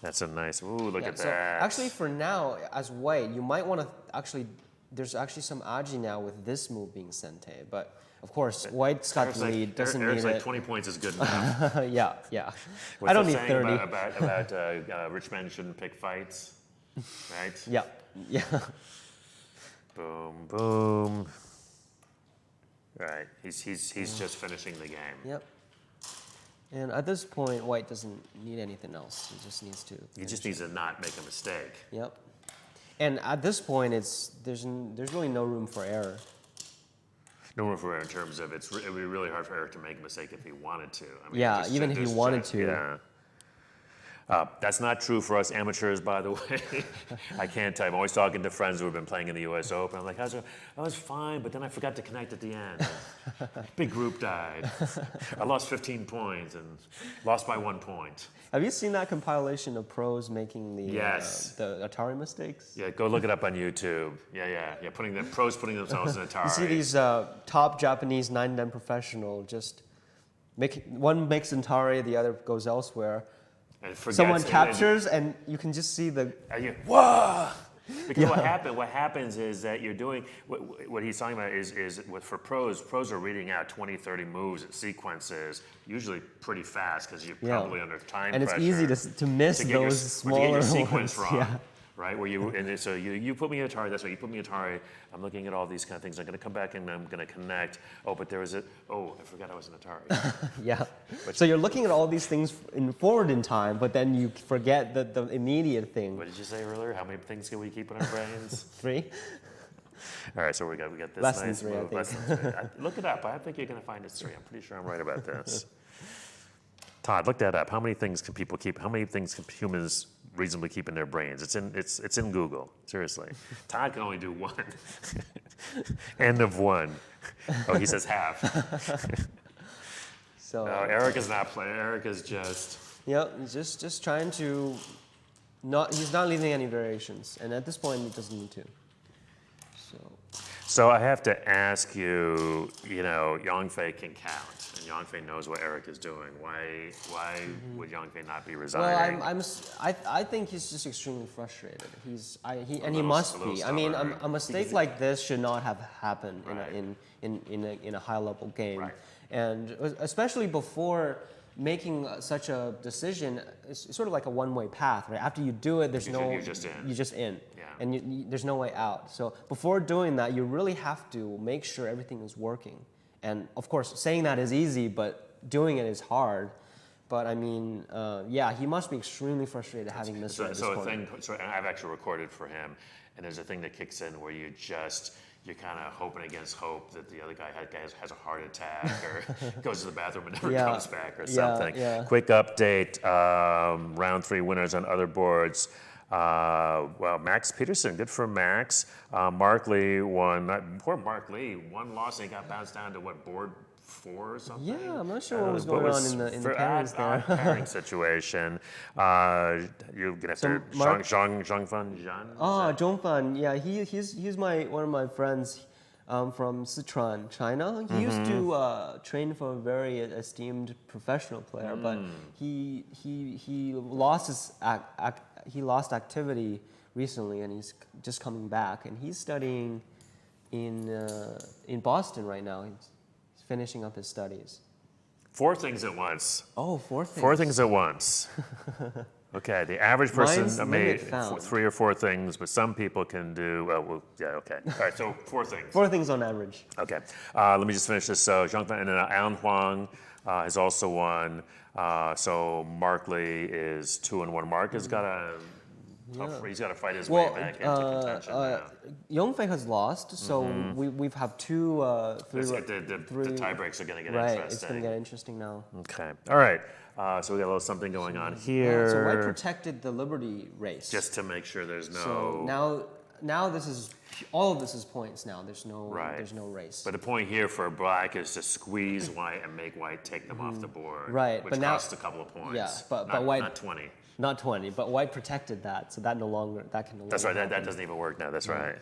That's a nice, ooh, look Yeah, at so that. actually for now, as white, you might want to actually, there's actually some agi now with this move being Sente, but of course, white's got the lead, doesn't Eric's need like it. 20 points is good enough. Yeah, yeah. What's I don't the need saying 30. about rich men shouldn't pick fights, right? Yeah, yeah. Boom, boom. Right, he's just finishing the game. Yep. And at this point, white doesn't need anything else. He just needs to. He just needs to not make a mistake. Yep. And at this point, there's really no room for error. No room for error in terms of it would be really hard for Eric to make a mistake if he wanted to. I mean, Yeah, even if he wanted to. Yeah. That's not true for us amateurs, by the way. I can't tell you. I'm always talking to friends who have been playing in the U.S. Open. I'm like, how's it? I was fine, but then I forgot to connect at the end. Big group died. I lost 15 points and lost by 1 point. Have you seen that compilation of pros making the Yes. the Atari mistakes? Yeah, go look it up on YouTube. Yeah. Pros putting themselves in Atari. You see these top Japanese 9-den professional just one makes Atari, the other goes elsewhere. And forgets, Someone and- captures, and you can just see the. And you, whoa! Because what happens is that you're doing, what he's talking about is for pros are reading out 20, 30 moves, sequences, usually pretty fast because you're probably under time and pressure. it's easy to miss those smaller to get your sequence ones. wrong. Yeah. Right, where so you put me in Atari. That's right. You put me in Atari. I'm looking at all these kind of things. I'm going to come back and I'm going to connect. Oh, but there was I forgot I was in Atari. Yeah. So you're looking at all these things forward in time, but then you forget the immediate thing. What did you say earlier? How many things can we keep in our brains? 3. All right, so we got this Less than nice 3, I move. think. Less than 3. Look it up. I think you're going to find it's 3. I'm pretty sure I'm right about this. Todd, look that up. How many things can people keep? How many things can humans reasonably keep in their brains? It's in Google. Seriously. Todd can only do 1. End of 1. Oh, he says half. So. No, Eric is not playing. Eric is just. Yep. Just trying to. He's not leaving any variations, and at this point, he doesn't need to. So I have to ask you. Yongfei can count. And Yongfei knows what Eric is doing. Why would Yongfei not be resigning? Well, I think he's just extremely frustrated. He little must be. I mean, stubborn. a mistake like this should not have happened Right. in a high level game, Right. and especially before making such a decision. It's sort of like a one-way path, right? After you do it, You're just in. You're just in. Yeah. And there's no way out. So before doing that, you really have to make sure everything is working. And of course, saying that is easy, but doing it is hard. But I mean, he must be extremely frustrated having missed it at this point. So I've actually recorded for him, and there's a thing that kicks in where you're kind of hoping against hope that the other guy has a heart attack or goes to the bathroom and never comes back or something. Yeah. Quick update, round 3 winners on other boards. Max Peterson, good for Max. Mark Lee won. Poor Mark Lee, 1 loss and he got bounced down to board 4 or something? Yeah, I'm not sure what was going on in the pairings there. Pairing situation. You're gonna have to Zhangfan Zhan. Oh, Zhongfan, yeah, he's one of my friends from Sichuan, China. He used to train for a very esteemed professional player, but he lost activity recently, and he's just coming back. And he's studying in Boston right now. He's finishing up his studies. 4 things at once. Oh, 4 things. 4 things at once. Okay, the average person Mine's may limit found. 3 or 4 things, but some people can do. Okay. All right, so 4 things. 4 things on average. Okay, let me just finish this. So Zhangfan and then Alan Huang has also won. So Mark Lee is 2-1. Mark has got a. He's got to fight his way back into contention now. Yongfei has lost, so we've have 2, 3. The tie breaks are going to get Right, interesting. it's going to get interesting now. Okay, all right. So we got a little something going on here. So White protected the Liberty race. Just to make sure there's no. So now now all of this is points now. There's no race. But the point here for black is to squeeze white and make white take them off the board. Right, Which but now- costs a couple of points. Yeah, but not, white- not 20. Not 20, but white protected that, so that can no longer. That's right. That doesn't even work now. That's right.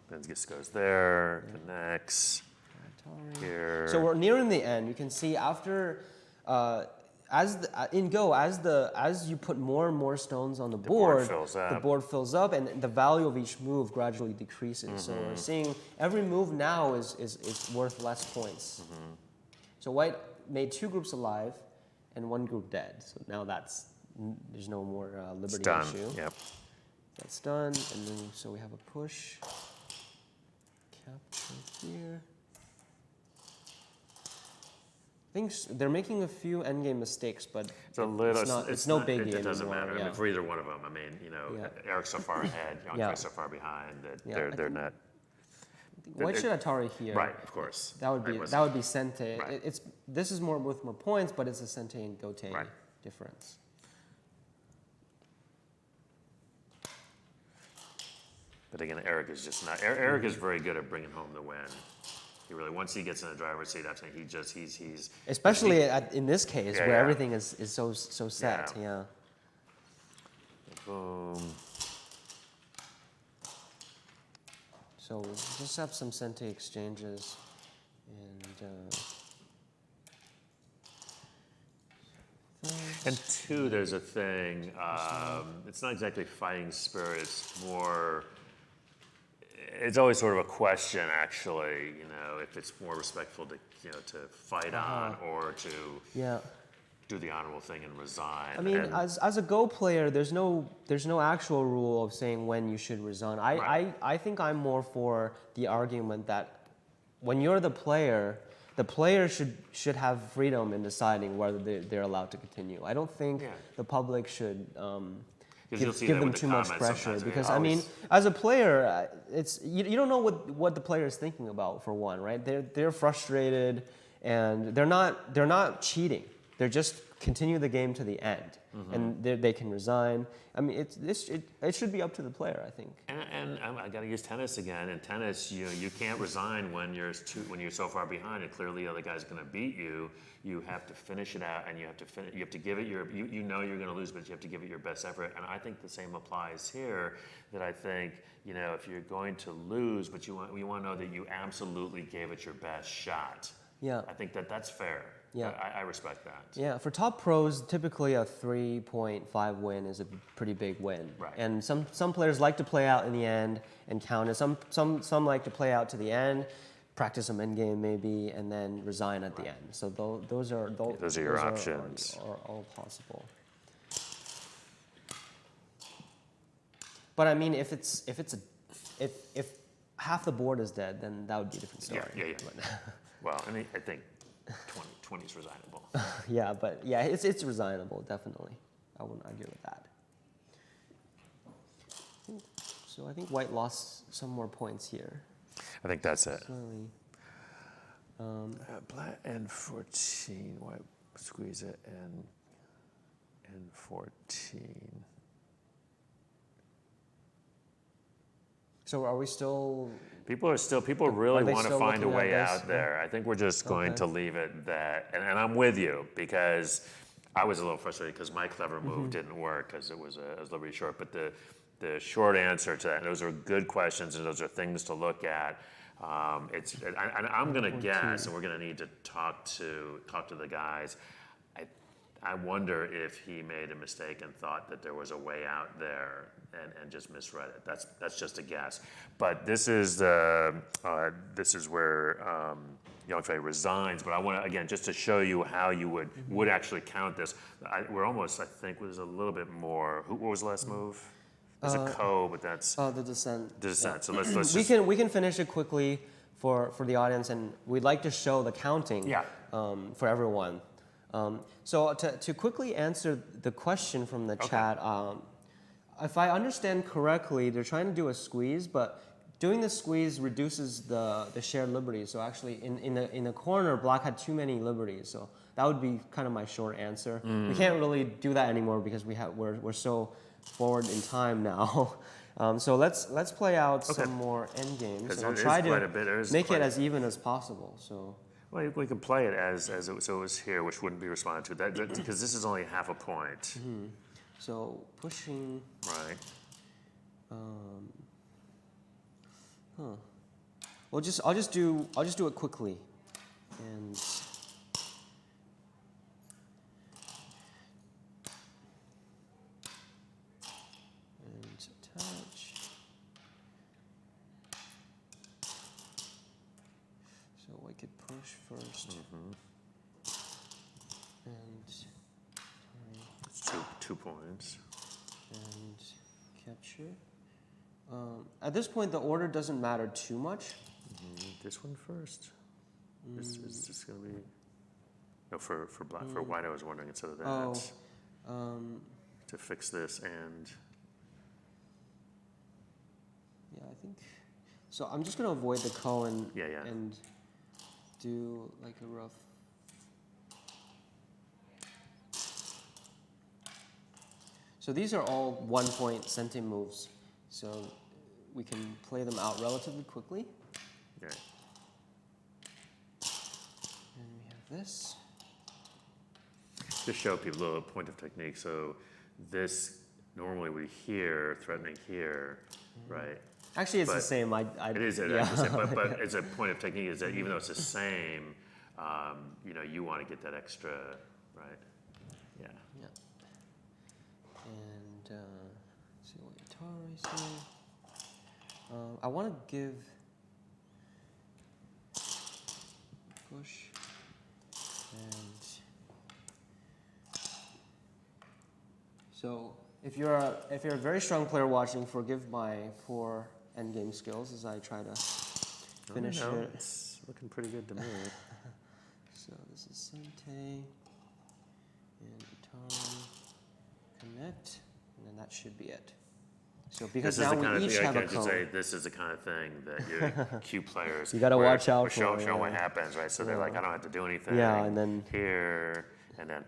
Then this goes there. Connects. Here. So we're nearing the end. You can see after, in Go, as you put more and more stones on the board board, fills up. the board fills up, and the value of each move gradually decreases. So we're seeing every move now is worth less points. So white made 2 groups alive, and 1 group dead. So now there's no more liberty It's done. issue. Yep. That's done, and then so we have a push. Capture here. I think they're making a few endgame mistakes, but It's a little. it's no biggie It doesn't anymore, matter. I yeah. mean, for either one of them. I mean, Eric's so far ahead, Yongfei Yeah. so far behind that Yeah, they're not. White should Atari here. Right, of course. That would be Sente. Right. This is more with more points, but it's a Sente and Gote Right. difference. But again, Eric is just not. Eric is very good at bringing home the win. He really, once he gets in the driver's seat, I'm saying he's. Especially in this case Yeah, where yeah. everything is so set. Yeah. Boom. So we'll just have some Sente exchanges, And two, there's a thing. It's not exactly fighting spirit. It's more. It's always sort of a question, actually. If it's more respectful to to fight on or to yeah. do the honorable thing and resign. I mean, and, as a Go player, there's no actual rule of saying when you should resign. I think I'm more for the argument that when you're the player should have freedom in deciding whether they're allowed to continue. I don't think the public should give them too much pressure because I mean, as a player, it's you don't know what the player is thinking about, for one, right? They're frustrated and they're not cheating. They're just continue the game to the end, and they can resign. I mean, it should be up to the player, I think. And I got to use tennis again. In tennis, you can't resign when you're so far behind, and clearly the other guy's going to beat you. You have to finish it out, and you have to give it your. You know you're going to lose, but you have to give it your best effort. And I think the same applies here. That I think if you're going to lose, but you want to know that you absolutely gave it your best shot. Yeah. I think that's fair. Yeah. I respect that. Yeah, for top pros, typically a 3.5 win is a pretty big win. Right. And some players like to play out in the end and count it. Some like to play out to the end, practice some end game maybe, and then resign at the end. So those are your options. Are all possible. But I mean, if half the board is dead, then that would be a different story. Yeah. But, Well, I think 20 is resignable. yeah, but yeah, it's resignable, definitely. I wouldn't argue with that. So I think white lost some more points here. I think that's it. Slightly. Black and 14. White squeeze it and 14. So are we still? People really they want to still find a looking at way this? out there. I think we're just going Okay. to leave it that. And I'm with you because I was a little frustrated because my clever move didn't work because it was a little bit short. But the short answer to that, and those are good questions and those are things to look at. And I'm going to guess, and we're going to need to talk to the guys. I wonder if he made a mistake and thought that there was a way out there and just misread it. That's just a guess. But this is where Yongfei resigns. But I want to again just to show you how you would actually count this. We're almost, I think, was a little bit more. What was the last move? It's a ko, but that's The descent. descent. Yeah. So let's we just. can finish it quickly for the audience, and we'd like to show the counting. Yeah. For everyone. So to quickly answer the question from the chat, if I understand correctly, they're trying to do a squeeze, but doing the squeeze reduces the shared liberties. So actually, in the corner, black had too many liberties. So that would be kind of my short answer. We can't really do that anymore because we're so forward in time now. So let's play out Okay. some more end games, Because and I'll there try is quite a to bit. There is make quite it a- as even as possible. So Well, we can play it as so it was here, which wouldn't be responded to. Because this is only half a point, so pushing. right? Well, I'll just do it quickly, and attach. So I could push first, and It's 2 points. and capture. At this point, the order doesn't matter too much. This one first. This is this gonna be? No, for black for white. I was wondering instead of that to fix this and Yeah, I think. So I'm just gonna avoid the ko and Yeah. and do like a rough. So these are all 1 point centi moves, so we can play them out relatively quickly. yeah. And we have this. Just show people a little point of technique. So this normally we hear threatening here, right? Actually, it's the But same. It is yeah. the same, but it's a point of technique is that even though it's the same, you want to get that extra, right? Yeah. Yeah. And let's see what Atari say. I want to give push and so if you're a very strong player watching, forgive my poor endgame skills as I try to finish No, it. it's looking pretty good to me. So this is Sente and Atari connect, and then that should be it. So because This is now the kind we of each thing have I a can say. cone. This is the kind of thing that your Q players You gotta where watch out show, for, show what yeah. happens, right? So they're like, I don't have to do anything. Yeah, and then- here, and then,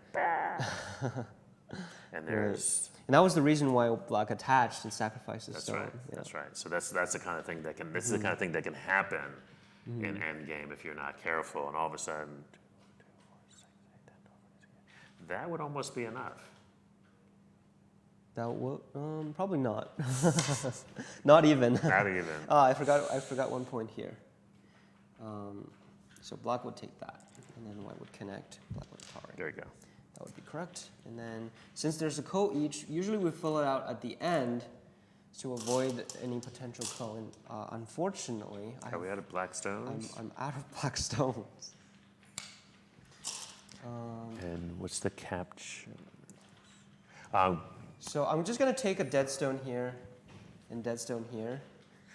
and there's. And that was the reason why Black attached and sacrificed his That's stone. right. Yeah. That's right. So that's the kind of thing that can. This is the kind of thing that can happen in endgame if you're not careful, and all of a sudden, that would almost be enough. That would probably not. Not even. Not even. I forgot 1 point here. So Black would take that, and then White would connect. Black would Atari. There you go. That would be correct. And then since there's a ko each, usually we fill it out at the end to avoid any potential ko. And unfortunately, Are we out of black stones? I'm out of black stones. And what's the capture? So I'm just gonna take a dead stone here, and dead stone here.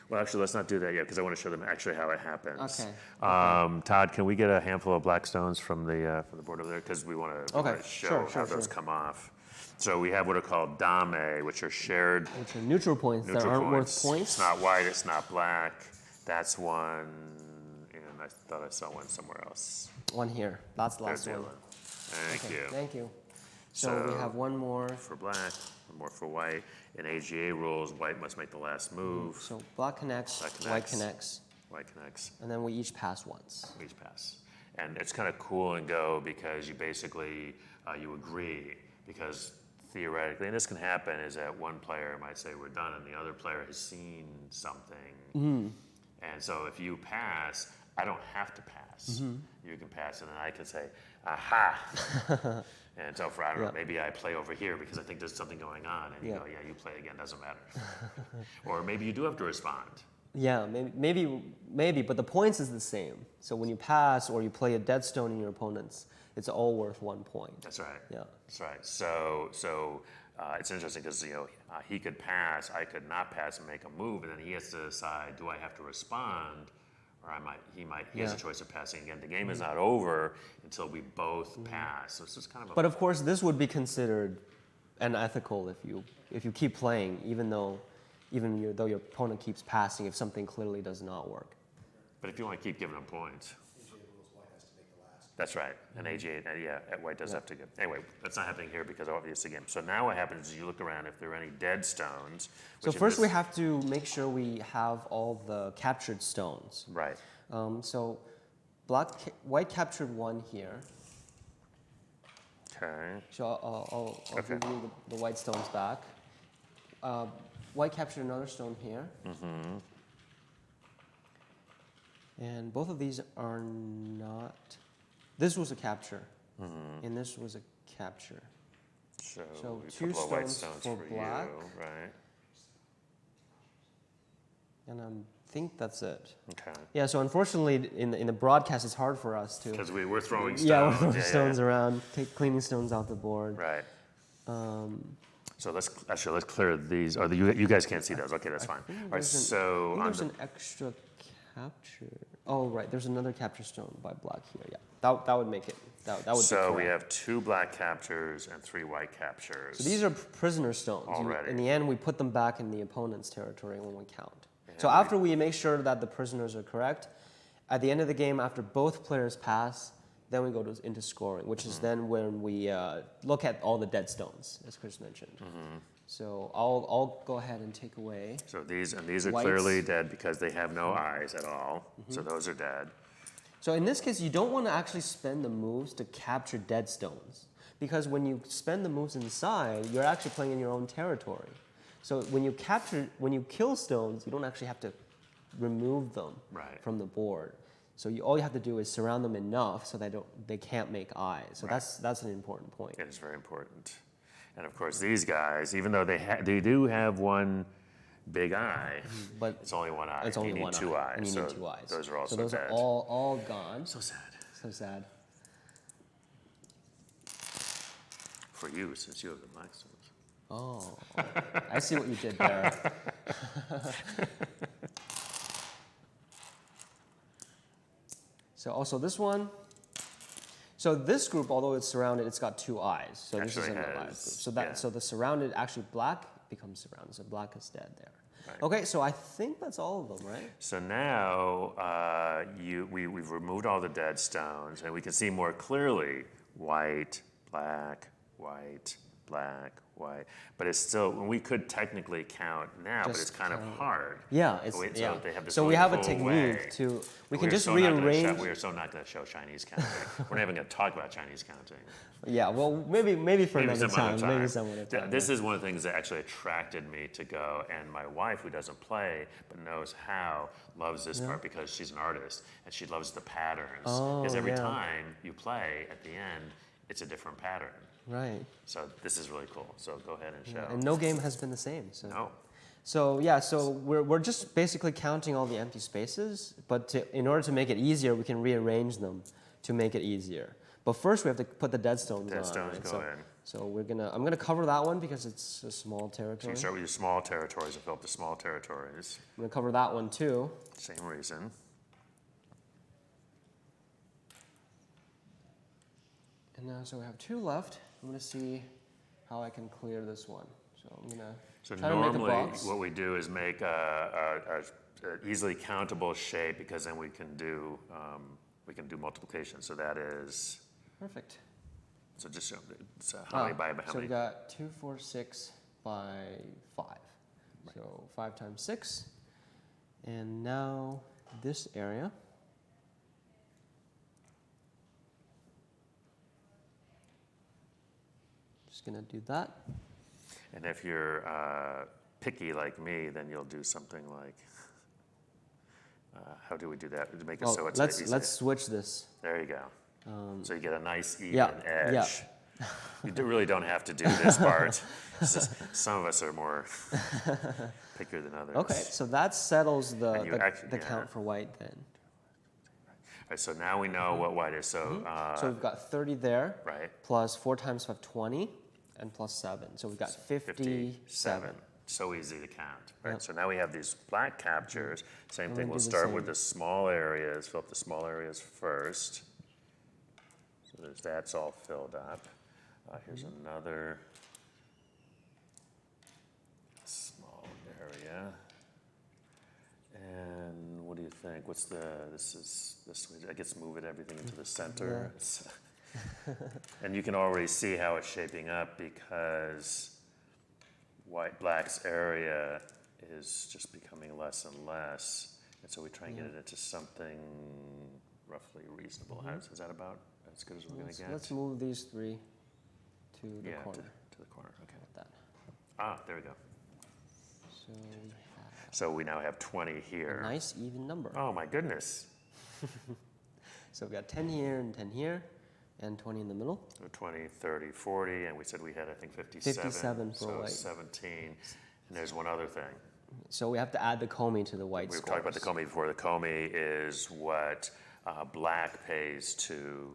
Well, actually, let's not do that yet because I want to show them actually how it happens. Okay. Todd, can we get a handful of black stones from the board over there because we want to Okay, show how those come off. So we have what are called dame, which are shared Which are neutral points that neutral aren't points. worth points. It's not white, it's not black. That's one, and I thought I saw one somewhere else. One here. That's the There's last the one. other one. Thank Okay, you. Thank you. So we So- have one more. For black, one more for white. In AGA rules, white must make the last move. So black connects, Black white connects. connects, White connects. and then we each pass once. Each pass. And it's kind of cool and go because you basically, you agree because theoretically, and this can happen, is that one player might say we're done and the other player has seen something. And so if you pass, I don't have to pass. You can pass and then I can say, aha. And so for, I don't know, maybe I play over here because I think there's something going on. And you Yeah. go, yeah, you play again, doesn't matter. Or maybe you do have to respond. Yeah, maybe, but the points is the same. So when you pass or you play a dead stone in your opponent's, it's all worth 1 point. That's right. Yeah. That's right. So it's interesting because he could pass, I could not pass and make a move, and then he has to decide: do I have to respond, or he has a choice of passing again. The game is not over until we both pass. So it's just kind of. But of course, this would be considered unethical if you keep playing, even though your opponent keeps passing if something clearly does not work. But if you want to keep giving him points, AJ rules white has to make the last. That's right. An AG8, yeah, white does have to get. Anyway, that's not happening here because obviously game. So now what happens is you look around if there are any dead stones. So which in first we this- have to make sure we have all the captured stones. Right. So white captured one here. Okay. So I'll Okay. give you the white stones back. White captured another stone here. Mm-hmm. And both of these are not. This was a capture, and this was a capture. So, So a two couple of white stones stones for for black. you, right? And I think that's it. Okay. Yeah. So unfortunately, in the broadcast, it's hard for us to. Because we were throwing stones. Yeah, we're throwing stones around, cleaning stones off the board. Right. Um, So let's clear these. Or you guys can't see those. Okay, that's fine. All right. So I think on there's the, an extra capture. Oh, right. There's another capture stone by black here. Yeah. That would make it. That would be so we correct. have 2 black captures and 3 white captures. So these are prisoner stones. Already. In the end, we put them back in the opponent's territory when we count. And So after we make sure that the prisoners are correct, at the end of the game, after both players pass, then we go into scoring, which is then when we look at all the dead stones, as Chris mentioned. So I'll go ahead and take away. So these are Whites. clearly dead because they have no eyes at all. So those are dead. So in this case, you don't want to actually spend the moves to capture dead stones, because when you spend the moves inside, you're actually playing in your own territory. So when you kill stones, you don't actually have to remove them Right. from the board. So all you have to do is surround them enough so they can't make eyes. So that's an important point. It is very important. And of course, these guys, even though they do have one big eye, But it's only one eye. it's only you need one 2 eye, eyes. and you so need 2 eyes. Those are also so those dead. are all gone. So sad So sad. for you, since you have the black stones. Oh, I see what you did there. So also this one. So this group, although it's surrounded, it's got 2 eyes. So this Actually is a has, live group. So yeah. so the surrounded, actually black becomes surrounded. So black is dead there. Right. Okay, so I think that's all of them, right? So now we've removed all the dead stones, and we can see more clearly white, black, white, black, white. But it's still, we could technically count now, but Just it's kind of count. hard. Yeah, it's So yeah. they have this So we really have a cool technique way. to we We can are just so not gonna rearrange. we are so not going to show Chinese counting. We're not even going to talk about Chinese counting. Yeah, well, maybe for Maybe another some other time. Maybe some other time. This is one of the things that actually attracted me to go, and my wife, who doesn't play but knows how, loves this part because she's an artist and she loves the patterns. Because every yeah. time you play, at the end, it's a different pattern. Right. So this is really cool. So go ahead and show. And no game has been the same. So. No. So yeah, so we're just basically counting all the empty spaces, but in order to make it easier, we can rearrange them to make it easier. But first, we have to put the dead stones on. Dead stones right? go so, in. So I'm gonna cover that one because it's a small So territory. you start with your small territories and fill up the small territories. I'm gonna cover that one too. Same reason. And now, so we have 2 left. I'm gonna see how I can clear this one. So I'm gonna So try to make a normally, box. what we do is make a easily countable shape, because then we can do multiplication. So that is, Perfect. so just show, so how many by how So we many? got 2, 4, 6 by 5. So 5 times 6. And now this area. Just gonna do that. And if you're picky like me, then you'll do something like, how do we do that? To make it so it's let's easy. let's switch this. There you go. So you get a nice even yeah, edge. yeah. You really don't have to do this part. It's just, some of us are more pickier than others. Okay, so that settles And the, you the, actually- the yeah. count for white then. All right, so now we know what white is. So, So we've got 30 there, right, plus 4 times 5, 20, and plus 7. So we've got 57. So easy to count, right? Yep. So now we have these black captures. Same I'm thing. gonna We'll do the start same. with the small areas. Fill up the small areas first. So that's all filled up. Here's another small area. And what do you think? What's this way? I guess move everything into the center. And you can already see how it's shaping up because black's area is just becoming less and less. And so we try and get it into something roughly reasonable. Is that about as good as we're going to get? Let's move these 3 to the corner. To the corner, okay. Like that. Ah, there we go. So we have So we now have 20 here. a nice even number. Oh my goodness. So we've got 10 here and 10 here, and 20 in the middle. So 20, 30, 40, and we said we had, I think, 57. 57 for so white. 17. And there's one other thing. So we have to add the Comey to the white We were scores. talking about the Comey before. The Comey is what black pays to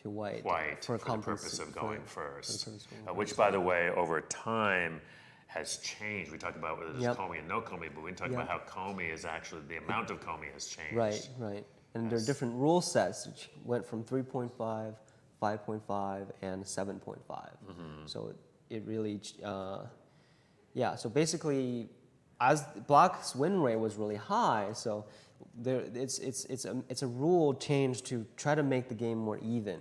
white for the purpose of going first. Which, by the way, over time has changed. We talked about whether there's Comey and no Comey, but we didn't talk about how Comey is actually, the amount of Comey has changed. Right. And there are different rule sets, which went from 3.5, 5.5, and 7.5. So it really, so basically, as black's win rate was really high, so it's a rule change to try to make the game more even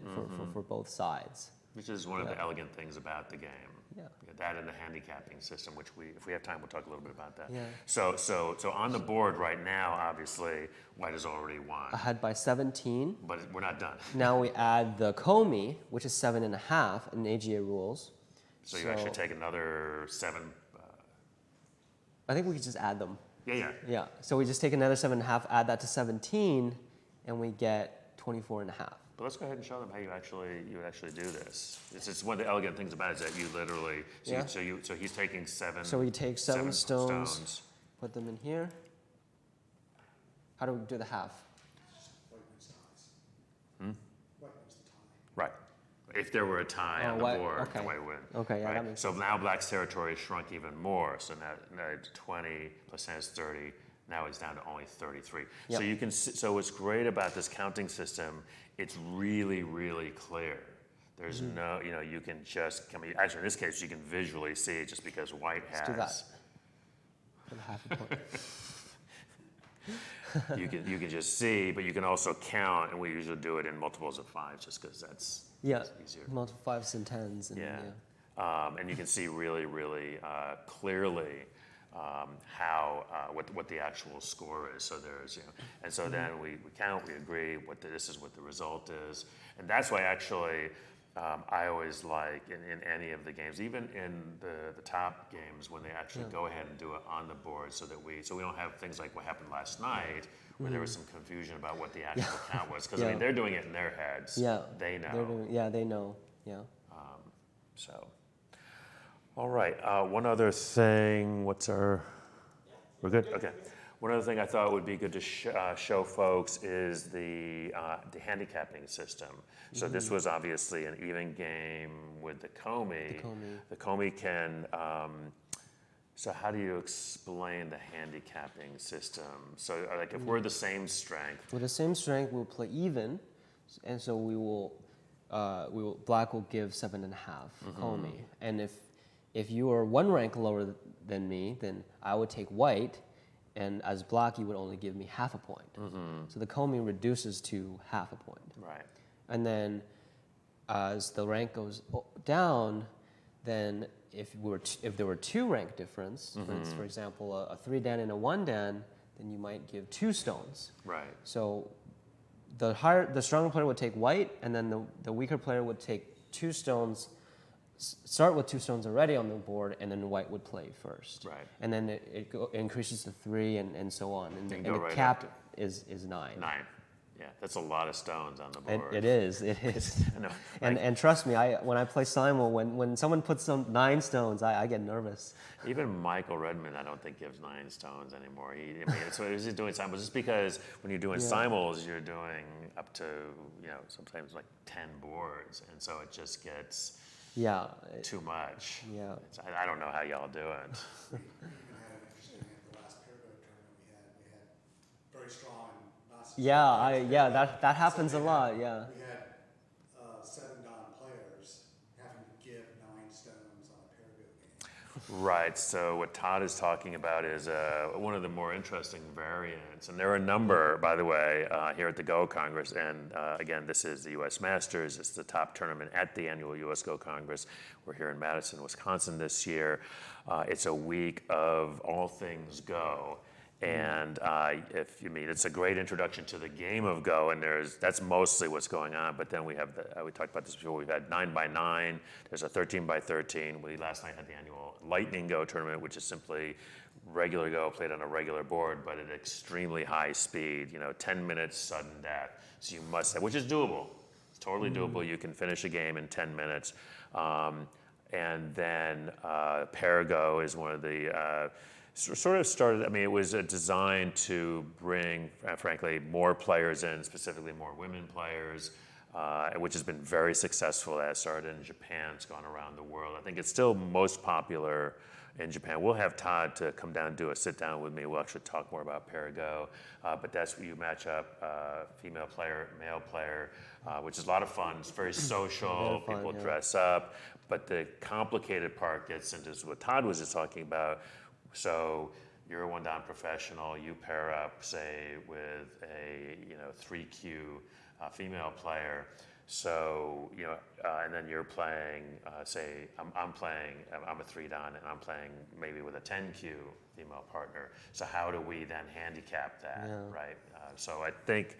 for both sides. Which is one of the elegant things about the game. Yeah. That and the handicapping system, which if we have time, we'll talk a little bit about that. Yeah. So on the board right now, obviously, white has already won. Ahead by 17. But we're not done. Now we add the Comey, which is 7.5 in AGA rules. So you actually take another 7. I think we could just add them. Yeah. Yeah. So we just take another 7.5, add that to 17, and we get 24.5. But let's go ahead and show them how you would actually do this. It's one of the elegant things about it is that you literally, so he's taking 7. So we take 7 stones, put them in here. How do we do the half? White wins the ties. White wins the tie. Right. If there were a tie on the board, okay. the white would win. Okay, yeah, right? that makes So sense. now black's territory has shrunk even more. So now 20 plus 10 is 30. Now it's down to only 33. Yep. So you can. So what's great about this counting system? It's really, really clear. There's no, you can just. Actually, in this case, you can visually see it just because white has. Let's do that. For the half a point. you can just see, but you can also count, and we usually do it in multiples of 5, just because that's easier. Multiple 5s and 10s. And, and you can see really, really clearly how what the actual score is. So there's and so then we count, we agree this is what the result is, and that's why actually I always like in any of the games, even in the top games, when they actually go ahead and do it on the board, so we don't have things like what happened last night where there was some confusion about what the actual count was, because they're doing it in their heads. They know. They know. Yeah. So. All right. One other thing. We're good. Okay. One other thing I thought would be good to show folks is the handicapping system. So this was obviously an even game with the Comey. The Comey can. So how do you explain the handicapping system? So like if we're the same strength. With the same strength, we'll play even, and so black will give 7.5 Comey, and if you are 1 rank lower than me, then I would take white, and as black, you would only give me half a point. So the Comey reduces to half a point. Right. And then as the rank goes down, then if there were 2 rank difference, for example, a 3 dan and a 1 dan, then you might give 2 stones. Right. So the stronger player would take white, and then the weaker player would take 2 stones. Start with 2 stones already on the board, and then white would play first. Right. And then it increases to 3 and so on. And the right cap is 9. 9. Yeah, that's a lot of stones on the board. It is. I know. And trust me, when I play Simul, when someone puts 9 stones, I get nervous. Even Michael Redmond, I don't think gives 9 stones anymore. So he's doing simuls just because when you're doing simuls, you're doing up to sometimes like 10 boards, and so it just gets too much. Yeah. I don't know how y'all do it. We even had an interesting at the last Paraguay tournament we had very strong and not that happens a lot. Yeah. We had 7 Don players having to give 9 stones on a Paraguay game. Right. So what Todd is talking about is one of the more interesting variants, and there are a number, by the way, here at the Go Congress. And again, this is the U.S. Masters. It's the top tournament at the annual U.S. Go Congress. We're here in Madison, Wisconsin this year. It's a week of all things Go. And it's a great introduction to the game of Go, and that's mostly what's going on. But then we have we talked about this before. We've had 9x9. There's a 13x13. We last night had the annual Lightning Go tournament, which is simply regular Go played on a regular board, but at extremely high speed. 10 minutes sudden death. So you must have, which is doable. It's totally doable. You can finish a game in 10 minutes. And then Parago is one of the sort of started, it was designed to bring, frankly, more players in, specifically more women players, which has been very successful. That started in Japan, it's gone around the world. I think it's still most popular in Japan. We'll have Todd to come down and do a sit down with me. We'll actually talk more about Parago, but that's where you match up female player, male player, which is a lot of fun. It's very social, Very fun, people yeah. dress up, but the complicated part gets into what Todd was just talking about. So you're a one-down professional, you pair up, say, with a 3Q female player. So, and then you're playing, say, I'm a 3-down, and I'm playing maybe with a 10Q female partner. So how do we then handicap that, right? So I think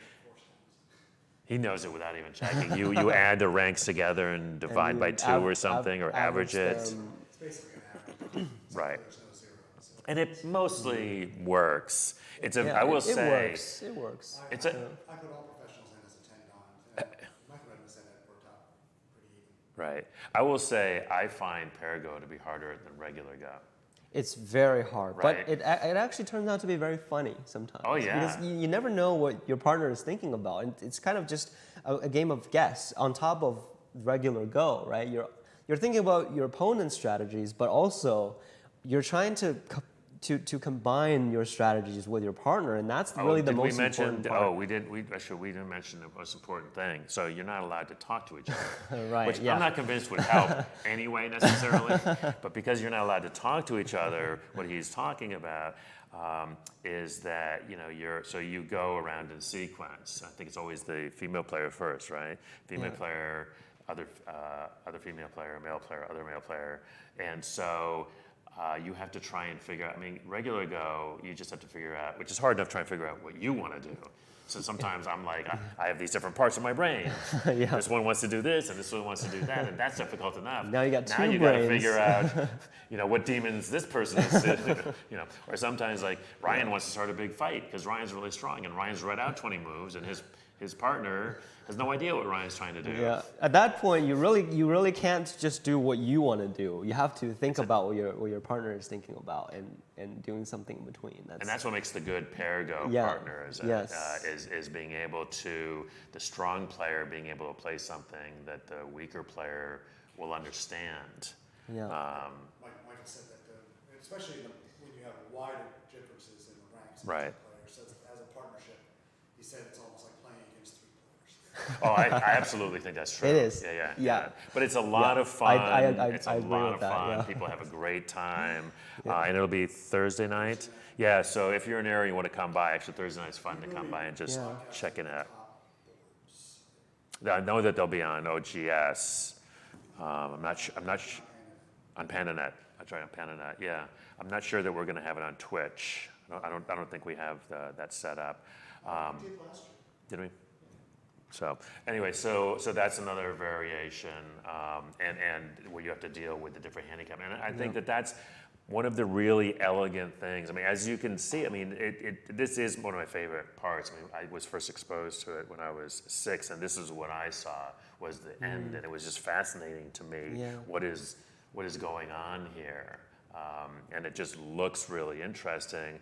he knows it without even checking. You add the ranks together and divide by 2 or something, or average it. It's basically an average. Right. There's no zero. So And it mostly works. Yeah, it works. I put all professionals in as a 10-don. Michael Redmond said that worked out pretty even. Right. I will say I find Parago to be harder than regular Go. It's very hard, Right. but it actually turns out to be very funny sometimes. Oh, yeah. Because you never know what your partner is thinking about, and it's kind of just a game of guess on top of regular Go, right? You're thinking about your opponent's strategies, but also you're trying to combine your strategies with your partner, and that's really the most important part. We didn't mention the most important thing. So you're not allowed to talk to each other, Right, which yeah. I'm not convinced would help anyway necessarily. But because you're not allowed to talk to each other, what he's talking about is that you go around in sequence. I think it's always the female player first, right? Female player, other female player, male player, other male player, and so. You have to try and figure out, regular Go, you just have to figure out, which is hard enough trying to figure out what you want to do. So sometimes I'm like, I have these different parts of my brain. Yeah. This one wants to do this, and this one wants to do that, and that's difficult enough. Now you got two Now you brains. got to figure out, what demons this person is, Or sometimes like Ryan wants to start a big fight because Ryan's really strong, and Ryan's read out 20 moves, and his partner has no idea what Ryan's trying to do. Yeah. At that point, you really can't just do what you want to do. You have to think about what your partner is thinking about and doing something in between. And that's what makes the good Parago partner is being able to, the strong player being able to play something that the weaker player will understand. Yeah. Michael said that, especially when you have wider differences in the ranks of Right. players, so as a partnership, he said it's almost like playing against 3 players. Oh, I absolutely think that's true. It is. Yeah. But it's a lot of fun. It's a I agree lot with of that, fun. yeah. People have a great time. And it'll be Thursday night. Yeah, so if you're in an area you want to come by, actually Thursday night's fun to come by and just check it out. I know that they'll be on OGS. I'm not sure. On PandaNet. That's right, on PandaNet. Yeah, I'm not sure that we're going to have it on Twitch. I don't think we have that set up. We did last year. Did we? So anyway, so that's another variation, and where you have to deal with the different handicap. And I think that's one of the really elegant things. As you can see, this is one of my favorite parts. I was first exposed to it when I was 6, and this is what I saw was the end, and it was just fascinating to me. Yeah. What is going on here? And it just looks really interesting.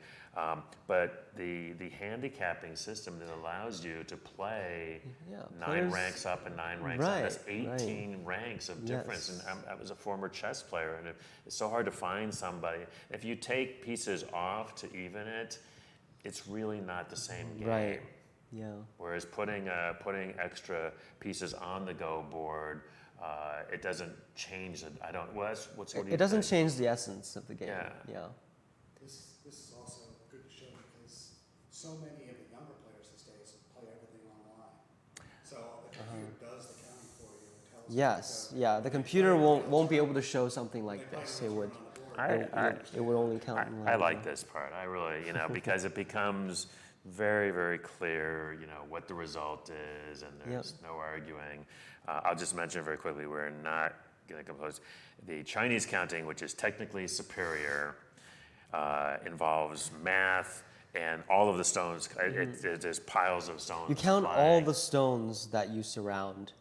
But the handicapping system that allows you to play 9 ranks up and 9 ranks down. That's 18 ranks of difference. Yes. And I was a former chess player, and it's so hard to find somebody. If you take pieces off to even it, it's really not the same game. Right. Yeah. Whereas putting extra pieces on the Go board it doesn't change it. I don't. Well, what do you It doesn't think? change the essence of the game. Yeah. Yeah. This is also good to show because so many of the younger players these days play everything online. So the computer does the counting for you and tells you. Yes. So Yeah. The computer won't be able to show something like this. It would. It would only count in I line. like this part. I really, because it becomes very, very clear, what the result is, and there's no arguing. I'll just mention very quickly, we're not going to compose. The Chinese counting, which is technically superior, involves math and all of the stones. There's piles of stones. You count flying. all the stones that you surround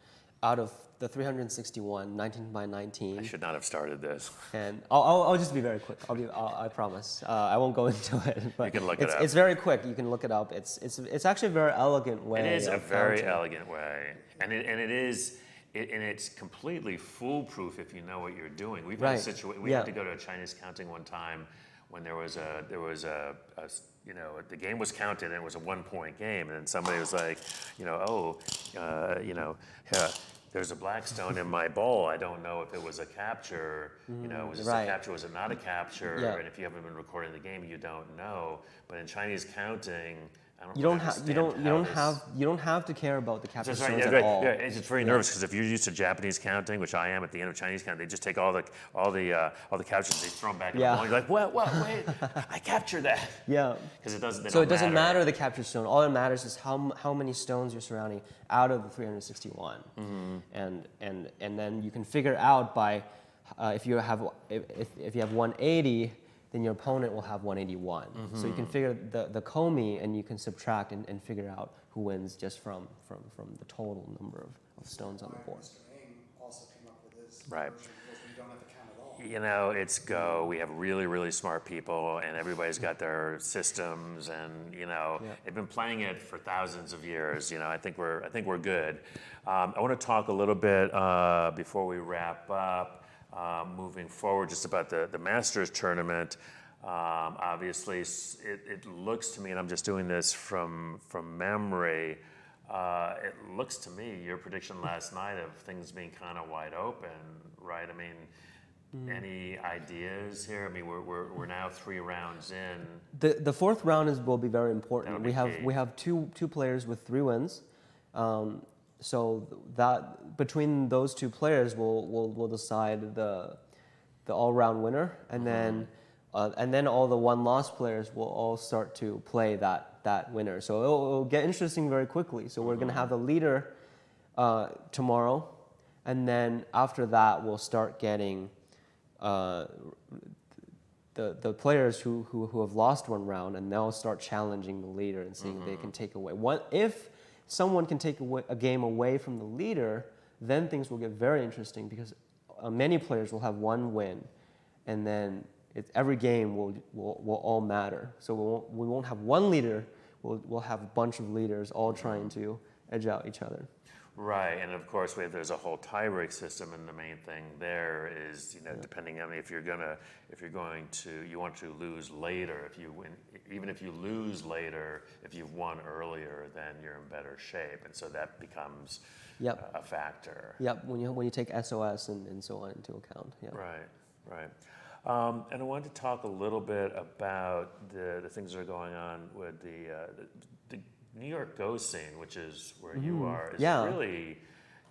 out of the 361, 19 by 19. I should not have started this. And I'll just be very quick. I promise. I won't go into it. But You can look it up. It's very quick. You can look it up. It's actually a very elegant way. It is a of very counting. elegant way, and it's completely foolproof if you know what you're doing. We've had a Right. situation. We had to go to a Chinese counting one time when there was a the game was counted and it was a 1-point game, and then somebody was like, there's a black stone in my bowl. I don't know if it was a capture. Was this Right. a capture? Was it not a capture? Yeah. And if you haven't been recording the game, you don't know. But in Chinese counting, I don't You really don't understand you don't have to care about the capture That's right. stones Yeah, at right. all. Yeah, it's very nervous because if you're used to Japanese counting, which I am at the end of Chinese counting, they just take all the captures, they throw them back in the Yeah. ball. You're like, what? Wait, I captured that. Yeah. Because it doesn't. So it doesn't matter the capture stone. All that matters is how many stones you're surrounding out of the 361, and then you can figure out by if you have 180, then your opponent will have 181. So you can figure the Comey and you can subtract and figure out who wins just from the total number of stones on the board. Mr. Ng also came up with his Right. version where you don't have to count at all. It's Go. We have really, really smart people, and everybody's got their systems, and they've been playing it for thousands of years. I think we're good. I want to talk a little bit before we wrap up. Moving forward, just about the Masters tournament. Obviously, it looks to me, and I'm just doing this from memory. It looks to me, your prediction last night of things being kind of wide open, right? I mean, any ideas here? I mean, we're now 3 rounds in. The fourth round will be very important. That'll be key. We have two players with 3 wins. So that between those 2 players will decide the all-round winner, and then all the 1-loss players will all start to play that winner. So it'll get interesting very quickly. So we're gonna have the leader tomorrow, and then after that we'll start getting the players who have lost 1 round, and they'll start challenging the leader and seeing if they can take away if someone can take a game away from the leader, then things will get very interesting because many players will have 1 win, and then every game will all matter. So we won't have 1 leader. We'll have a bunch of leaders all trying to edge out each other. Right, and of course there's a whole tie-break system, and the main thing there is depending on if you want to lose later. If you win, even if you lose later, if you've won earlier, then you're in better shape, and so that becomes a factor. Yep, when you take SOS and so on into account. Yeah. Right. And I wanted to talk a little bit about the things that are going on with the New York Go scene, which is where you are. It's really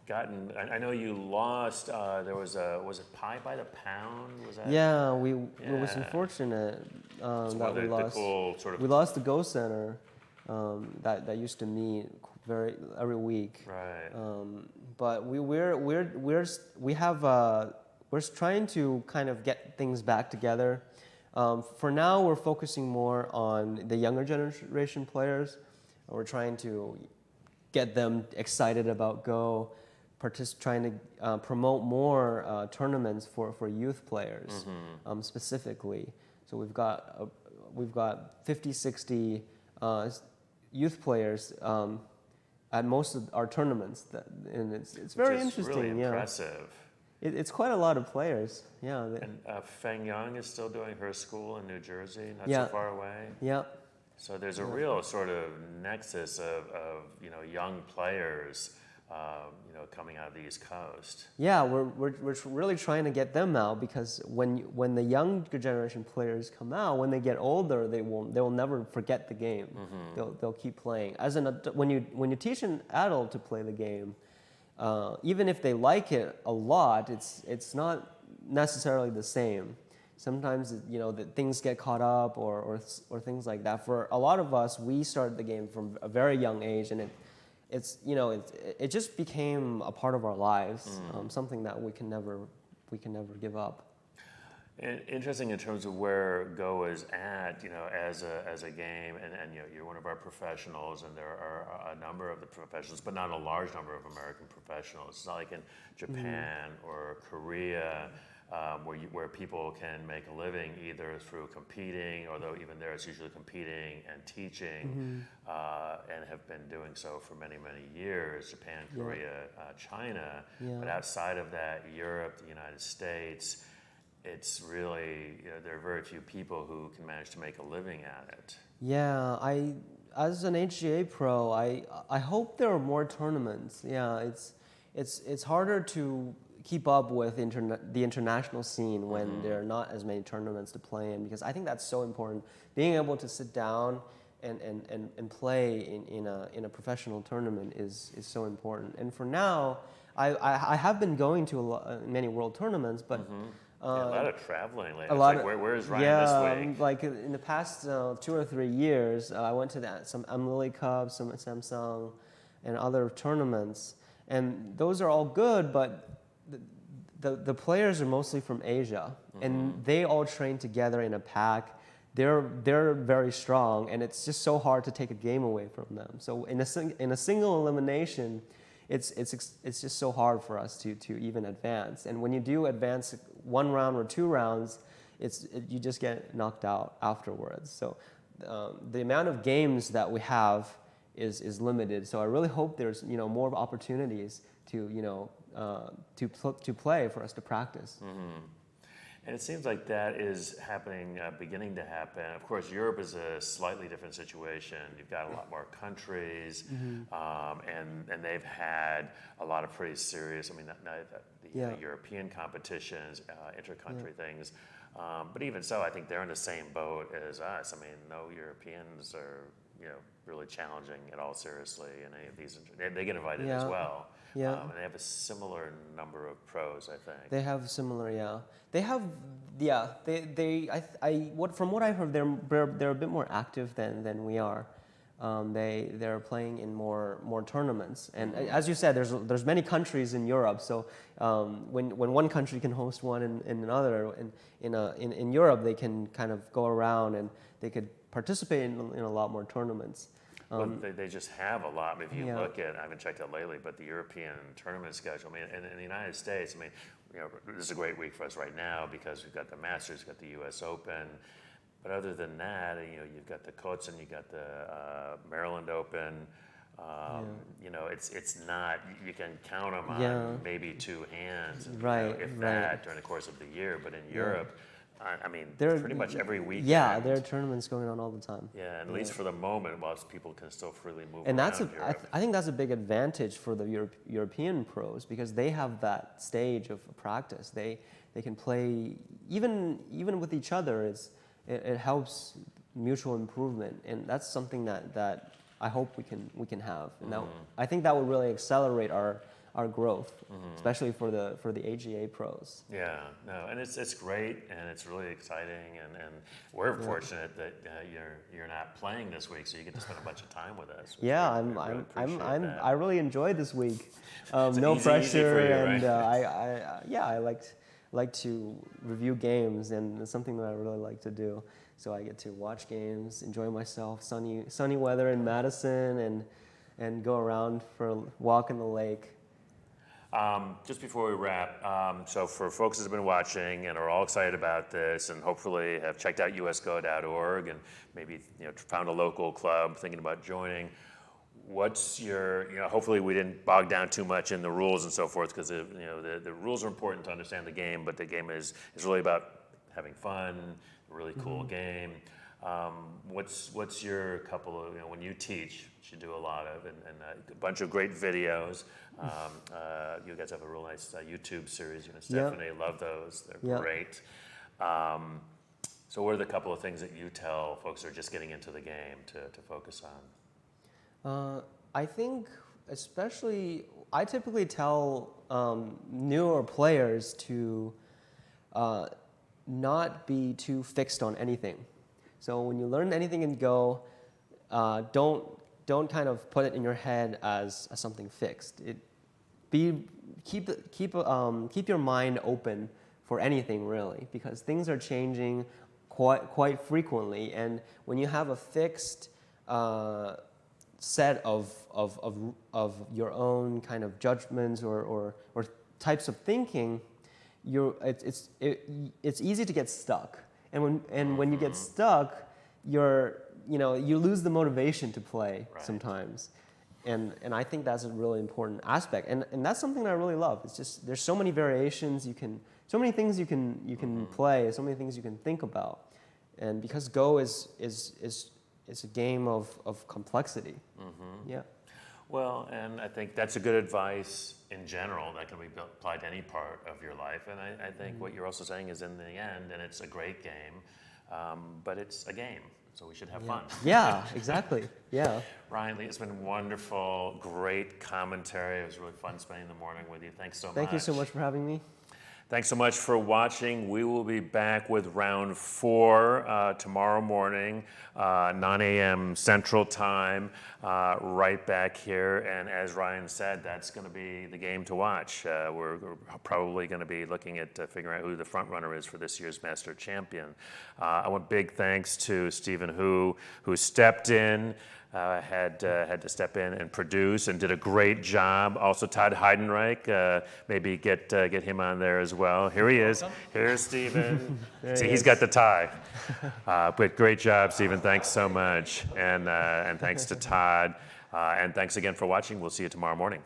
gotten. I know you lost. There was it Pie by the Pound? Was that? Yeah, it was unfortunate that we lost. The cool sort of. We lost the Go Center that used to meet every week. Right. But we're trying to kind of get things back together. For now, we're focusing more on the younger generation players. We're trying to get them excited about Go, trying to promote more tournaments for youth players specifically. So we've got 50, 60 youth players at most of our tournaments, and it's very interesting. Really impressive. It's quite a lot of players. Yeah. And Feng Yang is still doing her school in New Jersey, not Yeah. so far away. Yeah. So there's a real sort of nexus of young players coming out of the East Coast. Yeah, we're really trying to get them out, because when the younger generation players come out, when they get older, they will never forget the game. They'll keep playing. When you teach an adult to play the game, even if they like it a lot, it's not necessarily the same. Sometimes that things get caught up or things like that. For a lot of us, we started the game from a very young age, and it just became a part of our lives, something that we can never give up. And interesting in terms of where Go is at, as a game, and you're one of our professionals, and there are a number of the professionals, but not a large number of American professionals. It's not like in Japan or Korea, where people can make a living either through competing, although even there it's usually competing and teaching, and have been doing so for many, many years, Japan, Korea, China. Yeah. But outside of that, Europe, the United States, it's really, there are very few people who can manage to make a living at it. Yeah, as an HGA pro, I hope there are more tournaments. Yeah, it's harder to keep up with the international scene when there are not as many tournaments to play in, because I think that's so important. Being able to sit down and play in a professional tournament is so important. And for now, I have been going to many world tournaments, but a lot of traveling lately. A lot of, where is Ryan this week? Like in the past 2 or 3 years, I went to some Lily Cup, some Samsung, and other tournaments, and those are all good, but the players are mostly from Asia, and they all train together in a pack. They're very strong, and it's just so hard to take a game away from them. So in a single elimination, it's just so hard for us to even advance. And when you do advance 1 round or 2 rounds, you just get knocked out afterwards. So the amount of games that we have is limited. So I really hope there's more opportunities to play for us to practice. And it seems like that is happening, beginning to happen. Of course, Europe is a slightly different situation. You've got a lot more countries, and they've had a lot of pretty serious, the European competitions, inter-country things. But even so, I think they're in the same boat as us. No Europeans are, really challenging at all seriously in any of these. They get invited as well. Yeah. And they have a similar number of pros, I think. They have similar, yeah. They have, yeah. From what I've heard, they're a bit more active than we are. They're playing in more tournaments, and as you said, there's many countries in Europe. So when one country can host one in another, in Europe, they can kind of go around and they could participate in a lot more tournaments. Well, they just have a lot. If you Yeah. look at, I haven't checked it lately, but the European tournament schedule. In the United States, this is a great week for us right now because we've got the Masters, we've got the U.S. Open. But other than that, you've got the Coats and you've got the Maryland Open. It's not, you can count them on maybe 2 hands, if that, during the course of the year. But in Europe, pretty much every weekend. Yeah, there are tournaments going on all the time. Yeah, and at least for the moment, whilst people can still freely move And around that's Europe. I think that's a big advantage for the European pros, because they have that stage of practice. They can play even with each other. It helps mutual improvement, and that's something that I hope we can have. And I think that will really accelerate our growth, especially for the AGA pros. Yeah, no, and it's great, and it's really exciting, and we're fortunate that you're not playing this week, so you get to spend a bunch of time with us. Yeah, I really enjoyed this week. No pressure, for you, and right? I like to review games, and it's something that I really like to do. So I get to watch games, enjoy myself, sunny weather in Madison, and go around for a walk in the lake. Just before we wrap, so for folks that have been watching and are all excited about this and hopefully have checked out usgo.org and maybe found a local club thinking about joining, what's your, hopefully we didn't bog down too much in the rules and so forth, because the rules are important to understand the game, but the game is really about having fun, a really cool game. What's your couple of, when you teach, which you do a lot of, and a bunch of great videos. You guys have a real nice YouTube series. Stephanie, love those. They're great. So what are the couple of things that you tell folks who are just getting into the game to focus on? I think I typically tell newer players to not be too fixed on anything. So when you learn anything in Go, don't kind of put it in your head as something fixed. Keep your mind open for anything really, because things are changing quite frequently, and when you have a fixed set of your own kind of judgments or types of thinking, it's easy to get stuck. And when you get stuck, you lose the motivation to play sometimes. And I think that's a really important aspect. And that's something that I really love. It's just there's so many variations so many things you can play, so many things you can think about. And because Go is a game of complexity. Yeah. Well, and I think that's a good advice in general that can be applied to any part of your life. And I think what you're also saying is in the end, and it's a great game, but it's a game, so we should have fun. Yeah, exactly. Yeah. Ryan Lee, it's been wonderful, great commentary. It was really fun spending the morning with you. Thanks so much. Thank you so much for having me. Thanks so much for watching. We will be back with round 4 tomorrow morning, 9 a.m. Central Time, right back here. And as Ryan said, that's going to be the game to watch. We're probably going to be looking at figuring out who the front runner is for this year's Master Champion. I want big thanks to Stephen who stepped in. Had to step in and produce and did a great job. Also Todd Heidenreich, maybe get him on there as well. Here he is. Here's Stephen. See, he's got the tie. But great job, Stephen. Thanks so much. And thanks to Todd. And thanks again for watching. We'll see you tomorrow morning.